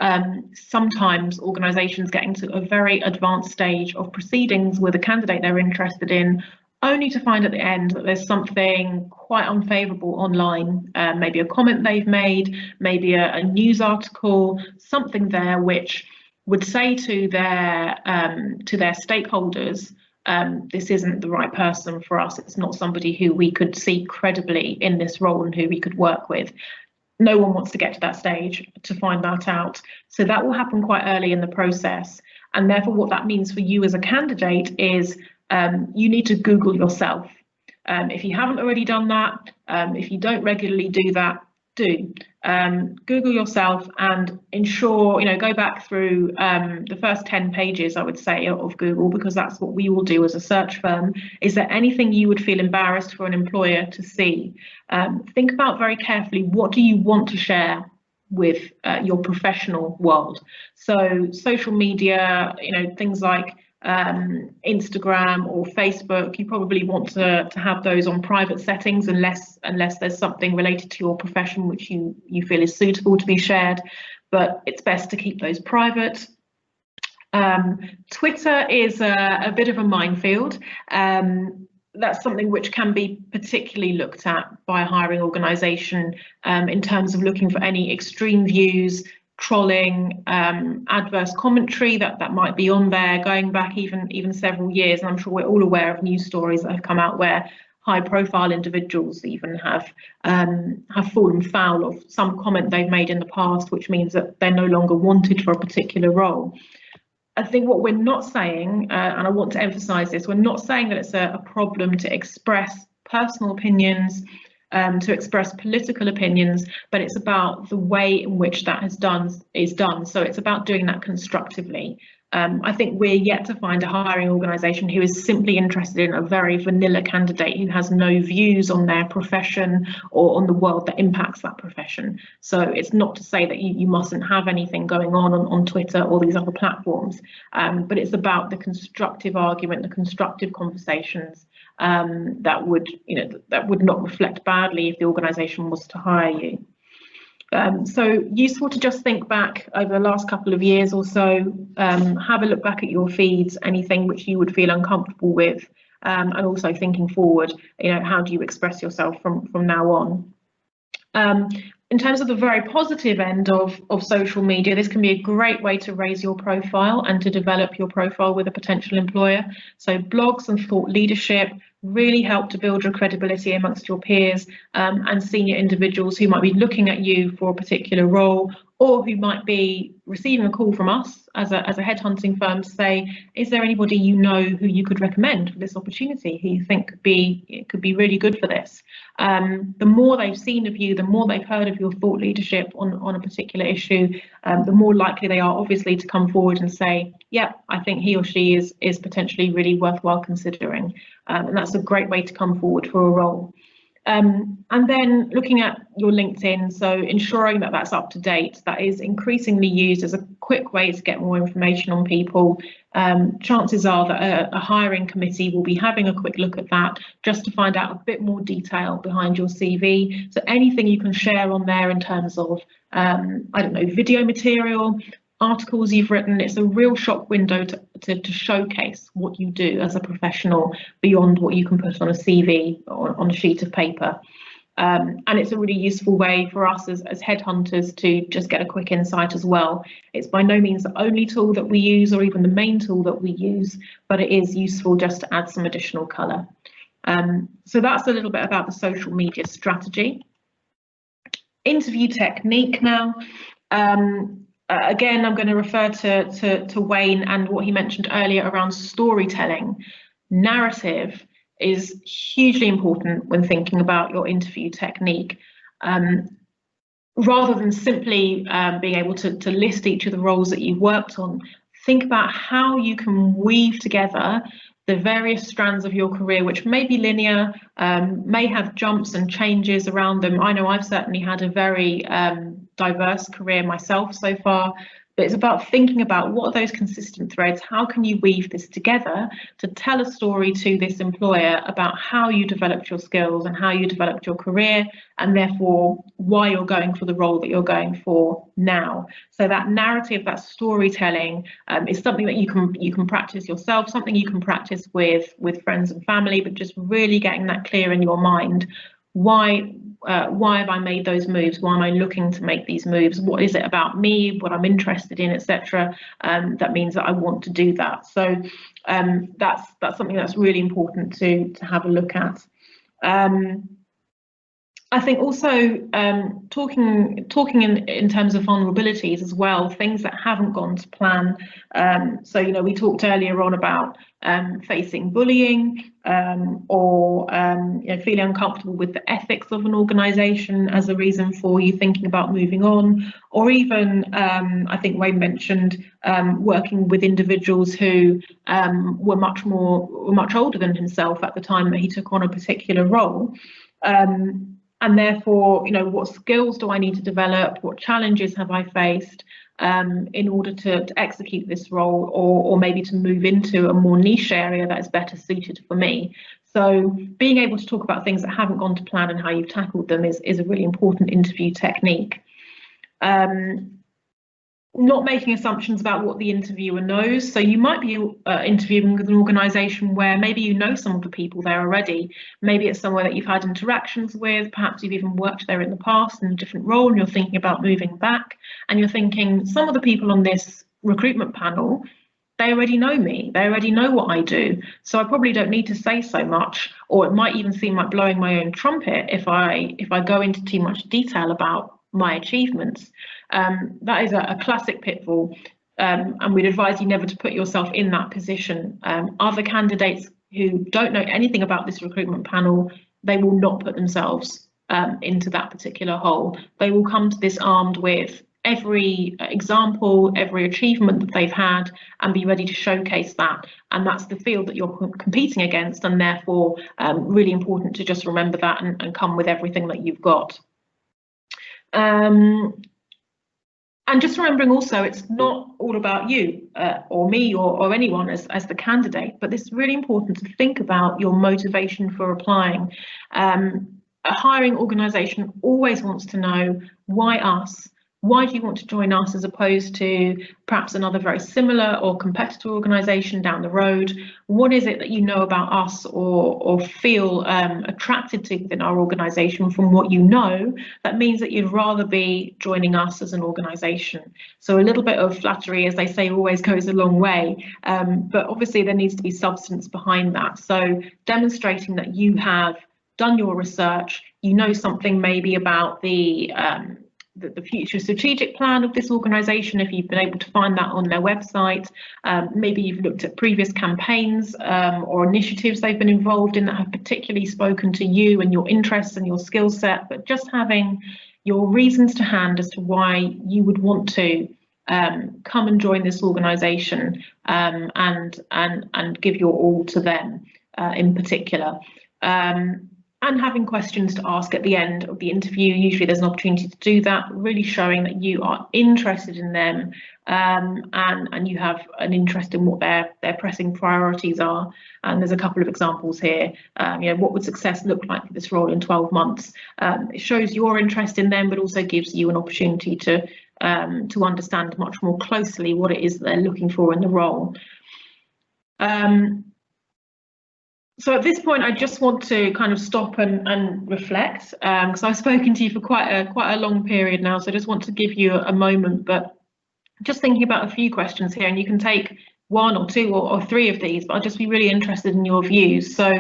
sometimes organisations getting to a very advanced stage of proceedings with a candidate they're interested in, only to find at the end that there's something quite unfavourable online, maybe a comment they've made, maybe a news article, something there which would say to their stakeholders, this isn't the right person for us, it's not somebody who we could see credibly in this role and who we could work with. No one wants to get to that stage to find that out. So that will happen quite early in the process. And therefore what that means for you as a candidate is you need to Google yourself. If you haven't already done that, if you don't regularly do that, do. Google yourself and ensure, go back through the first 10 pages, I would say, of Google, because that's what we will do as a search firm. Is there anything you would feel embarrassed for an employer to see? Think about very carefully, what do you want to share with your professional world? So social media, things like Instagram or Facebook, you probably want to have those on private settings unless there's something related to your profession which you feel is suitable to be shared, but it's best to keep those private. Twitter is a bit of a minefield. That's something which can be particularly looked at by a hiring organisation in terms of looking for any extreme views, trolling, adverse commentary that might be on there, going back even several years. And I'm sure we're all aware of news stories that have come out where high-profile individuals even have fallen foul of some comment they've made in the past, which means that they're no longer wanted for a particular role. I think what we're not saying, and I want to emphasise this, we're not saying that it's a problem to express personal opinions, to express political opinions, but it's about the way in which that is done. So it's about doing that constructively. I think we're yet to find a hiring organisation who is simply interested in a very vanilla candidate who has no views on their profession or on the world that impacts that profession. So it's not to say that you mustn't have anything going on Twitter or these other platforms, but it's about the constructive argument, the constructive conversations that would not reflect badly if the organisation was to hire you. So useful to just think back over the last couple of years or so, have a look back at your feeds, anything which you would feel uncomfortable with, and also thinking forward, how do you express yourself from now on? In terms of the very positive end of social media, this can be a great way to raise your profile and to develop your profile with a potential employer. So blogs and thought leadership really help to build your credibility amongst your peers and senior individuals who might be looking at you for a particular role, or who might be receiving a call from us as a headhunting firm to say, is there anybody you know who you could recommend for this opportunity, who you think could be really good for this? The more they've seen of you, the more they've heard of your thought leadership on a particular issue, the more likely they are obviously to come forward and say, yeah, I think he or she is potentially really worthwhile considering. And that's a great way to come forward for a role. And then looking at your LinkedIn, so ensuring that that's up to date. That is increasingly used as a quick way to get more information on people. Chances are that a hiring committee will be having a quick look at that just to find out a bit more detail behind your CV. So anything you can share on there in terms of, I don't know, video material, articles you've written, it's a real shop window to showcase what you do as a professional beyond what you can put on a CV or on a sheet of paper. And it's a really useful way for us as headhunters to just get a quick insight as well. It's by no means the only tool that we use or even the main tool that we use, but it is useful just to add some additional colour. So that's a little bit about the social media strategy. Interview technique now. Again, I'm going to refer to Wayne and what he mentioned earlier around storytelling. Narrative is hugely important when thinking about your interview technique. Rather than simply being able to list each of the roles that you've worked on, think about how you can weave together the various strands of your career, which may be linear, may have jumps and changes around them. I know I've certainly had a very diverse career myself so far, but it's about thinking about what are those consistent threads, how can you weave this together to tell a story to this employer about how you developed your skills and how you developed your career, and therefore why you're going for the role that you're going for now. So that narrative, that storytelling is something that you can practice yourself, something you can practice with friends and family, but just really getting that clear in your mind. Why have I made those moves? Why am I looking to make these moves? What is it about me, what I'm interested in, etc. That means that I want to do that. So that's something that's really important to have a look at. I think also talking in terms of vulnerabilities as well, things that haven't gone to plan. So, you know, we talked earlier on about facing bullying or you know, feeling uncomfortable with the ethics of an organisation as a reason for you thinking about moving on, or even I think Wayne mentioned working with individuals who were much older than himself at the time that he took on a particular role. And therefore, you know, what skills do I need to develop? What challenges have I faced in order to execute this role, or maybe to move into a more niche area that is better suited for me? So being able to talk about things that haven't gone to plan and how you've tackled them is a really important interview technique. Not making assumptions about what the interviewer knows. So you might be interviewing with an organisation where maybe you know some of the people there already. Maybe it's somewhere that you've had interactions with, perhaps you've even worked there in the past in a different role and you're thinking about moving back, and you're thinking some of the people on this recruitment panel, they already know me, they already know what I do, so I probably don't need to say so much, or it might even seem like blowing my own trumpet if I go into too much detail about my achievements. That is a classic pitfall, and we'd advise you never to put yourself in that position. Other candidates who don't know anything about this recruitment panel, they will not put themselves into that particular hole. They will come to this armed with every example, every achievement that they've had, and be ready to showcase that. And that's the field that you're competing against, and therefore really important to just remember that and come with everything that you've got. And just remembering also, it's not all about you or me or anyone as the candidate, but it's really important to think about your motivation for applying. A hiring organisation always wants to know, why us? Why do you want to join us as opposed to perhaps another very similar or competitor organisation down the road? What is it that you know about us or feel attracted to within our organisation from what you know that means that you'd rather be joining us as an organisation? So a little bit of flattery, as they say, always goes a long way, but obviously there needs to be substance behind that. So demonstrating that you have done your research, you know something maybe about the future strategic plan of this organisation, if you've been able to find that on their website. Maybe you've looked at previous campaigns or initiatives they've been involved in that have particularly spoken to you and your interests and your skill set, but just having your reasons to hand as to why you would want to come and join this organisation and give your all to them in particular. And having questions to ask at the end of the interview. Usually there's an opportunity to do that, really showing that you are interested in them and you have an interest in what their pressing priorities are. And there's a couple of examples here. What would success look like for this role in 12 months? It shows your interest in them, but also gives you an opportunity to understand much more closely what it is that they're looking for in the role. So at this point, I just want to kind of stop and reflect, because I've spoken to you for quite a long period now, so I just want to give you a moment, but just thinking about a few questions here, and you can take one or two or three of these, but I'll just be really interested in your views. So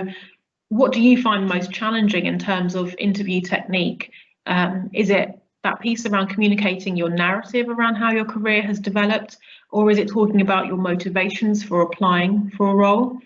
what do you find most challenging in terms of interview technique? Is it that piece around communicating your narrative around how your career has developed, or is it talking about your motivations for applying for a role?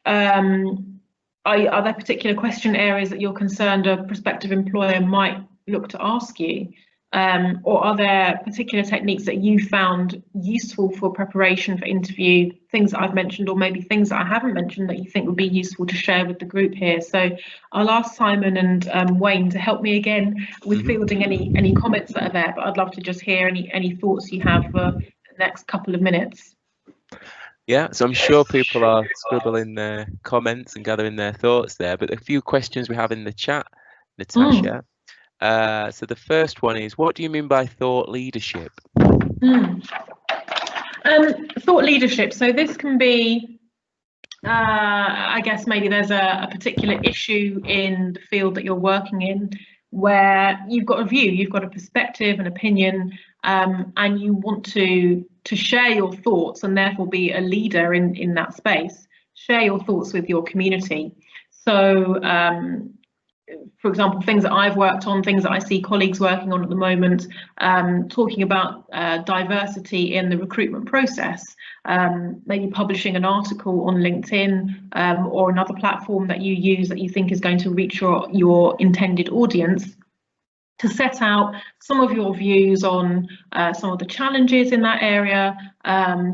Are there particular question areas that you're concerned a prospective employer might look to ask you? Or are there particular techniques that you found useful for preparation for interview, things that I've mentioned, or maybe things that I haven't mentioned that you think would be useful to share with the group here? So I'll ask Simon and Wayne to help me again with fielding any comments that are there, but I'd love to just hear any thoughts you have for the next couple of minutes. Yeah, so I'm sure people are scribbling their comments and gathering their thoughts there, but a few questions we have in the chat, Natasha. So the first one is, what do you mean by thought leadership? Thought leadership, so this can be, I guess maybe there's a particular issue in the field that you're working in where you've got a view, you've got a perspective, an opinion, and you want to share your thoughts and therefore be a leader in that space. Share your thoughts with your community. So, for example, things that I've worked on, things that I see colleagues working on at the moment, talking about diversity in the recruitment process, maybe publishing an article on LinkedIn or another platform that you use that you think is going to reach your intended audience, to set out some of your views on some of the challenges in that area,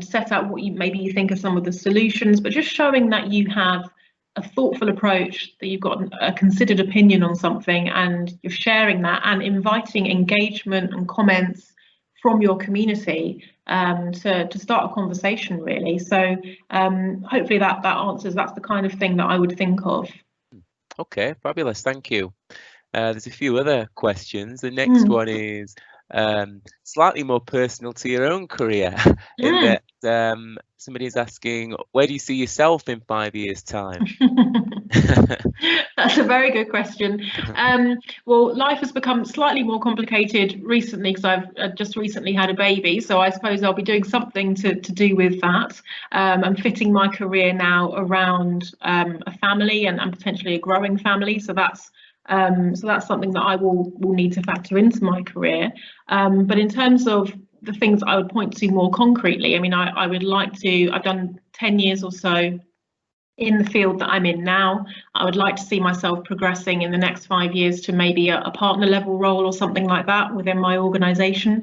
set out what maybe you think are some of the solutions, but just showing that you have a thoughtful approach, that you've got a considered opinion on something and you're sharing that and inviting engagement and comments from your community to start a conversation, really. So hopefully that answers, that's the kind of thing that I would think of. Okay, fabulous, thank you. There's a few other questions. The next one is slightly more personal to your own career, in that somebody is asking, where do you see yourself in 5 years' time? That's a very good question. Well, life has become slightly more complicated recently because I've just recently had a baby, so I suppose I'll be doing something to do with that. I'm fitting my career now around a family and potentially a growing family, so that's something that I will need to factor into my career. But in terms of the things I would point to more concretely, I mean, I would like to, I've done 10 years or so in the field that I'm in now. I would like to see myself progressing in the next 5 years to maybe a partner level role or something like that within my organisation.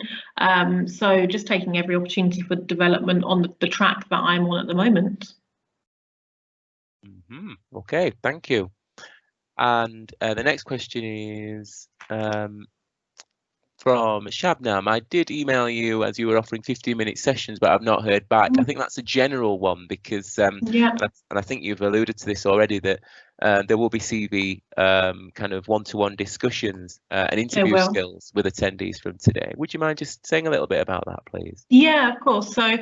So just taking every opportunity for development on the track that I'm on at the moment. Okay, thank you. And the next question is from Shabnam. I did email you as you were offering 15-minute sessions, but I've not heard back. I think that's a general one because, and I think you've alluded to this already, that there will be CV kind of one-to-one discussions and interview skills with attendees from today. Would you mind just saying a little bit about that, please? Yeah, of course. So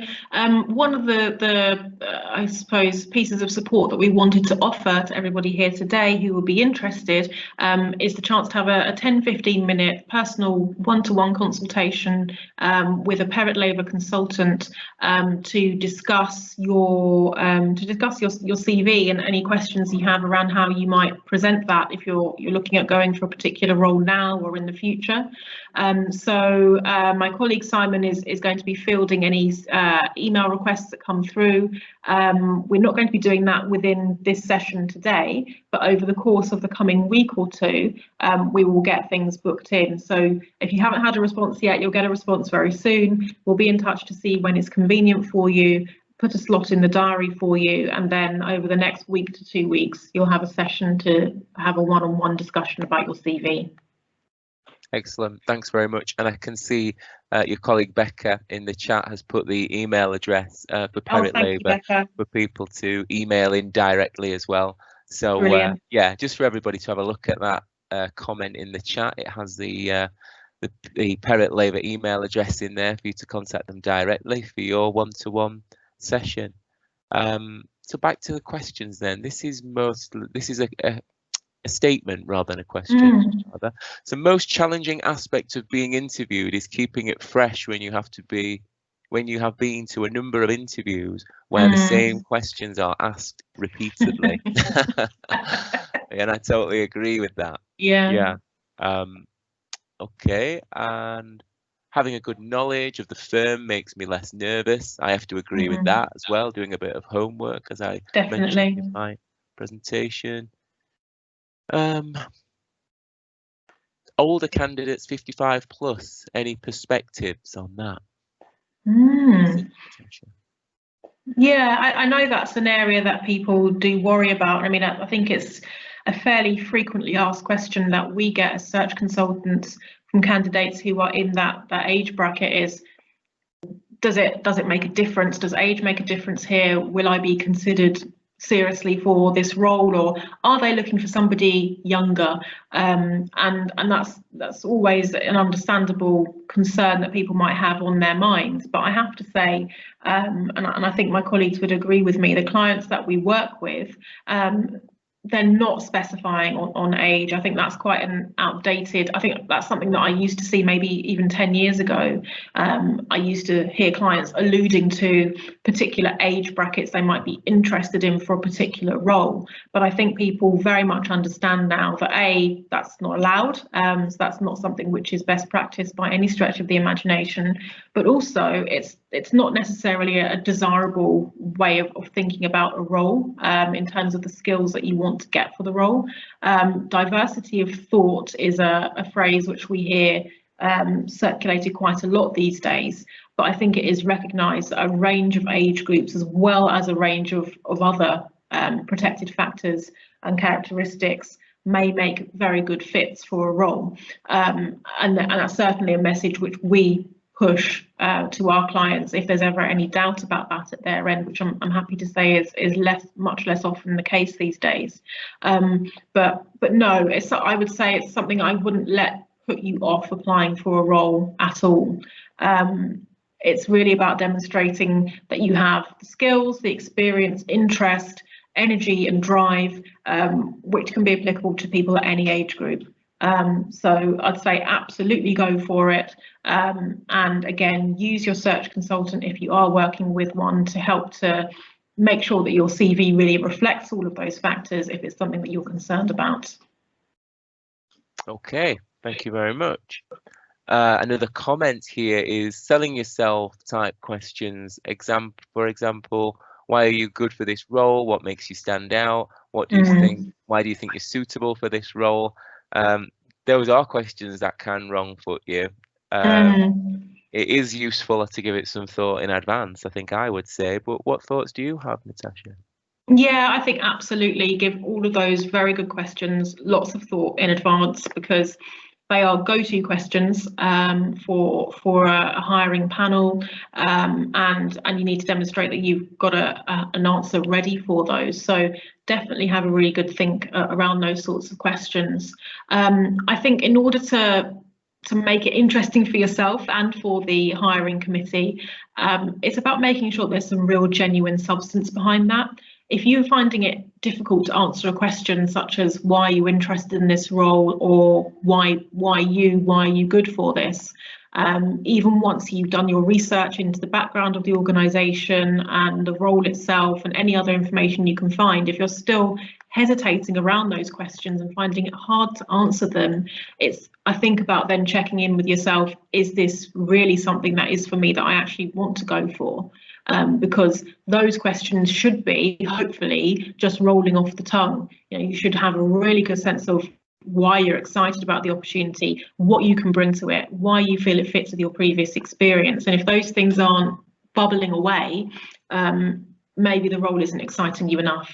one of the I suppose, pieces of support that we wanted to offer to everybody here today who will be interested is the chance to have a 10-15 minute personal one-to-one consultation with a Perrett Laver consultant to discuss your CV and any questions you have around how you might present that if you're looking at going for a particular role now or in the future. So my colleague Simon is going to be fielding any email requests that come through. We're not going to be doing that within this session today, but over the course of the coming week or two, we will get things booked in. So if you haven't had a response yet, you'll get a response very soon. We'll be in touch to see when it's convenient for you, put a slot in the diary for you, and then over the next week to 2 weeks, you'll have a session to have a one-on-one discussion about your CV. Excellent, thanks very much. And I can see your colleague Becca in the chat has put the email address for Perrett Laver for people to email in directly as well. So yeah, just for everybody to have a look at that comment in the chat, it has the Perrett Laver email address in there for you to contact them directly for your one-to-one session. So back to the questions then. This is a statement rather than a question. So most challenging aspect of being interviewed is keeping it fresh when you have been to a number of interviews where the same questions are asked repeatedly. And I totally agree with that. Yeah. Okay, and having a good knowledge of the firm makes me less nervous. I have to agree with that as well, doing a bit of homework as I mentioned in my presentation. Older candidates 55 plus, any perspectives on that? Yeah, I know that's an area that people do worry about. I mean, I think it's a fairly frequently asked question that we get as search consultants from candidates who are in that age bracket is, does it make a difference? Does age make a difference here? Will I be considered seriously for this role, or are they looking for somebody younger? And that's always an understandable concern that people might have on their minds. But I have to say, and I think my colleagues would agree with me, the clients that we work with, they're not specifying on age. I think that's quite an outdated. I think that's something that I used to see maybe even 10 years ago. I used to hear clients alluding to particular age brackets they might be interested in for a particular role. But I think people very much understand now that that's not allowed. So that's not something which is best practice by any stretch of the imagination. But also it's not necessarily a desirable way of thinking about a role in terms of the skills that you want to get for the role. Diversity of thought is a phrase which we hear circulated quite a lot these days, but I think it is recognised that a range of age groups as well as a range of other protected factors and characteristics may make very good fits for a role, and that's certainly a message which we push to our clients if there's ever any doubt about that at their end, which I'm happy to say is much less often the case these days. But no, I would say it's something I wouldn't let put you off applying for a role at all. It's really about demonstrating that you have the skills, the experience, interest, energy and drive, which can be applicable to people at any age group. So I'd say absolutely go for it, and again, use your search consultant if you are working with one to help to make sure that your CV really reflects all of those factors if it's something that you're concerned about. Okay, thank you very much. Another comment here is selling yourself type questions. For example, why are you good for this role? What makes you stand out? What do you think? Why do you think you're suitable for this role? Those are questions that can wrong foot you. It is useful to give it some thought in advance, I think I would say, but what thoughts do you have, Natasha? Yeah, I think absolutely give all of those very good questions lots of thought in advance, because They are go-to questions for a hiring panel, and you need to demonstrate that you've got an answer ready for those. So definitely have a really good think around those sorts of questions. I think in order to make it interesting for yourself and for the hiring committee, it's about making sure there's some real genuine substance behind that. If you're finding it difficult to answer a question such as why are you interested in this role, or why are you good for this, even once you've done your research into the background of the organisation and the role itself and any other information you can find, if you're still hesitating around those questions and finding it hard to answer them, I think about then checking in with yourself, is this really something that is for me, that I actually want to go for? Because those questions should be, hopefully, just rolling off the tongue. You should have a really good sense of why you're excited about the opportunity, what you can bring to it, why you feel it fits with your previous experience. And if those things aren't bubbling away, maybe the role isn't exciting you enough.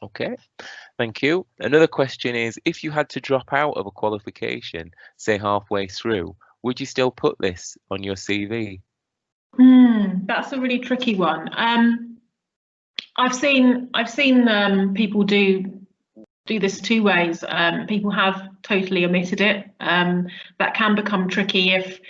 Okay, thank you. Another question is, if you had to drop out of a qualification, say halfway through, would you still put this on your CV? That's a really tricky one. I've seen people do this two ways. People have totally omitted it. That can become tricky if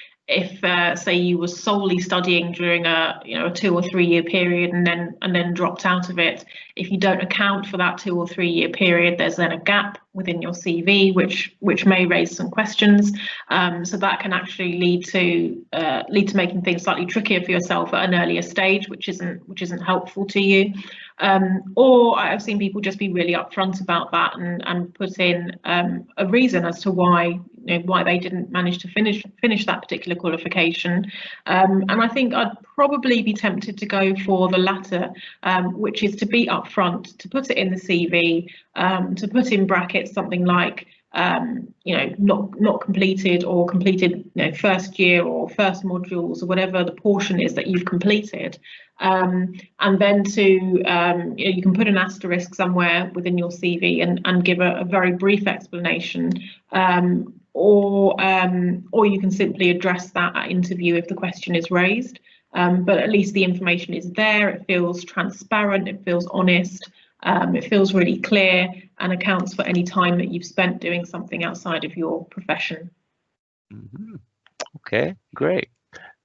say you were solely studying during a 2 or 3 year period and then dropped out of it. If you don't account for that 2 or 3 year period, there's then a gap within your CV which may raise some questions. So that can actually lead to making things slightly trickier for yourself at an earlier stage, which isn't helpful to you. Or I've seen people just be really upfront about that and put in a reason as to why they didn't manage to finish that particular qualification. And I think I'd probably be tempted to go for the latter, which is to be upfront, to put it in the CV, to put in brackets something like not completed, or completed first year or first modules, or whatever the portion is that you've completed, and then you can put an asterisk somewhere within your CV and give a very brief explanation, or you can simply address that at interview if the question is raised, but at least the information is there. It feels transparent, it feels honest. It feels really clear and accounts for any time that you've spent doing something outside of your profession. Okay, great.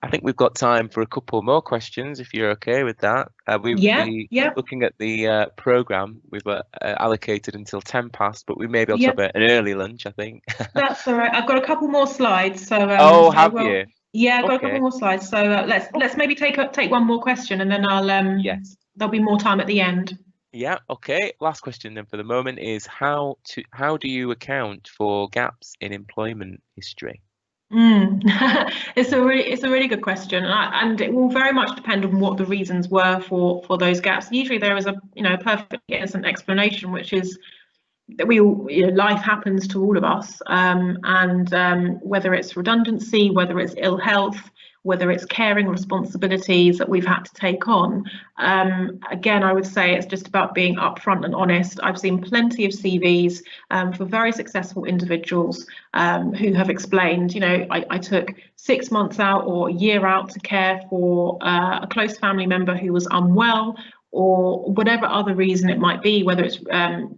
I think we've got time for a couple more questions, if you're okay with that. Looking at the programme, we've allocated until 10 past, but we may be able to have an early lunch, I think. That's all right. I've got a couple more slides. So you? Yeah, I've got a couple more slides. So let's maybe take one more question, and then I'll there'll be more time at the end. Yeah, okay. Last question then for the moment is, how do you account for gaps in employment history? It's a really good question, and it will very much depend on what the reasons were for those gaps. Usually there is a perfectly innocent explanation, which is that life happens to all of us, and whether it's redundancy, whether it's ill health, whether it's caring responsibilities that we've had to take on. Again, I would say it's just about being upfront and honest. I've seen plenty of CVs for very successful individuals who have explained, I took 6 months out or a year out to care for a close family member who was unwell, or whatever other reason it might be, whether it's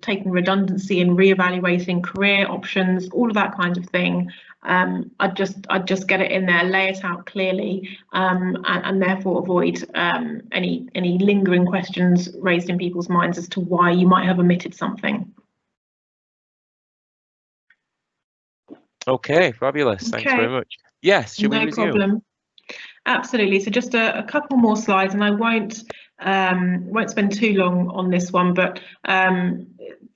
taking redundancy and reevaluating career options, all of that kind of thing. I'd just get it in there, lay it out clearly, and therefore avoid any lingering questions raised in people's minds as to why you might have omitted something. Okay, fabulous. Thanks very much. Yes, should we resume? No problem. Absolutely. So just a couple more slides, and I won't spend too long on this one, but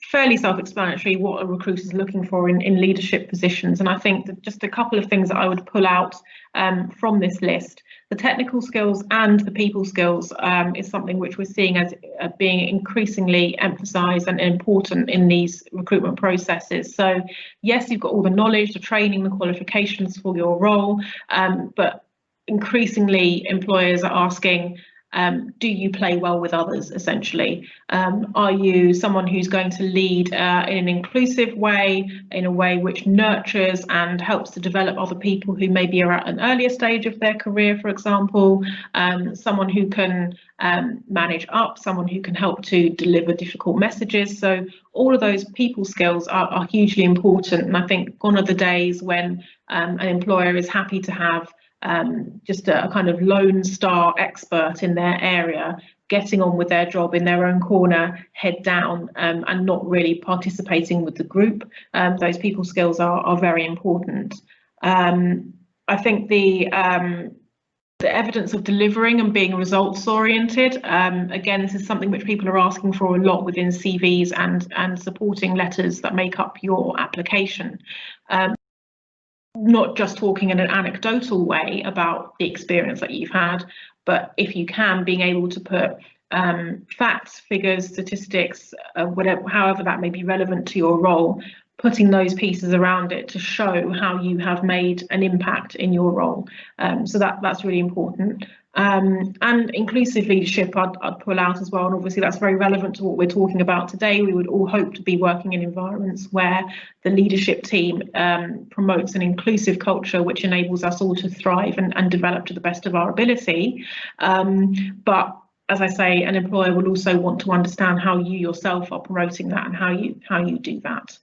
fairly self-explanatory what a recruiter is looking for in leadership positions. And I think that just a couple of things that I would pull out from this list. The technical skills and the people skills is something which we're seeing as being increasingly emphasised and important in these recruitment processes. So yes, you've got all the knowledge, the training, the qualifications for your role, but increasingly employers are asking, do you play well with others, essentially? Are you someone who's going to lead in an inclusive way, in a way which nurtures and helps to develop other people who maybe are at an earlier stage of their career, for example? Someone who can manage up, someone who can help to deliver difficult messages. So all of those people skills are hugely important. And I think gone are the days when an employer is happy to have just a kind of lone star expert in their area, getting on with their job in their own corner, head down, and not really participating with the group. Those people skills are very important. I think the evidence of delivering and being results oriented, again, this is something which people are asking for a lot within CVs and supporting letters that make up your application. Not just talking in an anecdotal way about the experience that you've had, but if you can, being able to put facts, figures, statistics, whatever, however that may be relevant to your role, putting those pieces around it to show how you have made an impact in your role. So that's really important. And inclusive leadership I'd pull out as well, and obviously that's very relevant to what we're talking about today. We would all hope to be working in environments where the leadership team promotes an inclusive culture which enables us all to thrive and develop to the best of our ability. But as I say, an employer will also want to understand how you yourself are promoting that and how you do that.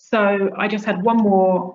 So I just had one more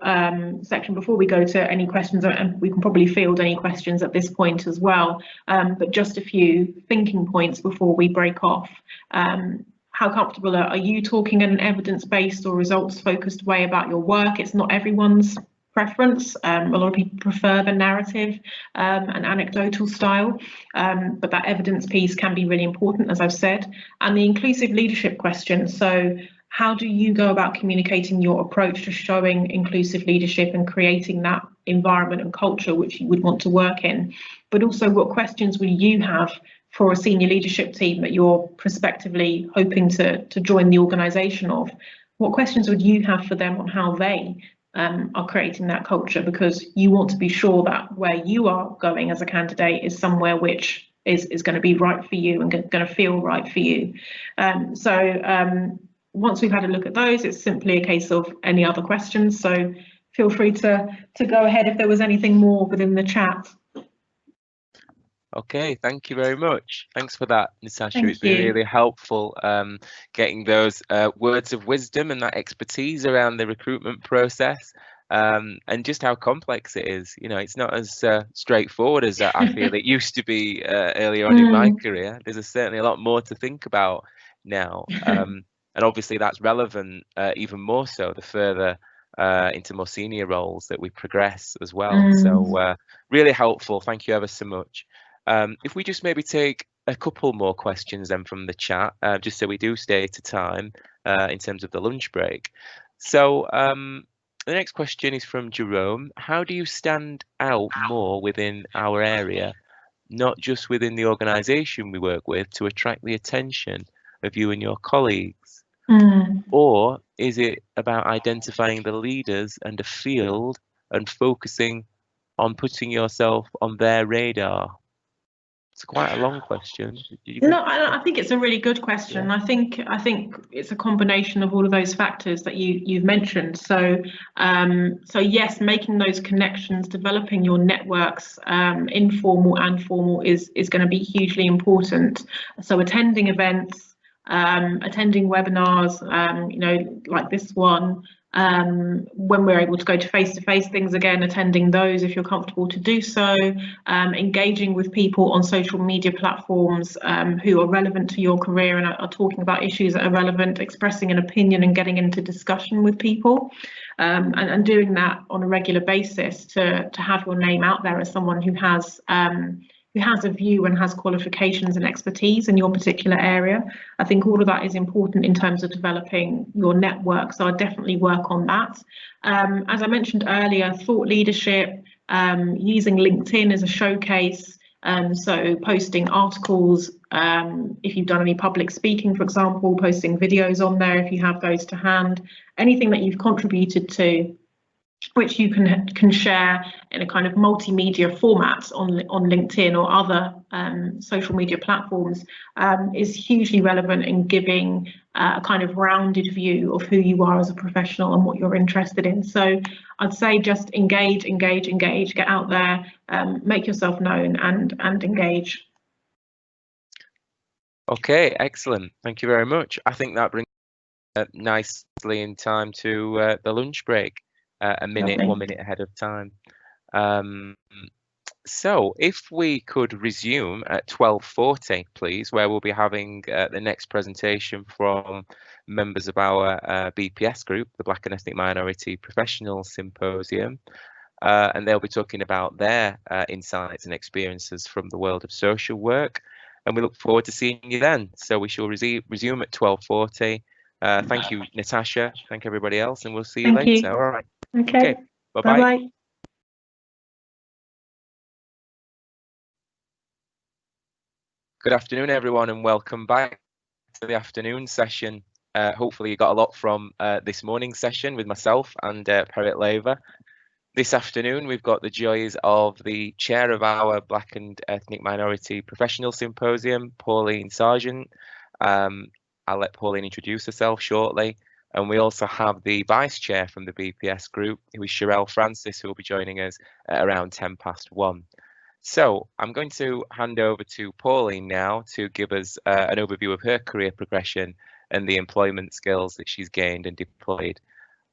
section before we go to any questions, and we can probably field any questions at this point as well, but just a few thinking points before we break off. How comfortable are you talking in an evidence-based or results-focused way about your work? It's not everyone's preference. A lot of people prefer the narrative and anecdotal style, but that evidence piece can be really important, as I've said. And the inclusive leadership question. So how do you go about communicating your approach to showing inclusive leadership and creating that environment and culture which you would want to work in? But also, what questions will you have for a senior leadership team that you're prospectively hoping to join the organisation of? What questions would you have for them on how they are creating that culture? Because you want to be sure that where you are going as a candidate is somewhere which is going to be right for you and going to feel right for you. Once we've had a look at those, it's simply a case of any other questions. So feel free to go ahead if there was anything more within the chat. Okay, thank you very much. Thanks for that, Natasha. Thank It's been you. really helpful getting those words of wisdom and that expertise around the recruitment process, and just how complex it is. You know, it's not as straightforward as I feel it used to be earlier on in my career. There's certainly a lot more to think about now. And obviously that's relevant even more so the further into more senior roles that we progress as well. So really helpful. Thank you ever so much. If we just maybe take a couple more questions then from the chat, just so we do stay to time in terms of the lunch break. So the next question is from Jerome. How do you stand out more within our area, not just within the organisation we work with, to attract the attention of you and your colleagues? Or is it about identifying the leaders and the field and focusing on putting yourself on their radar? It's quite a long question. No, I think it's a really good question. Yeah. I think it's a combination of all of those factors that you've mentioned. So yes, making those connections, developing your networks, informal and formal, is going to be hugely important. So attending events, attending webinars, like this one, when we're able to go to face-to-face things again, attending those if you're comfortable to do so, engaging with people on social media platforms who are relevant to your career and are talking about issues that are relevant, expressing an opinion and getting into discussion with people, and doing that on a regular basis to have your name out there as someone who has a view and has qualifications and expertise in your particular area. I think all of that is important in terms of developing your network, so I definitely work on that. As I mentioned earlier, thought leadership, using LinkedIn as a showcase, so posting articles, if you've done any public speaking, for example, posting videos on there if you have those to hand, anything that you've contributed to which you can share in a kind of multimedia format on LinkedIn or other social media platforms, is hugely relevant in giving a kind of rounded view of who you are as a professional and what you're interested in. So I'd say just engage, get out there, make yourself known and engage. Okay, excellent. Thank you very much. I think that brings nicely in time to the lunch break, a minute, Lovely. 1 minute ahead of time. So if we could resume at 12:40, please, where we'll be having the next presentation from members of our BPS group, the Black and Ethnic Minority Professional Symposium, and they'll be talking about their insights and experiences from the world of social work. And we look forward to seeing you then. So we shall resume at 12:40. Thank you, Natasha. Thank everybody else, and we'll see you later. All right. Okay. Bye-bye. Bye-bye. Good afternoon, everyone, and welcome back to the afternoon session. Hopefully you got a lot from this morning's session with myself and Perrett Laver. This afternoon, we've got the joys of the chair of our Black and Ethnic Minority Professional Symposium, Pauline Sargent. I'll let Pauline introduce herself shortly. And we also have the vice chair from the BPS group, who is Sherelle Francis, who will be joining us at around 1:10. So I'm going to hand over to Pauline now to give us an overview of her career progression and the employment skills that she's gained and deployed.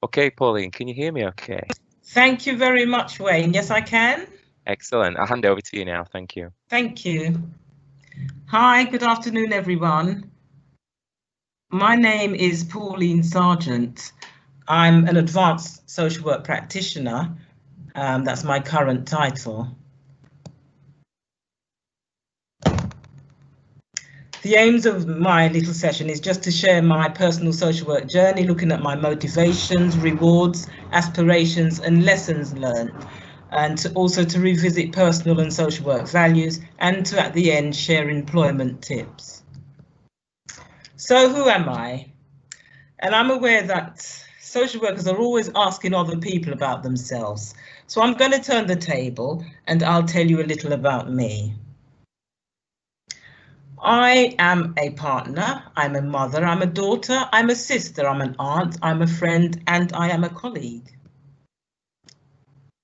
Okay, Pauline, can you hear me okay? Thank you very much, Wayne. Yes, I can. Excellent. I'll hand over to you now. Thank you. Thank you. Hi, good afternoon, everyone. My name is Pauline Sargent. I'm an advanced social work practitioner. That's my current title. The aims of my little session is just to share my personal social work journey, looking at my motivations, rewards, aspirations and lessons learned, and also to revisit personal and social work values, and to at the end share employment tips. So who am I? And I'm aware that social workers are always asking other people about themselves. So I'm going to turn the table and I'll tell you a little about me. I am a partner, I'm a mother, I'm a daughter, I'm a sister, I'm an aunt, I'm a friend, and I am a colleague.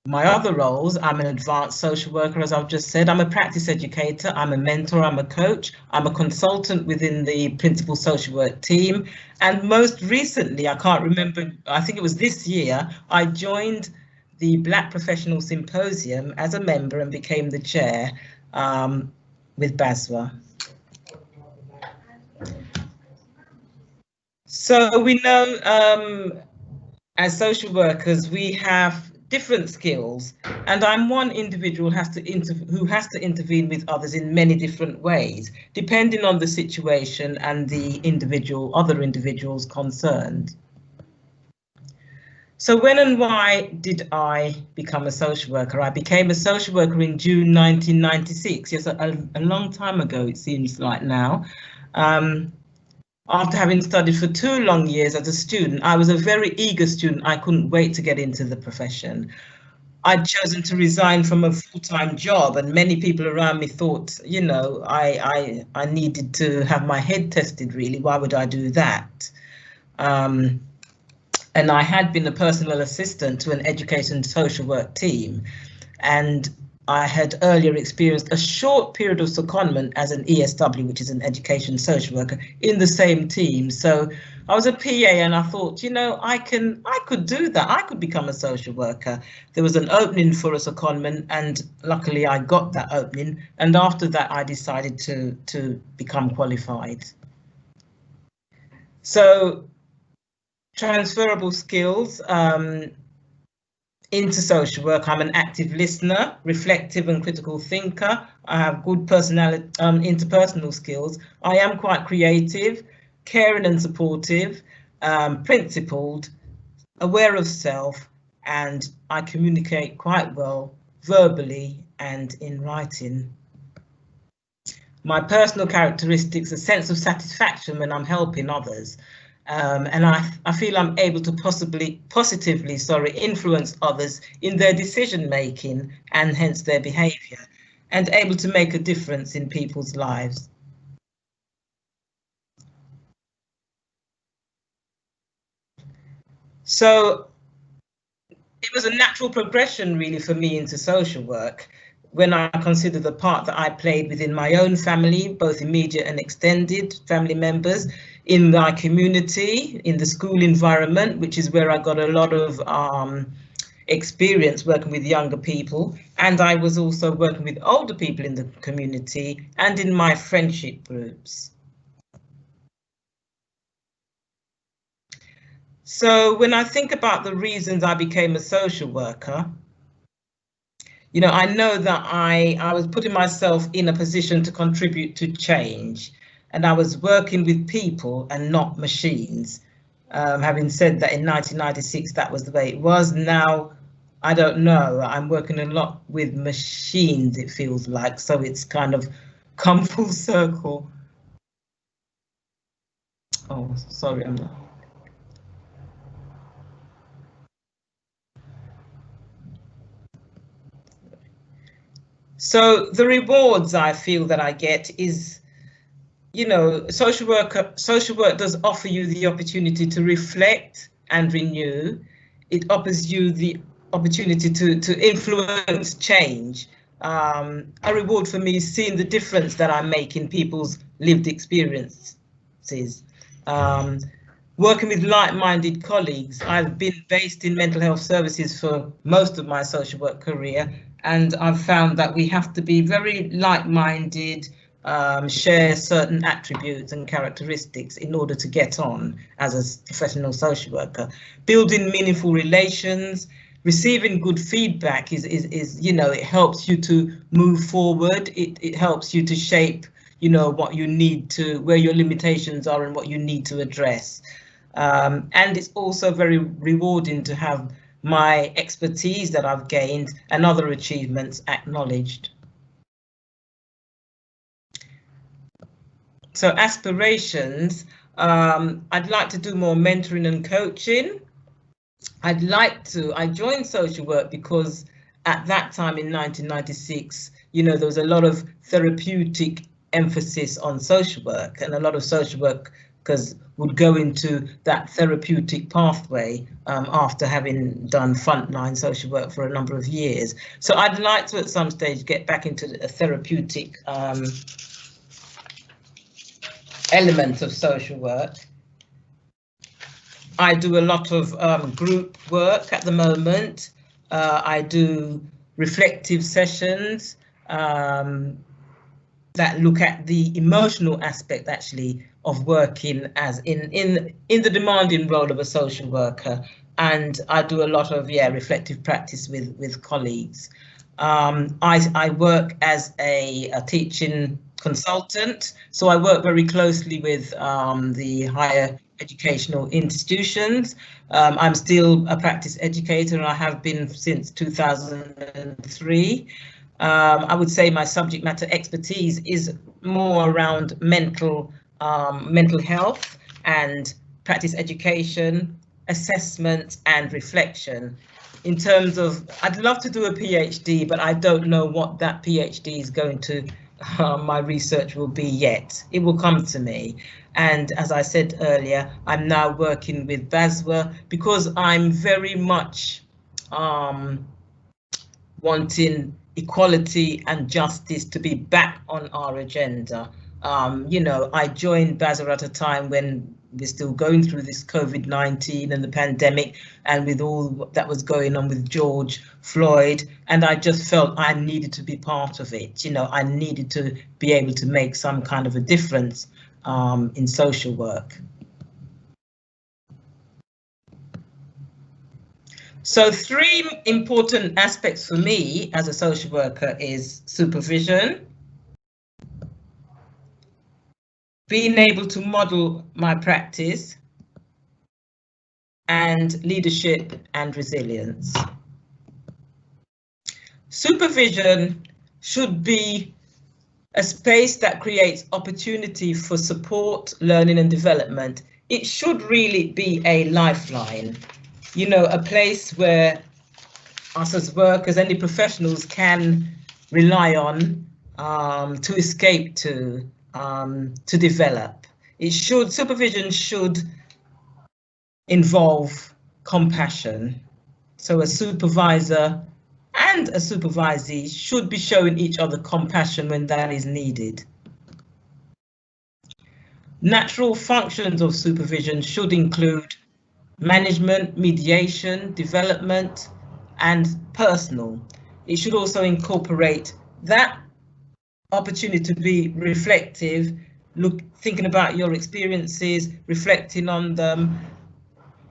My other roles, I'm an advanced social worker, as I've just said, I'm a practice educator, I'm a mentor, I'm a coach, I'm a consultant within the principal social work team, and most recently, I can't remember, I think it was this year, I joined the Black Professional Symposium as a member and became the chair with BASW. So we know as social workers, we have different skills, and I'm one individual who has to intervene with others in many different ways, depending on the situation and the other individuals concerned. So when and why did I become a social worker? I became a social worker in June 1996, yes, a long time ago it seems like now. After having studied for 2 long years as a student, I was a very eager student. I couldn't wait to get into the profession. I'd chosen to resign from a full-time job, and many people around me thought, you know, I needed to have my head tested, really. Why would I do that? And I had been a personal assistant to an education social work team, and I had earlier experienced a short period of secondment as an ESW, which is an education social worker, in the same team. So I was a PA and I thought, you know, I could do that. I could become a social worker. There was an opening for a secondment and luckily I got that opening. And after that, I decided to become qualified. So transferable skills. Into social work, I'm an active listener, reflective and critical thinker. I have good personality, interpersonal skills. I am quite creative, caring and supportive, principled, aware of self, and I communicate quite well verbally and in writing. My personal characteristics, a sense of satisfaction when I'm helping others, And I feel I'm able to positively influence others in their decision making and hence their behaviour, and able to make a difference in people's lives. So it was a natural progression really for me into social work when I consider the part that I played within my own family, both immediate and extended family members, in my community, in the school environment, which is where I got a lot of experience working with younger people. And I was also working with older people in the community and in my friendship groups. So when I think about the reasons I became a social worker, you know, I know that I was putting myself in a position to contribute to change, and I was working with people and not machines. Having said that, in 1996, that was the way it was. Now, I don't know, I'm working a lot with machines, it feels like, so it's kind of come full circle. Oh, sorry, I'm not. So the rewards I feel that I get is, you know, social work does offer you the opportunity to reflect and renew. It offers you the opportunity to influence change. A reward for me is seeing the difference that I make in people's lived experiences. Working with like-minded colleagues, I've been based in mental health services for most of my social work career, and I've found that we have to be very like-minded, share certain attributes and characteristics in order to get on as a professional social worker. Building meaningful relations, receiving good feedback is you know, it helps you to move forward. It helps you to shape, you know, what you need to, where your limitations are and what you need to address. And it's also very rewarding to have my expertise that I've gained and other achievements acknowledged. So aspirations, I'd like to do more mentoring and coaching. I joined social work because at that time in 1996, you know, there was a lot of therapeutic emphasis on social work, and a lot of social workers would go into that therapeutic pathway after having done frontline social work for a number of years. So I'd like to at some stage get back into a therapeutic element of social work. I do a lot of group work at the moment. I do reflective sessions that look at the emotional aspect actually of working as in the demanding role of a social worker, and I do a lot of reflective practice with colleagues. I work as a teaching consultant, so I work very closely with the higher educational institutions. I'm still a practice educator, and I have been since 2003. I would say my subject matter expertise is more around mental health and practice education, assessment and reflection. In terms of, I'd love to do a PhD, but I don't know what that PhD is going to, my research will be yet. It will come to me. And as I said earlier, I'm now working with BASW because I'm very much wanting equality and justice to be back on our agenda. You know, I joined BASW at a time when we're still going through this COVID-19 and the pandemic, and with all that was going on with George Floyd, and I just felt I needed to be part of it. You know, I needed to be able to make some kind of a difference in social work. So 3 important aspects for me as a social worker is supervision, being able to model my practice, and leadership and resilience. Supervision should be a space that creates opportunity for support, learning and development it should really be a lifeline, you know, a place where us as workers, any professionals can rely on to escape to develop. Supervision should involve compassion. So a supervisor and a supervisee should be showing each other compassion when that is needed. Natural functions of supervision should include management, mediation, development, and personal. It should also incorporate that opportunity to be reflective, thinking about your experiences, reflecting on them,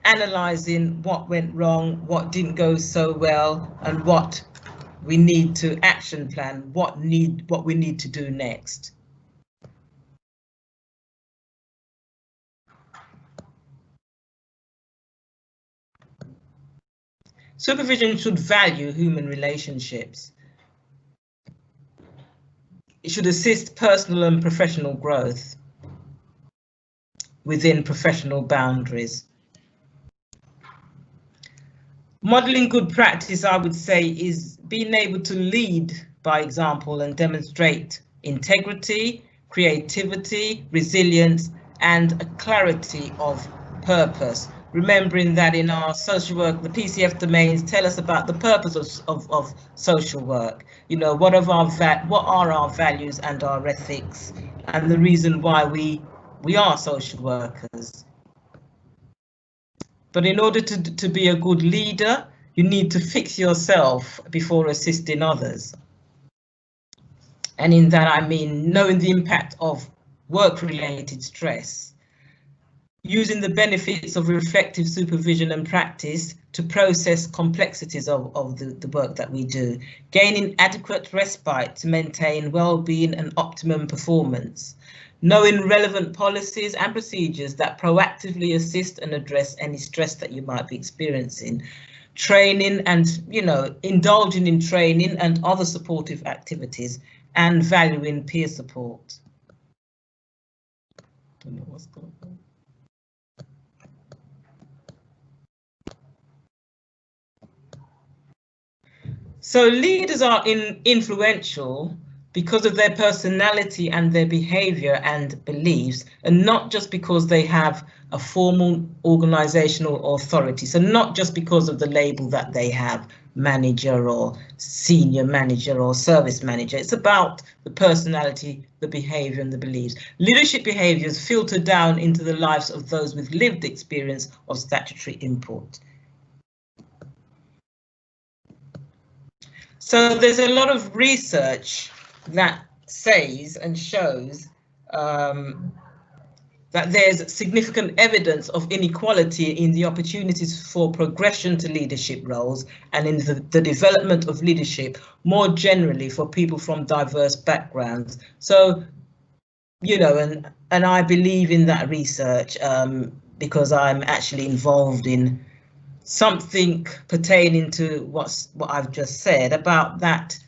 analysing what went wrong, what didn't go so well, and what we need to action plan, what we need to do next. Supervision should value human relationships. It should assist personal and professional growth within professional boundaries. Modeling good practice, I would say, is being able to lead by example and demonstrate integrity, creativity, resilience, and a clarity of purpose. Remembering that in our social work, the PCF domains tell us about the purpose of social work. You know, what are our values and our ethics, and the reason why we are social workers. But in order to be a good leader, you need to fix yourself before assisting others. And in that, I mean knowing the impact of work-related stress, using the benefits of reflective supervision and practice to process complexities of the work that we do, gaining adequate respite to maintain well-being and optimum performance, knowing relevant policies and procedures that proactively assist and address any stress that you might be experiencing, training and, you know, indulging in training and other supportive activities, and valuing peer support. Don't know what's going on. So leaders are influential because of their personality and their behavior and beliefs, and not just because they have a formal organizational authority. So not just because of the label that they have, manager or senior manager or service manager. It's about the personality, the behavior and the beliefs. Leadership behaviors filter down into the lives of those with lived experience of statutory import. So there's a lot of research that says and shows that there's significant evidence of inequality in the opportunities for progression to leadership roles and in the development of leadership more generally for people from diverse backgrounds. So, you know, and I believe in that research because I'm actually involved in something pertaining to what I've just said about that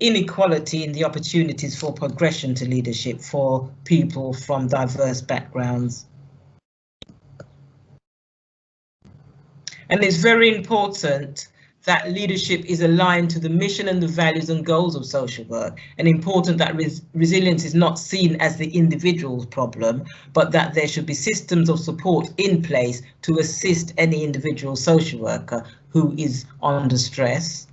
inequality in the opportunities for progression to leadership for people from diverse backgrounds. And it's very important that leadership is aligned to the mission and the values and goals of social work, and important that resilience is not seen as the individual's problem, but that there should be systems of support in place to assist any individual social worker who is under stress.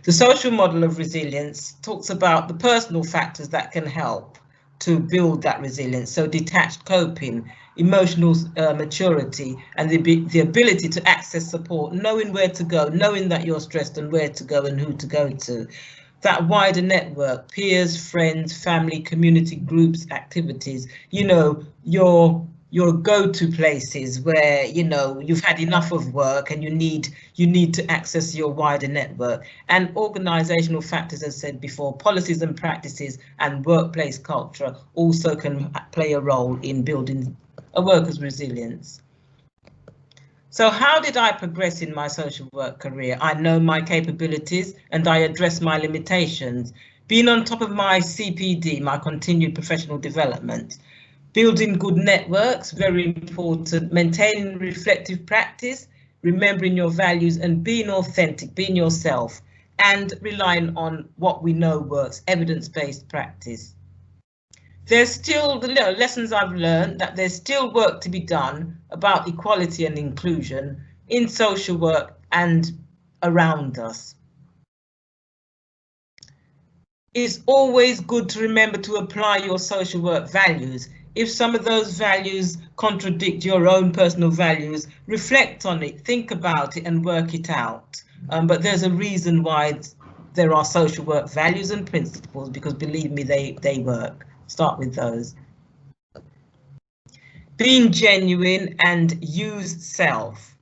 The social model of resilience talks about the personal factors that can help to build that resilience. So detached coping, emotional maturity, and the ability to access support, knowing where to go, knowing that you're stressed and where to go and who to go to. That wider network, peers, friends, family, community groups, activities, you know, your go-to places where, you know, you've had enough of work and you need to access your wider network. And organizational factors, as said before, policies and practices and workplace culture also can play a role in building a worker's resilience. So how did I progress in my social work career? I know my capabilities and I address my limitations. being on top of my CPD, my continued professional development, building good networks, very important, maintaining reflective practice, remembering your values and being authentic, being yourself, and relying on what we know works, evidence-based practice. There's still the lessons I've learned, that there's still work to be done about equality and inclusion in social work and around us. It's always good to remember to apply your social work values. If some of those values contradict your own personal values, reflect on it, think about it and work it out. But there's a reason why there are social work values and principles, because believe me, they work. Start with those. Being genuine and use self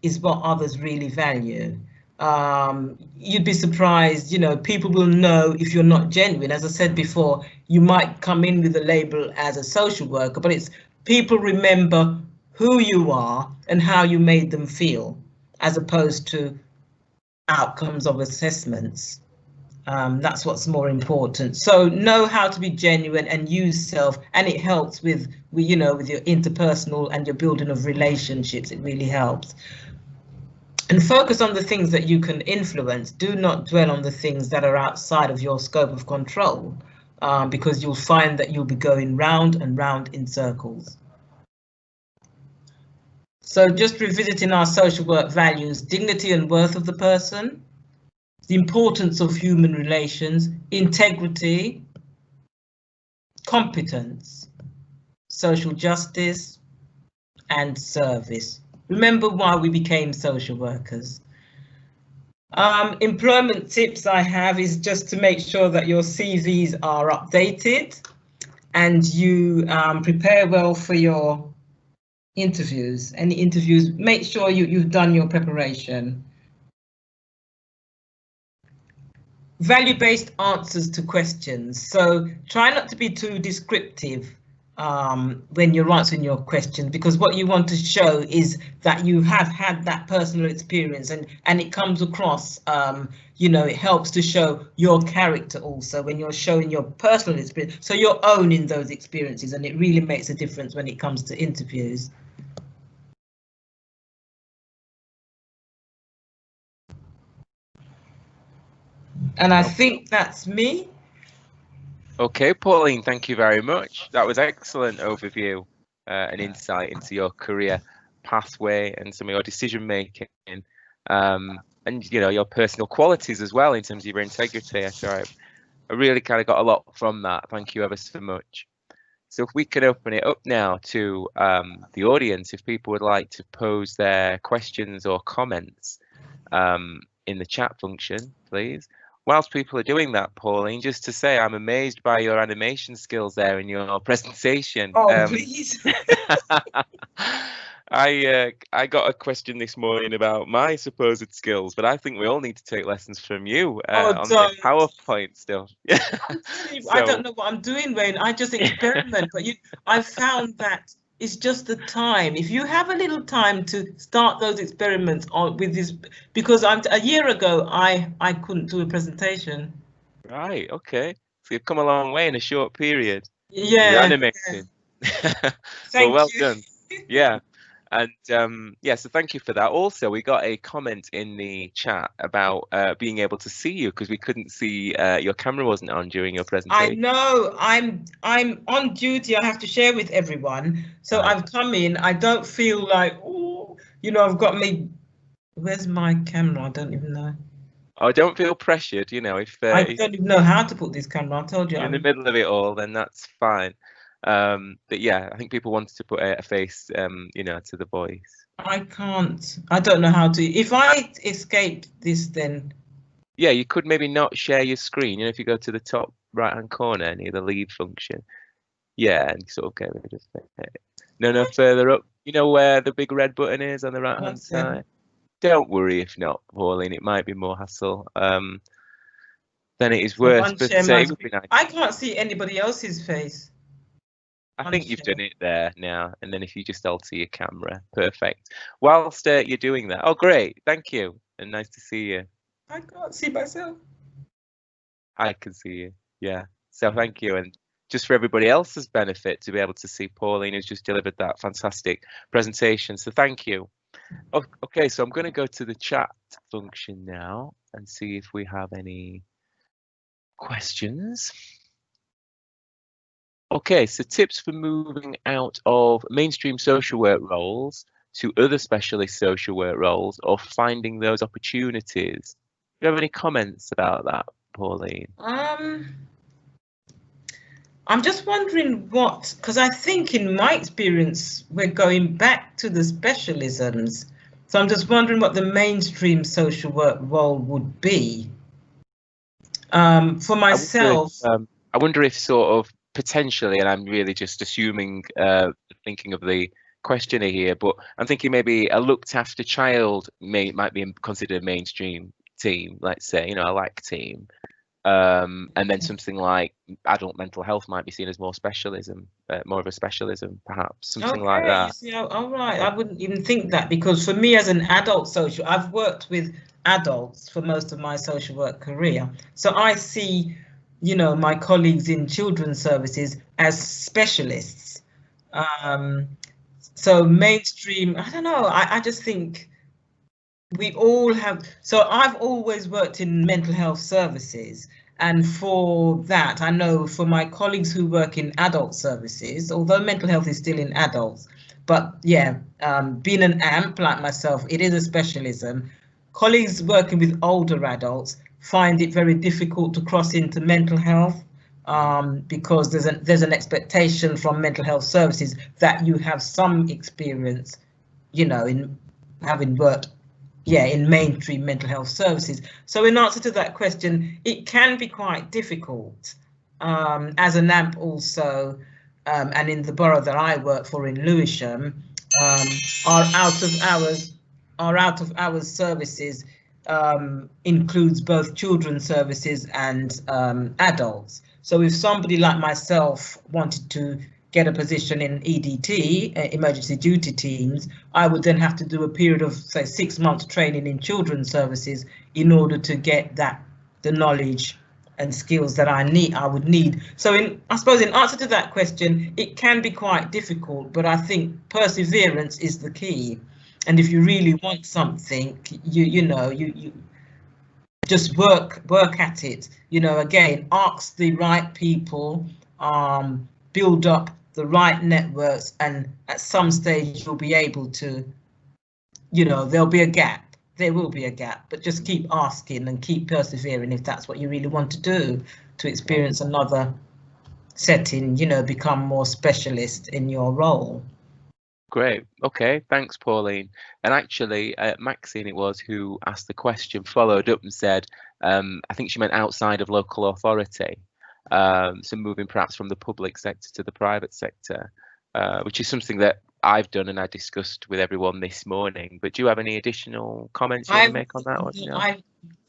is what others really value. You'd be surprised, you know, people will know if you're not genuine. As I said before, you might come in with a label as a social worker, but it's people remember who you are and how you made them feel, as opposed to outcomes of assessments. That's what's more important. So know how to be genuine and use self, and it helps with you know, with your interpersonal and your building of relationships. It really helps. And focus on the things that you can influence. Do not dwell on the things that are outside of your scope of control, because you'll find that you'll be going round and round in circles. So just revisiting our social work values: dignity and worth of the person, the importance of human relations, integrity, competence, social justice, and service. Remember why we became social workers. Employment tips I have is just to make sure that your CVs are updated and you prepare well for your interviews. Any interviews, make sure you've done your preparation. Value-based answers to questions. So try not to be too descriptive when you're answering your questions, because what you want to show is that you have had that personal experience, and it comes across, you know, it helps to show your character also when you're showing your personal experience. So you're owning those experiences, and it really makes a difference when it comes to interviews. And I think that's me. Okay, Pauline, thank you very much. That was excellent overview and insight into your career pathway and some of your decision making, and you know, your personal qualities as well in terms of your integrity. So I really kind of got a lot from that. Thank you ever so much. So if we could open it up now to the audience, if people would like to pose their questions or comments in the chat function, please. Whilst people are doing that, Pauline, just to say I'm amazed by your animation skills there in your presentation. Oh, please. I got a question this morning about my supposed skills, but I think we all need to take lessons from you on the PowerPoint stuff. I don't know what I'm doing, Wayne. I just experiment, but I found that it's just the time. If you have a little time to start those experiments on with this, because a year ago I couldn't do a presentation. Right. Okay. So you've come a long way in a short period. Yeah. You're animating. Yeah. Well done. Yeah. And yeah, so thank you for that. Also, we got a comment in the chat about being able to see you, because we couldn't see your camera wasn't on during your presentation. I know, I'm on duty. I have to share with everyone. So I've come in. I don't feel like, oh, you know, I've got me. Where's my camera? I don't even know. Oh, don't feel pressured. You know, if I don't even know how to put this camera. I told you. You're in the middle of it all, then that's fine. But yeah, I think people wanted to put a face, you know, to the voice. I can't. I don't know how to. If I escape this, then. Yeah, you could maybe not share your screen. You know, if you go to the top right-hand corner near the leave function. Yeah, and sort of get rid of it. No, further up. You know where the big red button is on the right-hand side? Don't worry if not, Pauline. It might be more hassle. Then it is worse. But it would be nice. I can't see anybody else's face. I think you've done it there now, and then if you just alter your camera, perfect. Whilst you're doing that, oh great, thank you, and nice to see you. I can't see myself. I can see you. Yeah. So thank you. And just for everybody else's benefit to be able to see Pauline who's just delivered that fantastic presentation. So thank you. Okay, so I'm going to go to the chat function now and see if we have any questions. Okay, so tips for moving out of mainstream social work roles to other specialist social work roles or finding those opportunities. Do you have any comments about that, Pauline? I'm just wondering because I think in my experience, we're going back to the specialisms. So I'm just wondering what the mainstream social work role would be. For myself. I wonder if sort of potentially, and I'm really just assuming, thinking of the questioner here, but I'm thinking maybe a looked after child might be considered a mainstream team, let's say, a like team. And then something like adult mental health might be seen as more specialism, more of a specialism, perhaps, something like that. See, all right, I wouldn't even think that, because for me as an adult social, I've worked with adults for most of my social work career. So I see, my colleagues in children's services as specialists. So mainstream, I don't know, I just think we all have, so I've always worked in mental health services, and for that, I know for my colleagues who work in adult services, although mental health is still in adults, but yeah, being an AMP like myself, it is a specialism. Colleagues working with older adults find it very difficult to cross into mental health, because there's an expectation from mental health services that you have some experience, in having worked in mainstream mental health services. So in answer to that question, it can be quite difficult. As an AMP also, and in the borough that I work for in Lewisham, our out of hours services includes both children's services and adults. So if somebody like myself wanted to get a position in EDT, emergency duty teams, I would then have to do a period of, say, 6 months training in children's services in order to get the knowledge and skills that I would need. So I suppose in answer to that question, it can be quite difficult, but I think perseverance is the key. And if you really want something, you just work at it. Again, ask the right people, build up the right networks, and at some stage you'll be able to, there'll be a gap. There will be a gap, but just keep asking and keep persevering if that's what you really want to do, to experience another setting, become more specialist in your role. Great. Okay, thanks, Pauline. And actually, Maxine, it was who asked the question, followed up and said, I think she meant outside of local authority. So moving perhaps from the public sector to the private sector, which is something that I've done and I discussed with everyone this morning. But do you have any additional comments you want to make on that? Or,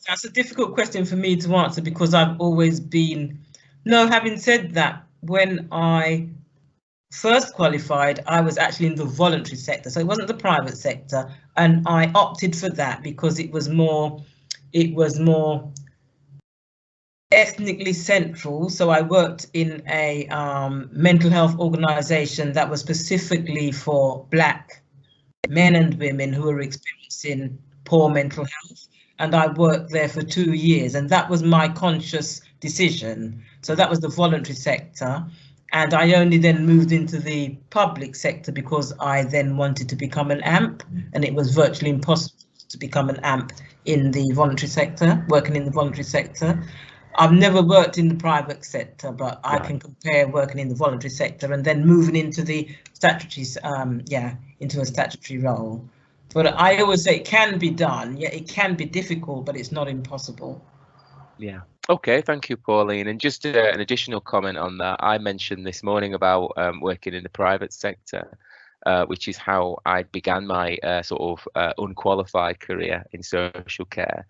that's a difficult question for me to answer, because I've always been, having said that, when I first qualified, I was actually in the voluntary sector, so it wasn't the private sector, and I opted for that because it was more ethnically central. So I worked in a mental health organisation that was specifically for Black men and women who were experiencing poor mental health, and I worked there for 2 years, and that was my conscious decision. So that was the voluntary sector, and I only then moved into the public sector because I then wanted to become an AMP, and it was virtually impossible to become an AMP in the voluntary sector, working in the voluntary sector. I've never worked in the private sector, but I can compare working in the voluntary sector and then moving into the statutory, into a statutory role. But I always say it can be done. Yeah, it can be difficult, but it's not impossible. Yeah. Okay, thank you, Pauline. And just an additional comment on that, I mentioned this morning about working in the private sector, which is how I began my sort of unqualified career in social care.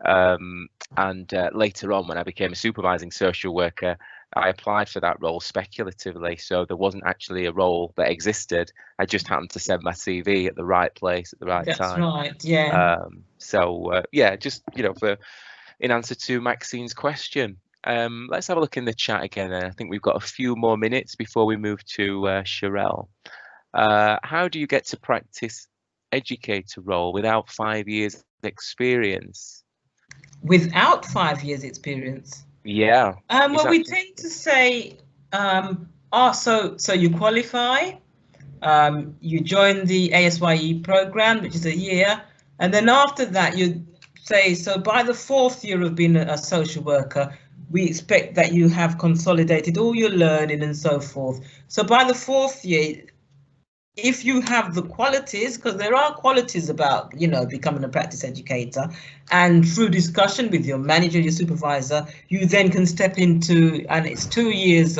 And later on, when I became a supervising social worker, I applied for that role speculatively. So there wasn't actually a role that existed. I just happened to send my CV at the right place at the right time. That's right, yeah. So yeah, just, in answer to Maxine's question. let's have a look in the chat again. I think we've got a few more minutes before we move to Sherelle. How do you get to practice educator role without 5 years experience? Without 5 years experience? Yeah. Well, we tend to say, so you qualify, you join the ASYE program, which is a year, and then after that you say, so by the 4th year of being a social worker, we expect that you have consolidated all your learning and so forth. So by the 4th year, if you have the qualities, because there are qualities about, you know, becoming a practice educator, and through discussion with your manager, your supervisor, you then can step into, and it's 2 years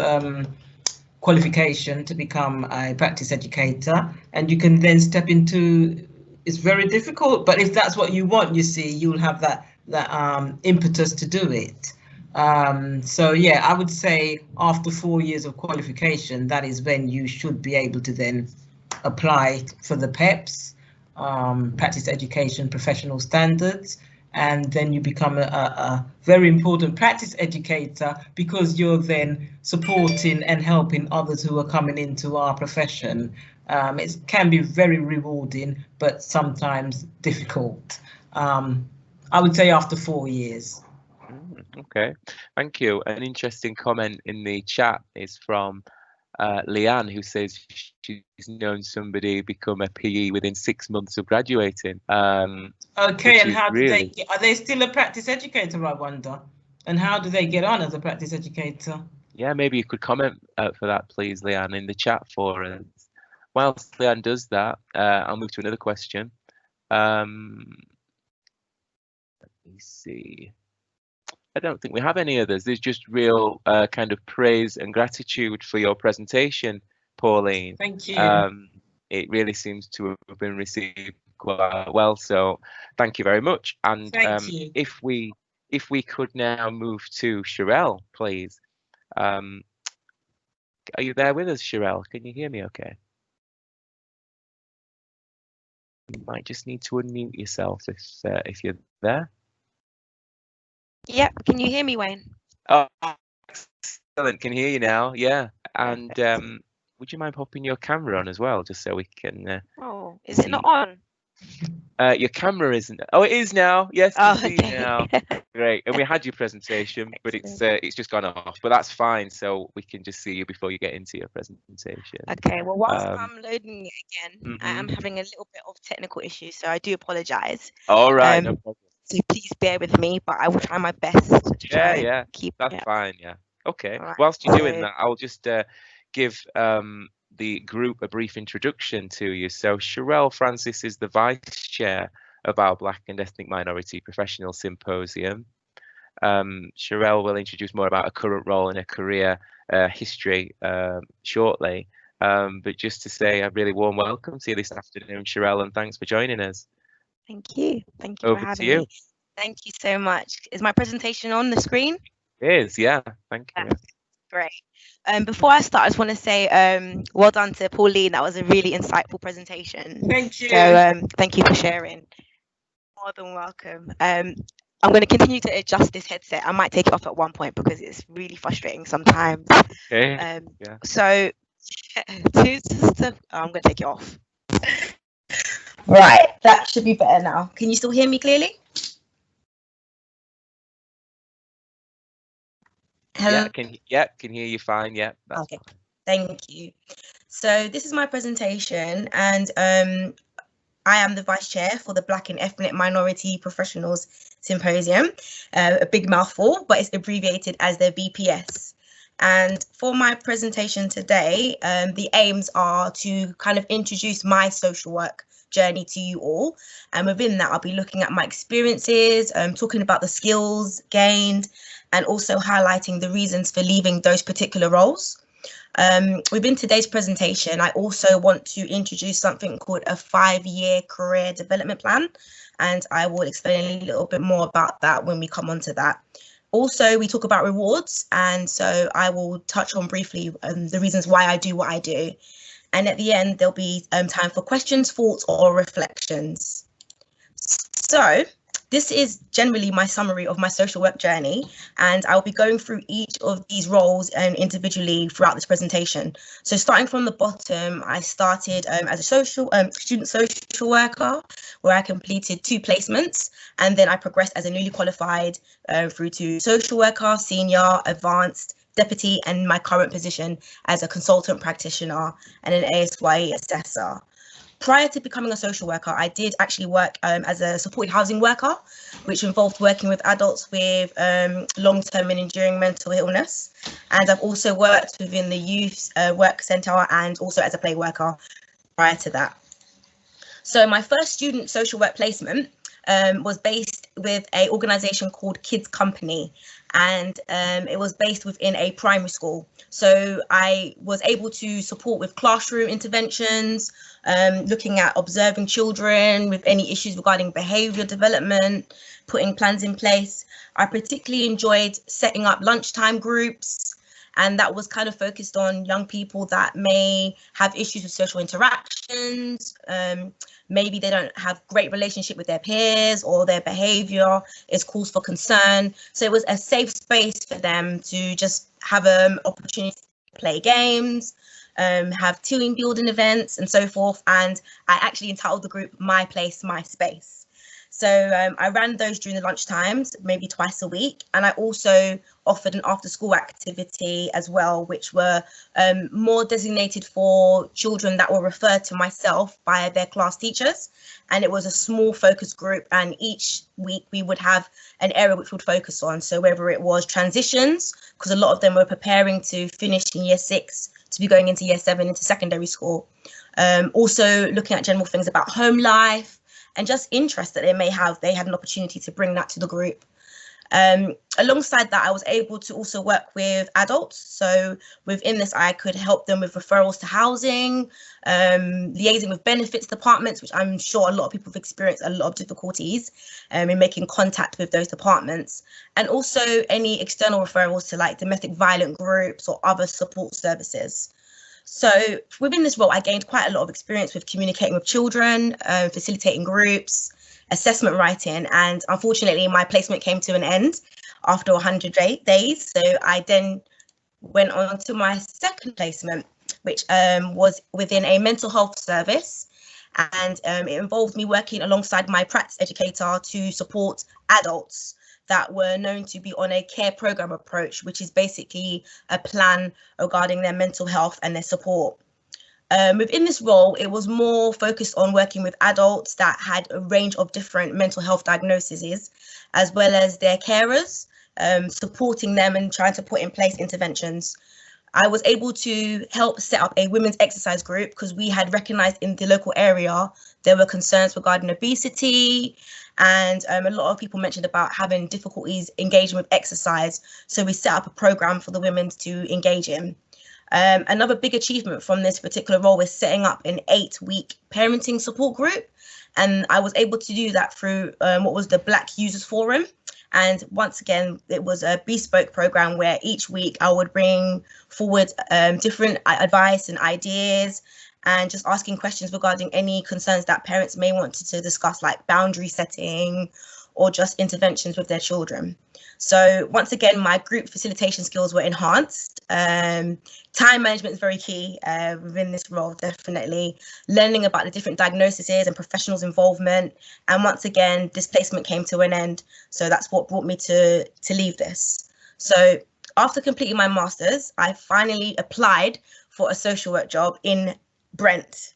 qualification to become a practice educator, and you can then step into, it's very difficult, but if that's what you want, you see, you'll have that impetus to do it. So yeah, I would say after 4 years of qualification, that is when you should be able to then apply for the PEPs, practice education professional standards, and then you become a very important practice educator, because you're then supporting and helping others who are coming into our profession. It can be very rewarding, but sometimes difficult. I would say after 4 years. Okay, thank you. An interesting comment in the chat is from Leanne, who says she's known somebody become a PE within 6 months of graduating. Okay, and how do they, are they still a practice educator, I wonder? And how do they get on as a practice educator? Yeah, maybe you could comment for that, please, Leanne, in the chat for us. Whilst Leanne does that, I'll move to another question. Let me see. I don't think we have any others. There's just real kind of praise and gratitude for your presentation, Pauline. Thank you. It really seems to have been received quite well, so thank you very much. And thank you. If we could now move to Sherelle, please. Are you there with us, Sherelle? Can you hear me okay? You might just need to unmute yourself if you're there. Yep, can you hear me, Wayne? Oh, excellent, can hear you now, yeah. And would you mind popping your camera on as well, just so we can oh, is it not on? Your camera isn't. Oh, it is now. Yes, oh, see okay. you now. Great. And we had your presentation, but it's just gone off. But that's fine. So we can just see you before you get into your presentation. Okay. Well, whilst I'm loading it again, I am having a little bit of technical issues, so I do apologise. All right. No problem. So please bear with me, but I will try my best to keep that's it. fine. Yeah. Okay. Right. Whilst you're doing that, I'll just give the group a brief introduction to you. So Sherelle Francis is the Vice Chair of our Black and Ethnic Minority Professional Symposium. Sherelle will introduce more about her current role and her career history shortly. But just to say a really warm welcome to you this afternoon, Sherelle, and thanks for joining us. Thank you. Thank you Over for having to you. me. Thank you so much. Is my presentation on the screen? It is, yeah. Thank you. Great. Before I start, I just want to say well done to Pauline. That was a really insightful presentation. Thank you. So thank you for sharing. More than welcome. I'm going to continue to adjust this headset. I might take it off at one point because it's really frustrating sometimes. Okay. So I'm going to take it off. Right, that should be better now. Can you still hear me clearly? Hello? Yeah, can hear you fine. Yeah. Okay, thank you. So this is my presentation, and I am the Vice Chair for the Black and Ethnic Minority Professionals Symposium. A big mouthful, but it's abbreviated as the BPS. And for my presentation today, the aims are to kind of introduce my social work journey to you all, and within that I'll be looking at my experiences, talking about the skills gained, and also highlighting the reasons for leaving those particular roles. Within today's presentation, I also want to introduce something called a 5-year career development plan, and I will explain a little bit more about that when we come on to that. Also, we talk about rewards, and so I will touch on briefly the reasons why I do what I do. And at the end, there'll be time for questions, thoughts, or reflections. So this is generally my summary of my social work journey, and I'll be going through each of these roles individually throughout this presentation. So starting from the bottom, I started as a student social worker, where I completed 2 placements, and then I progressed as a newly qualified through to social worker, senior, advanced, deputy, and my current position as a consultant practitioner and an ASYE assessor. Prior to becoming a social worker, I did actually work as a supported housing worker, which involved working with adults with long-term and enduring mental illness. And I've also worked within the youth work centre and also as a play worker prior to that. So my first student social work placement was based with an organisation called Kids Company, and it was based within a primary school. So I was able to support with classroom interventions, looking at observing children with any issues regarding behaviour development, putting plans in place. I particularly enjoyed setting up lunchtime groups, and that was kind of focused on young people that may have issues with social interactions. Maybe they don't have great relationship with their peers, or their behaviour is cause for concern. So it was a safe space for them to just have an opportunity to play games, have team building events and so forth. And I actually entitled the group My Place, My Space. So I ran those during the lunch times, maybe twice a week. And I also offered an after school activity as well, which were more designated for children that were referred to myself by their class teachers. And it was a small focus group, and each week we would have an area which would focus on. So whether it was transitions, because a lot of them were preparing to finish in year 6 to be going into year 7 into secondary school. Also looking at general things about home life, and just interest that they may have, they had an opportunity to bring that to the group. Alongside that, I was able to also work with adults. So within this, I could help them with referrals to housing, liaising with benefits departments, which I'm sure a lot of people have experienced a lot of difficulties in making contact with those departments, and also any external referrals to like domestic violence groups or other support services. So within this role, I gained quite a lot of experience with communicating with children, facilitating groups, assessment writing, and unfortunately my placement came to an end after 100 days. So I then went on to my second placement, which was within a mental health service, and it involved me working alongside my practice educator to support adults that were known to be on a care program approach, which is basically a plan regarding their mental health and their support. Within this role, it was more focused on working with adults that had a range of different mental health diagnoses, as well as their carers, supporting them and trying to put in place interventions. I was able to help set up a women's exercise group because we had recognised in the local area there were concerns regarding obesity, and a lot of people mentioned about having difficulties engaging with exercise. So we set up a programme for the women to engage in. Another big achievement from this particular role is setting up an 8-week parenting support group. And I was able to do that through what was the Black Users Forum. And once again, it was a bespoke program where each week I would bring forward different advice and ideas, and just asking questions regarding any concerns that parents may want to discuss, like boundary setting or just interventions with their children. So once again, my group facilitation skills were enhanced. Time management is very key within this role, definitely. Learning about the different diagnoses and professionals' involvement. And once again, this placement came to an end. So that's what brought me to leave this. So after completing my master's, I finally applied for a social work job in Brent.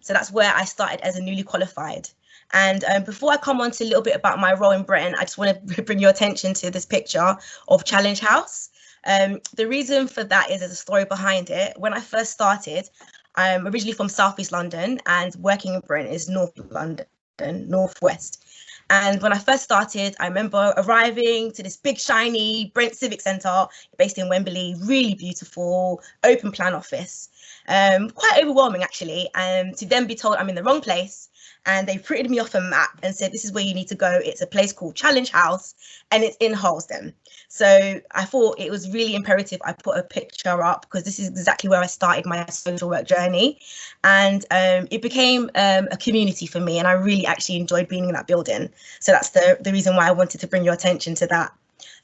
So that's where I started as a newly qualified. And before I come on to a little bit about my role in Brent, I just want to bring your attention to this picture of Challenge House. The reason for that is there's a story behind it. When I first started, I'm originally from South East London, and working in Brent is North London, Northwest. And when I first started, I remember arriving to this big shiny Brent Civic Centre based in Wembley, really beautiful, open plan office. Quite overwhelming actually, to then be told I'm in the wrong place and they printed me off a map and said, this is where you need to go. It's a place called Challenge House, and it's in Harlesden. So I thought it was really imperative I put a picture up, because this is exactly where I started my social work journey. And it became a community for me, and I really actually enjoyed being in that building. So that's the reason why I wanted to bring your attention to that.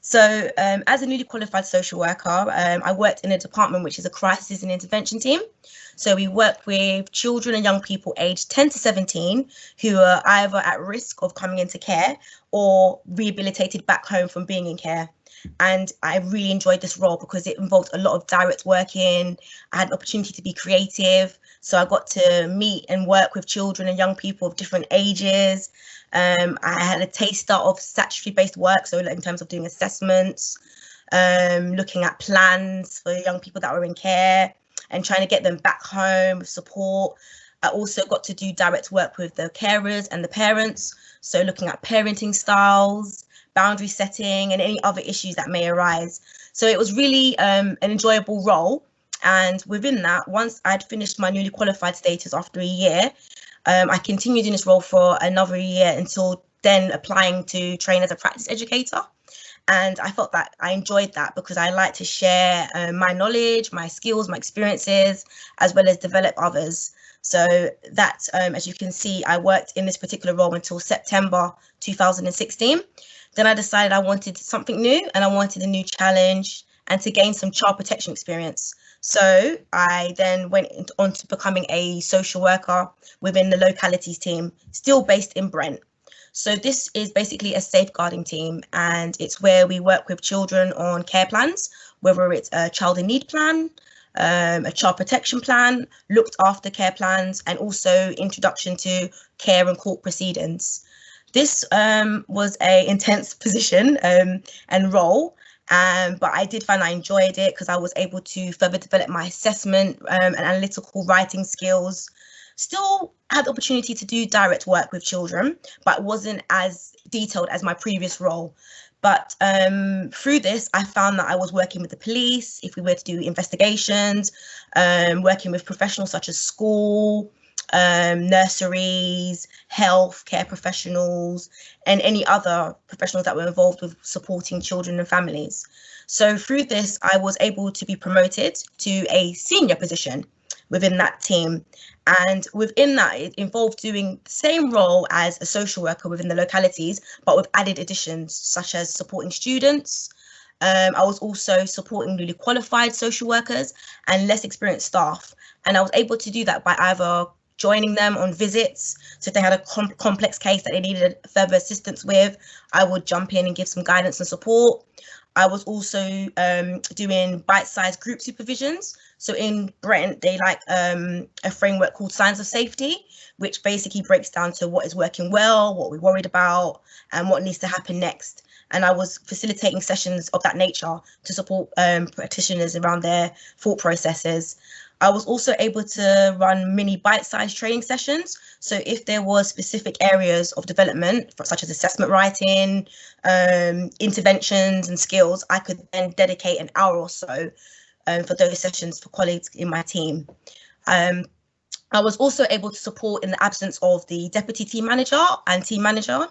So as a newly qualified social worker, I worked in a department which is a crisis and intervention team. So we work with children and young people aged 10 to 17 who are either at risk of coming into care or rehabilitated back home from being in care. And I really enjoyed this role because it involved a lot of direct working. I had an opportunity to be creative. So I got to meet and work with children and young people of different ages. I had a taster of statutory-based work, so in terms of doing assessments, looking at plans for young people that were in care and trying to get them back home with support. I also got to do direct work with the carers and the parents, so looking at parenting styles, boundary setting, and any other issues that may arise. So it was really an enjoyable role. And within that, once I'd finished my newly qualified status after a year, I continued in this role for another year until then applying to train as a practice educator. And I felt that I enjoyed that because I like to share my knowledge, my skills, my experiences, as well as develop others. So that, as you can see, I worked in this particular role until September 2016. Then I decided I wanted something new and I wanted a new challenge and to gain some child protection experience. So I then went on to becoming a social worker within the localities team, still based in Brent. So this is basically a safeguarding team, and it's where we work with children on care plans, whether it's a child in need plan, a child protection plan, looked after care plans, and also introduction to care and court proceedings. This was an intense position and role, but I did find I enjoyed it because I was able to further develop my assessment and analytical writing skills. Still had the opportunity to do direct work with children, but wasn't as detailed as my previous role. But through this, I found that I was working with the police, if we were to do investigations, working with professionals such as school, nurseries, health care professionals, and any other professionals that were involved with supporting children and families. So through this, I was able to be promoted to a senior position within that team. And within that, it involved doing the same role as a social worker within the localities, but with added additions such as supporting students. I was also supporting newly qualified social workers and less experienced staff. And I was able to do that by either joining them on visits. So if they had a complex case that they needed further assistance with, I would jump in and give some guidance and support. I was also doing bite-sized group supervisions. So in Brent, they like a framework called Signs of Safety, which basically breaks down to what is working well, what we're worried about, and what needs to happen next. And I was facilitating sessions of that nature to support practitioners around their thought processes. I was also able to run mini bite-sized training sessions. So if there was specific areas of development, such as assessment writing, interventions and skills, I could then dedicate an hour or so for those sessions for colleagues in my team. I was also able to support in the absence of the deputy team manager and team manager,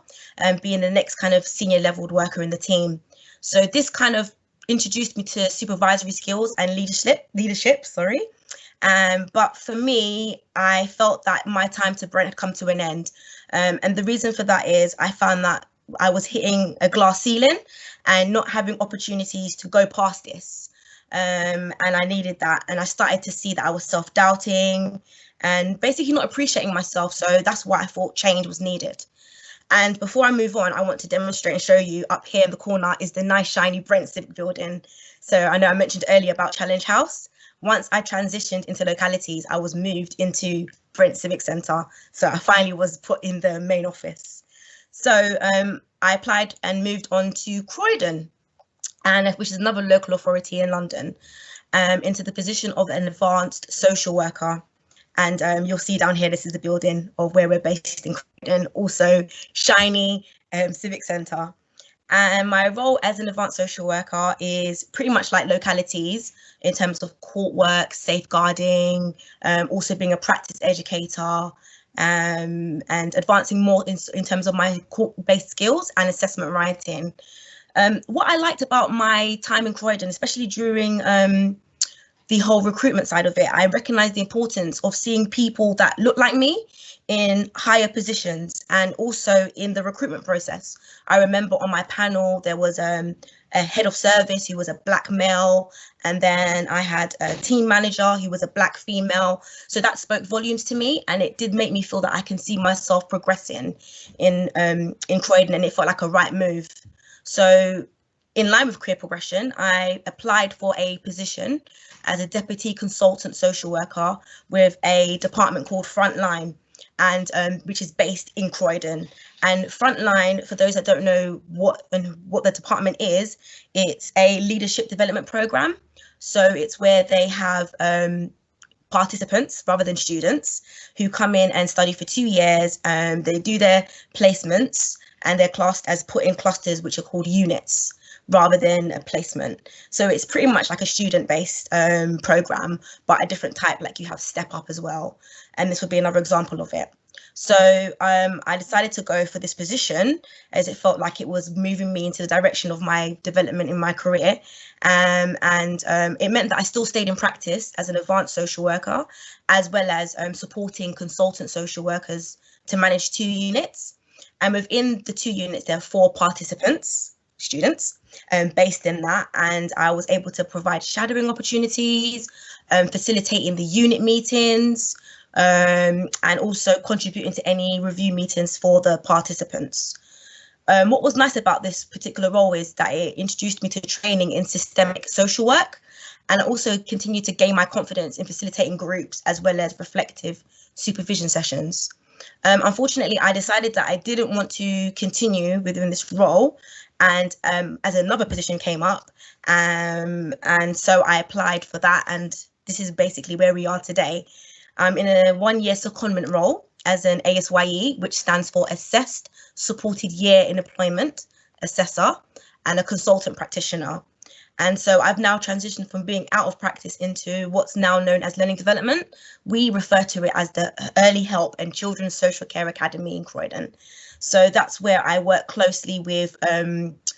being the next kind of senior leveled worker in the team. So this kind of introduced me to supervisory skills and leadership. But for me, I felt that my time to Brent had come to an end. And the reason for that is I found that I was hitting a glass ceiling and not having opportunities to go past this. And I needed that. And I started to see that I was self-doubting and basically not appreciating myself. So that's why I thought change was needed. And before I move on, I want to demonstrate and show you up here in the corner is the nice shiny Brent Civic building. So I know I mentioned earlier about Challenge House. Once I transitioned into localities, I was moved into Brent Civic Centre. So I finally was put in the main office. So I applied and moved on to Croydon, which is another local authority in London, into the position of an advanced social worker. And you'll see down here, this is the building of where we're based in Croydon, also shiny Civic Centre. And my role as an advanced social worker is pretty much like localities in terms of court work, safeguarding, also being a practice educator, and advancing more in terms of my court-based skills and assessment writing. What I liked about my time in Croydon, especially during the whole recruitment side of it, I recognized the importance of seeing people that look like me in higher positions and also in the recruitment process. I remember on my panel, there was a head of service who was a black male, and then I had a team manager who was a black female. So that spoke volumes to me, and it did make me feel that I can see myself progressing in Croydon, and it felt like a right move. So in line with career progression, I applied for a position as a deputy consultant social worker with a department called Frontline, and which is based in Croydon. And Frontline, for those that don't know what the department is, it's a leadership development program. So it's where they have participants rather than students who come in and study for 2 years, and they do their placements, and they're classed as put in clusters, which are called units, rather than a placement. So it's pretty much like a student-based program, but a different type, like you have Step Up as well. And this would be another example of it. So I decided to go for this position as it felt like it was moving me into the direction of my development in my career. And it meant that I still stayed in practice as an advanced social worker, as well as supporting consultant social workers to manage 2 units. And within the 2 units, there are 4 participants, students, based in that. And I was able to provide shadowing opportunities, facilitating the unit meetings, and also contributing to any review meetings for the participants. What was nice about this particular role is that it introduced me to training in systemic social work, and I also continued to gain my confidence in facilitating groups as well as reflective supervision sessions. Unfortunately, I decided that I didn't want to continue within this role, and as another position came up, and so I applied for that, and this is basically where we are today. I'm in a 1-year secondment role as an ASYE, which stands for Assessed Supported Year in Employment Assessor, and a consultant practitioner. And so I've now transitioned from being out of practice into what's now known as learning development. We refer to it as the Early Help and Children's Social Care Academy in Croydon. So that's where I work closely with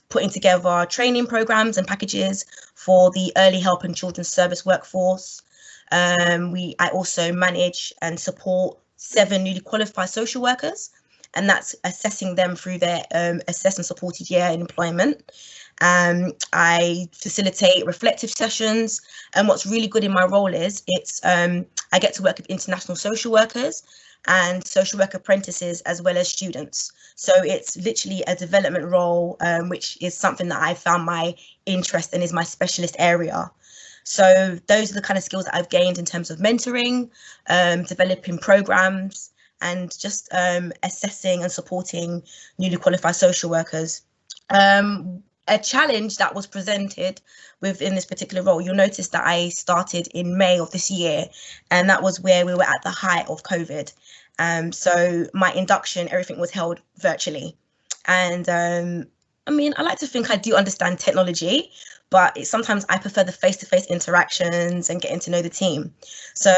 putting together training programs and packages for the early help and children's service workforce. I also manage and support 7 newly qualified social workers, and that's assessing them through their assessed and supported year in employment. I facilitate reflective sessions, and what's really good in my role is I get to work with international social workers and social work apprentices as well as students. So it's literally a development role, which is something that I found my interest in, is my specialist area. So those are the kind of skills that I've gained in terms of mentoring, developing programs, and just assessing and supporting newly qualified social workers. A challenge that was presented within this particular role, you'll notice that I started in May of this year, and that was where we were at the height of COVID. So my induction, everything was held virtually. And I mean, I like to think I do understand technology, but sometimes I prefer the face-to-face interactions and getting to know the team. So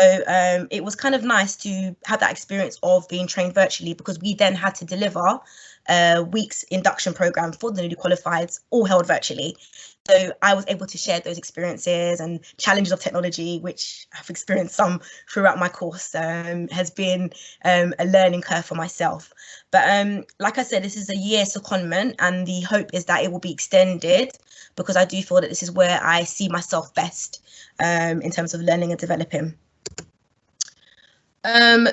it was kind of nice to have that experience of being trained virtually, because we then had to deliver a week's induction program for the newly qualifieds, all held virtually. So I was able to share those experiences and challenges of technology, which I've experienced some throughout my course, has been a learning curve for myself. But like I said, this is a year secondment, and the hope is that it will be extended, because I do feel that this is where I see myself best in terms of learning and developing.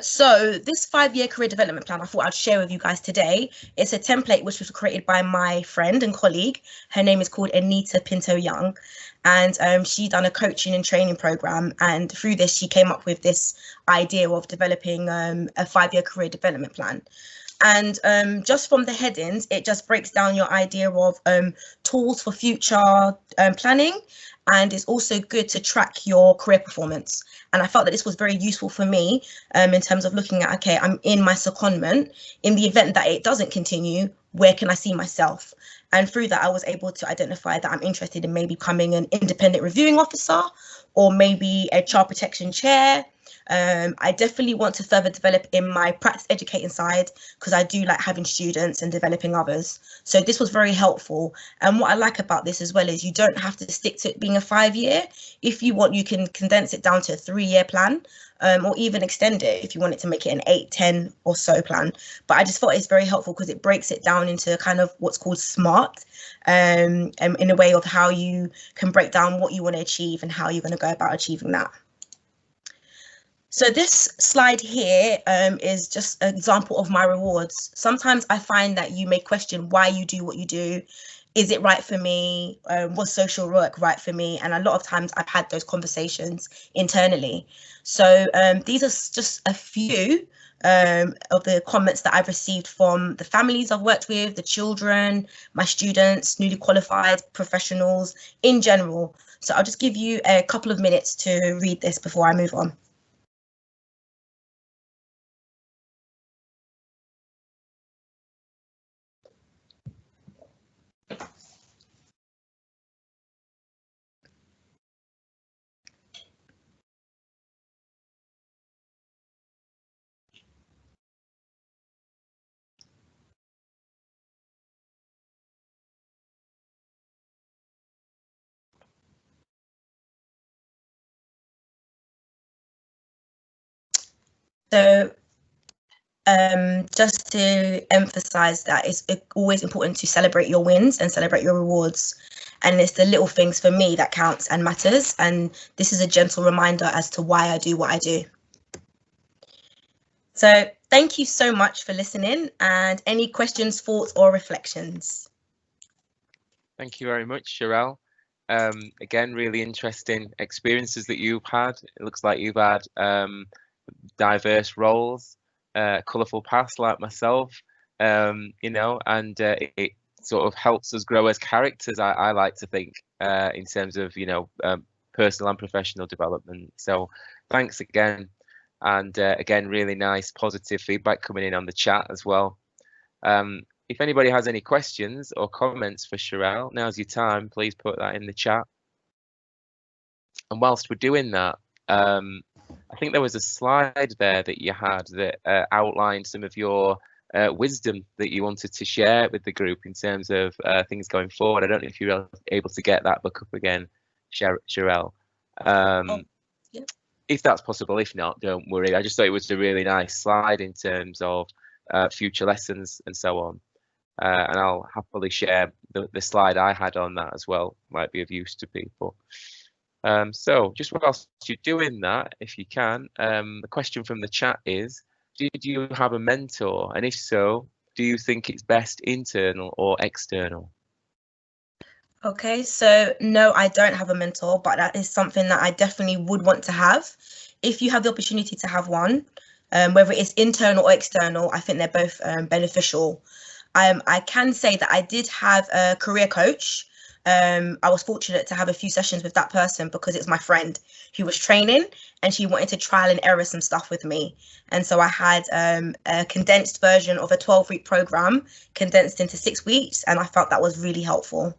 So this 5-year career development plan I thought I'd share with you guys today. It's a template which was created by my friend and colleague. Her name is called Anita Pinto Young, and she done a coaching and training program, and through this she came up with this idea of developing a 5-year career development plan. And just from the headings, it just breaks down your idea of tools for future planning, and it's also good to track your career performance. And I felt that this was very useful for me in terms of looking at, okay, I'm in my secondment. In the event that it doesn't continue, where can I see myself? And through that, I was able to identify that I'm interested in maybe becoming an independent reviewing officer, or maybe a child protection chair, I definitely want to further develop in my practice educating side, because I do like having students and developing others. So this was very helpful. And what I like about this as well is you don't have to stick to it being a 5-year. If you want, you can condense it down to a 3-year plan, or even extend it if you want it to make it an 8, 10 or so plan. But I just thought it's very helpful because it breaks it down into kind of what's called SMART, in a way of how you can break down what you want to achieve and how you're going to go about achieving that. So this slide here is just an example of my rewards. Sometimes I find that you may question why you do what you do. Is it right for me? Was social work right for me? And a lot of times I've had those conversations internally. So these are just a few of the comments that I've received from the families I've worked with, the children, my students, newly qualified professionals in general. So I'll just give you a couple of minutes to read this before I move on. So just to emphasize that it's always important to celebrate your wins and celebrate your rewards. And it's the little things for me that counts and matters. And this is a gentle reminder as to why I do what I do. So thank you so much for listening, and any questions, thoughts or reflections? Thank you very much, Sherelle. Again, really interesting experiences that you've had. It looks like you've had diverse roles, colourful past like myself, you know, and it sort of helps us grow as characters, I like to think, in terms of, you know, personal and professional development. So thanks again. And again, really nice positive feedback coming in on the chat as well. If anybody has any questions or comments for Sherelle, now's your time. Please put that in the chat. And whilst we're doing that, I think there was a slide there that you had that outlined some of your wisdom that you wanted to share with the group in terms of things going forward. I don't know if you're able to get that book up again, Sherelle. Yeah. If that's possible. If not, don't worry. I just thought it was a really nice slide in terms of future lessons and so on. And I'll happily share the slide I had on that as well. Might be of use to people. So just whilst you're doing that, if you can, the question from the chat is, did you have a mentor? And if so, do you think it's best internal or external? Okay, so no, I don't have a mentor, but that is something that I definitely would want to have. If you have the opportunity to have one, whether it's internal or external, I think they're both beneficial. I can say that I did have a career coach. I was fortunate to have a few sessions with that person because it's my friend who was training and she wanted to trial and error some stuff with me. And so I had a condensed version of a 12-week program condensed into 6 weeks, and I felt that was really helpful.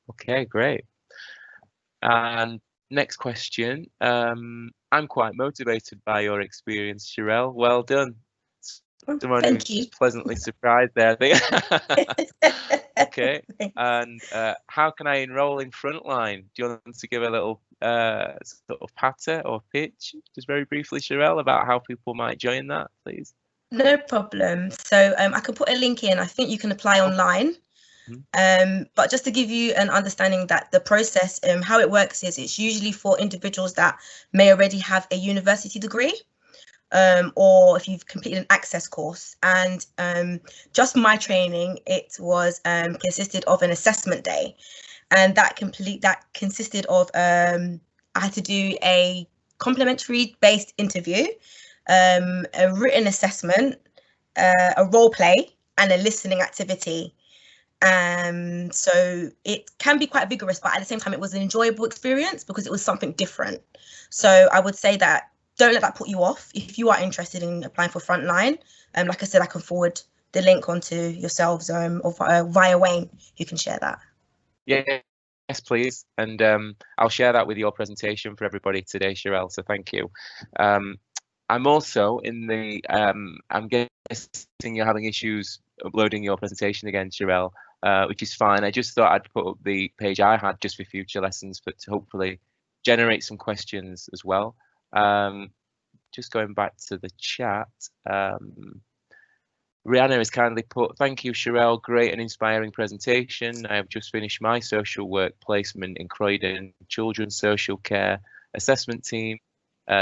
Okay, great. And next question. I'm quite motivated by your experience, Sherelle. Well done. Someone Thank you. who's pleasantly surprised there, I think. Okay. And how can I enroll in Frontline? Do you want to give a little sort of patter or pitch, just very briefly, Sherelle, about how people might join that, please? No problem. So I can put a link in. I think you can apply online. But just to give you an understanding that the process, how it works is it's usually for individuals that may already have a university degree, or if you've completed an access course. And just my training, it was consisted of an assessment day, and that consisted of I had to do a complimentary based interview, a written assessment, a role play, and a listening activity. So it can be quite vigorous, but at the same time, it was an enjoyable experience because it was something different. So I would say that don't let that put you off. If you are interested in applying for Frontline, like I said, I can forward the link onto yourselves or via Wayne, who can share that. Yeah, please. And I'll share that with your presentation for everybody today, Sherelle. So thank you. I'm also in the, I'm guessing you're having issues uploading your presentation again, Sherelle, which is fine. I just thought I'd put up the page I had just for future lessons, but to hopefully generate some questions as well. Just going back to the chat. Rihanna has kindly put, thank you, Sherelle, great and inspiring presentation. I have just finished my social work placement in Croydon Children's Social Care Assessment Team.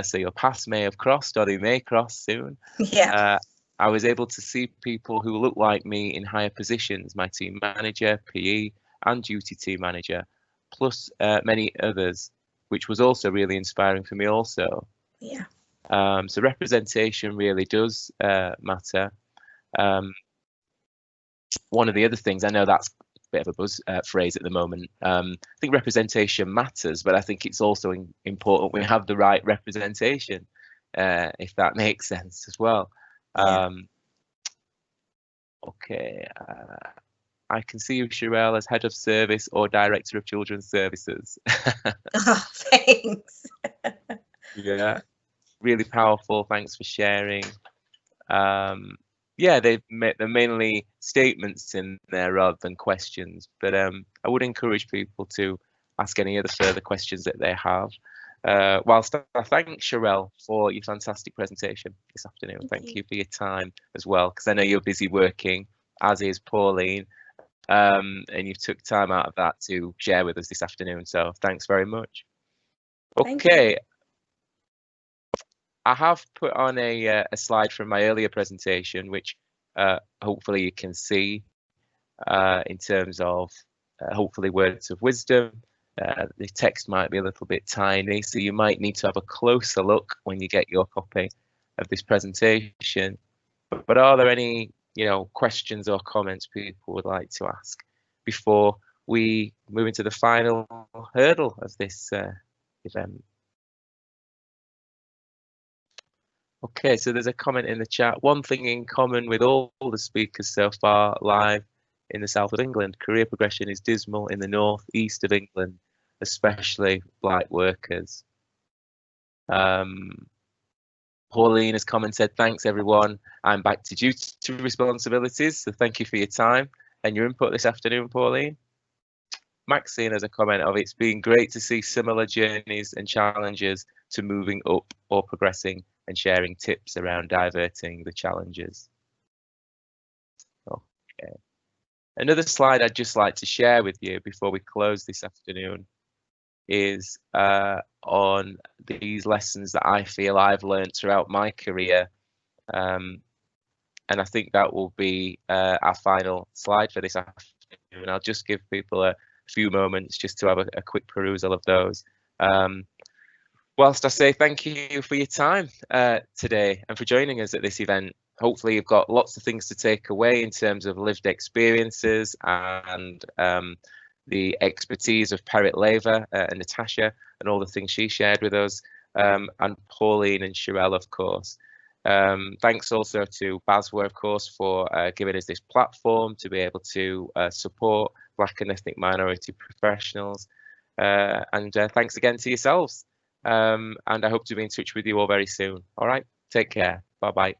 So your paths may have crossed, or they may cross soon. Yeah. I was able to see people who look like me in higher positions, my team manager, PE, and duty team manager, plus many others, which was also really inspiring for me also. Yeah. So representation really does matter. One of the other things, I know that's a bit of a buzz phrase at the moment. I think representation matters, but I think it's also important we have the right representation, if that makes sense as well. Yeah. Okay, I can see you, Sherelle, as head of service or director of children's services. Oh, thanks. Yeah, really powerful. Thanks for sharing. Yeah, they're mainly statements in there rather than questions, but I would encourage people to ask any other further questions that they have. Whilst I thank Sherelle for your fantastic presentation this afternoon. Thank you for your time as well, because I know you're busy working, as is Pauline, and you've took time out of that to share with us this afternoon. So thanks very much. Okay. I have put on a slide from my earlier presentation, which hopefully you can see in terms of hopefully words of wisdom. The text might be a little bit tiny, so you might need to have a closer look when you get your copy of this presentation. But are there any, questions or comments people would like to ask before we move into the final hurdle of this event? Okay, so there's a comment in the chat. One thing in common with all the speakers so far live in the south of England, career progression is dismal in the north east of England, especially black workers. Pauline has commented, thanks everyone. I'm back to duty responsibilities, so thank you for your time and your input this afternoon, Pauline. Maxine has a comment of, it's been great to see similar journeys and challenges to moving up or progressing and sharing tips around diverting the challenges. Okay. Another slide I'd just like to share with you before we close this afternoon is on these lessons that I feel I've learned throughout my career. And I think that will be our final slide for this afternoon. I'll just give people a few moments just to have a quick perusal of those. Whilst I say thank you for your time today and for joining us at this event. Hopefully you've got lots of things to take away in terms of lived experiences and the expertise of Perrett Laver and Natasha and all the things she shared with us, and Pauline and Sherelle, of course. Thanks also to BASW, of course, for giving us this platform to be able to support Black and ethnic minority professionals. And thanks again to yourselves. And I hope to be in touch with you all very soon. All right, take care. Bye-bye.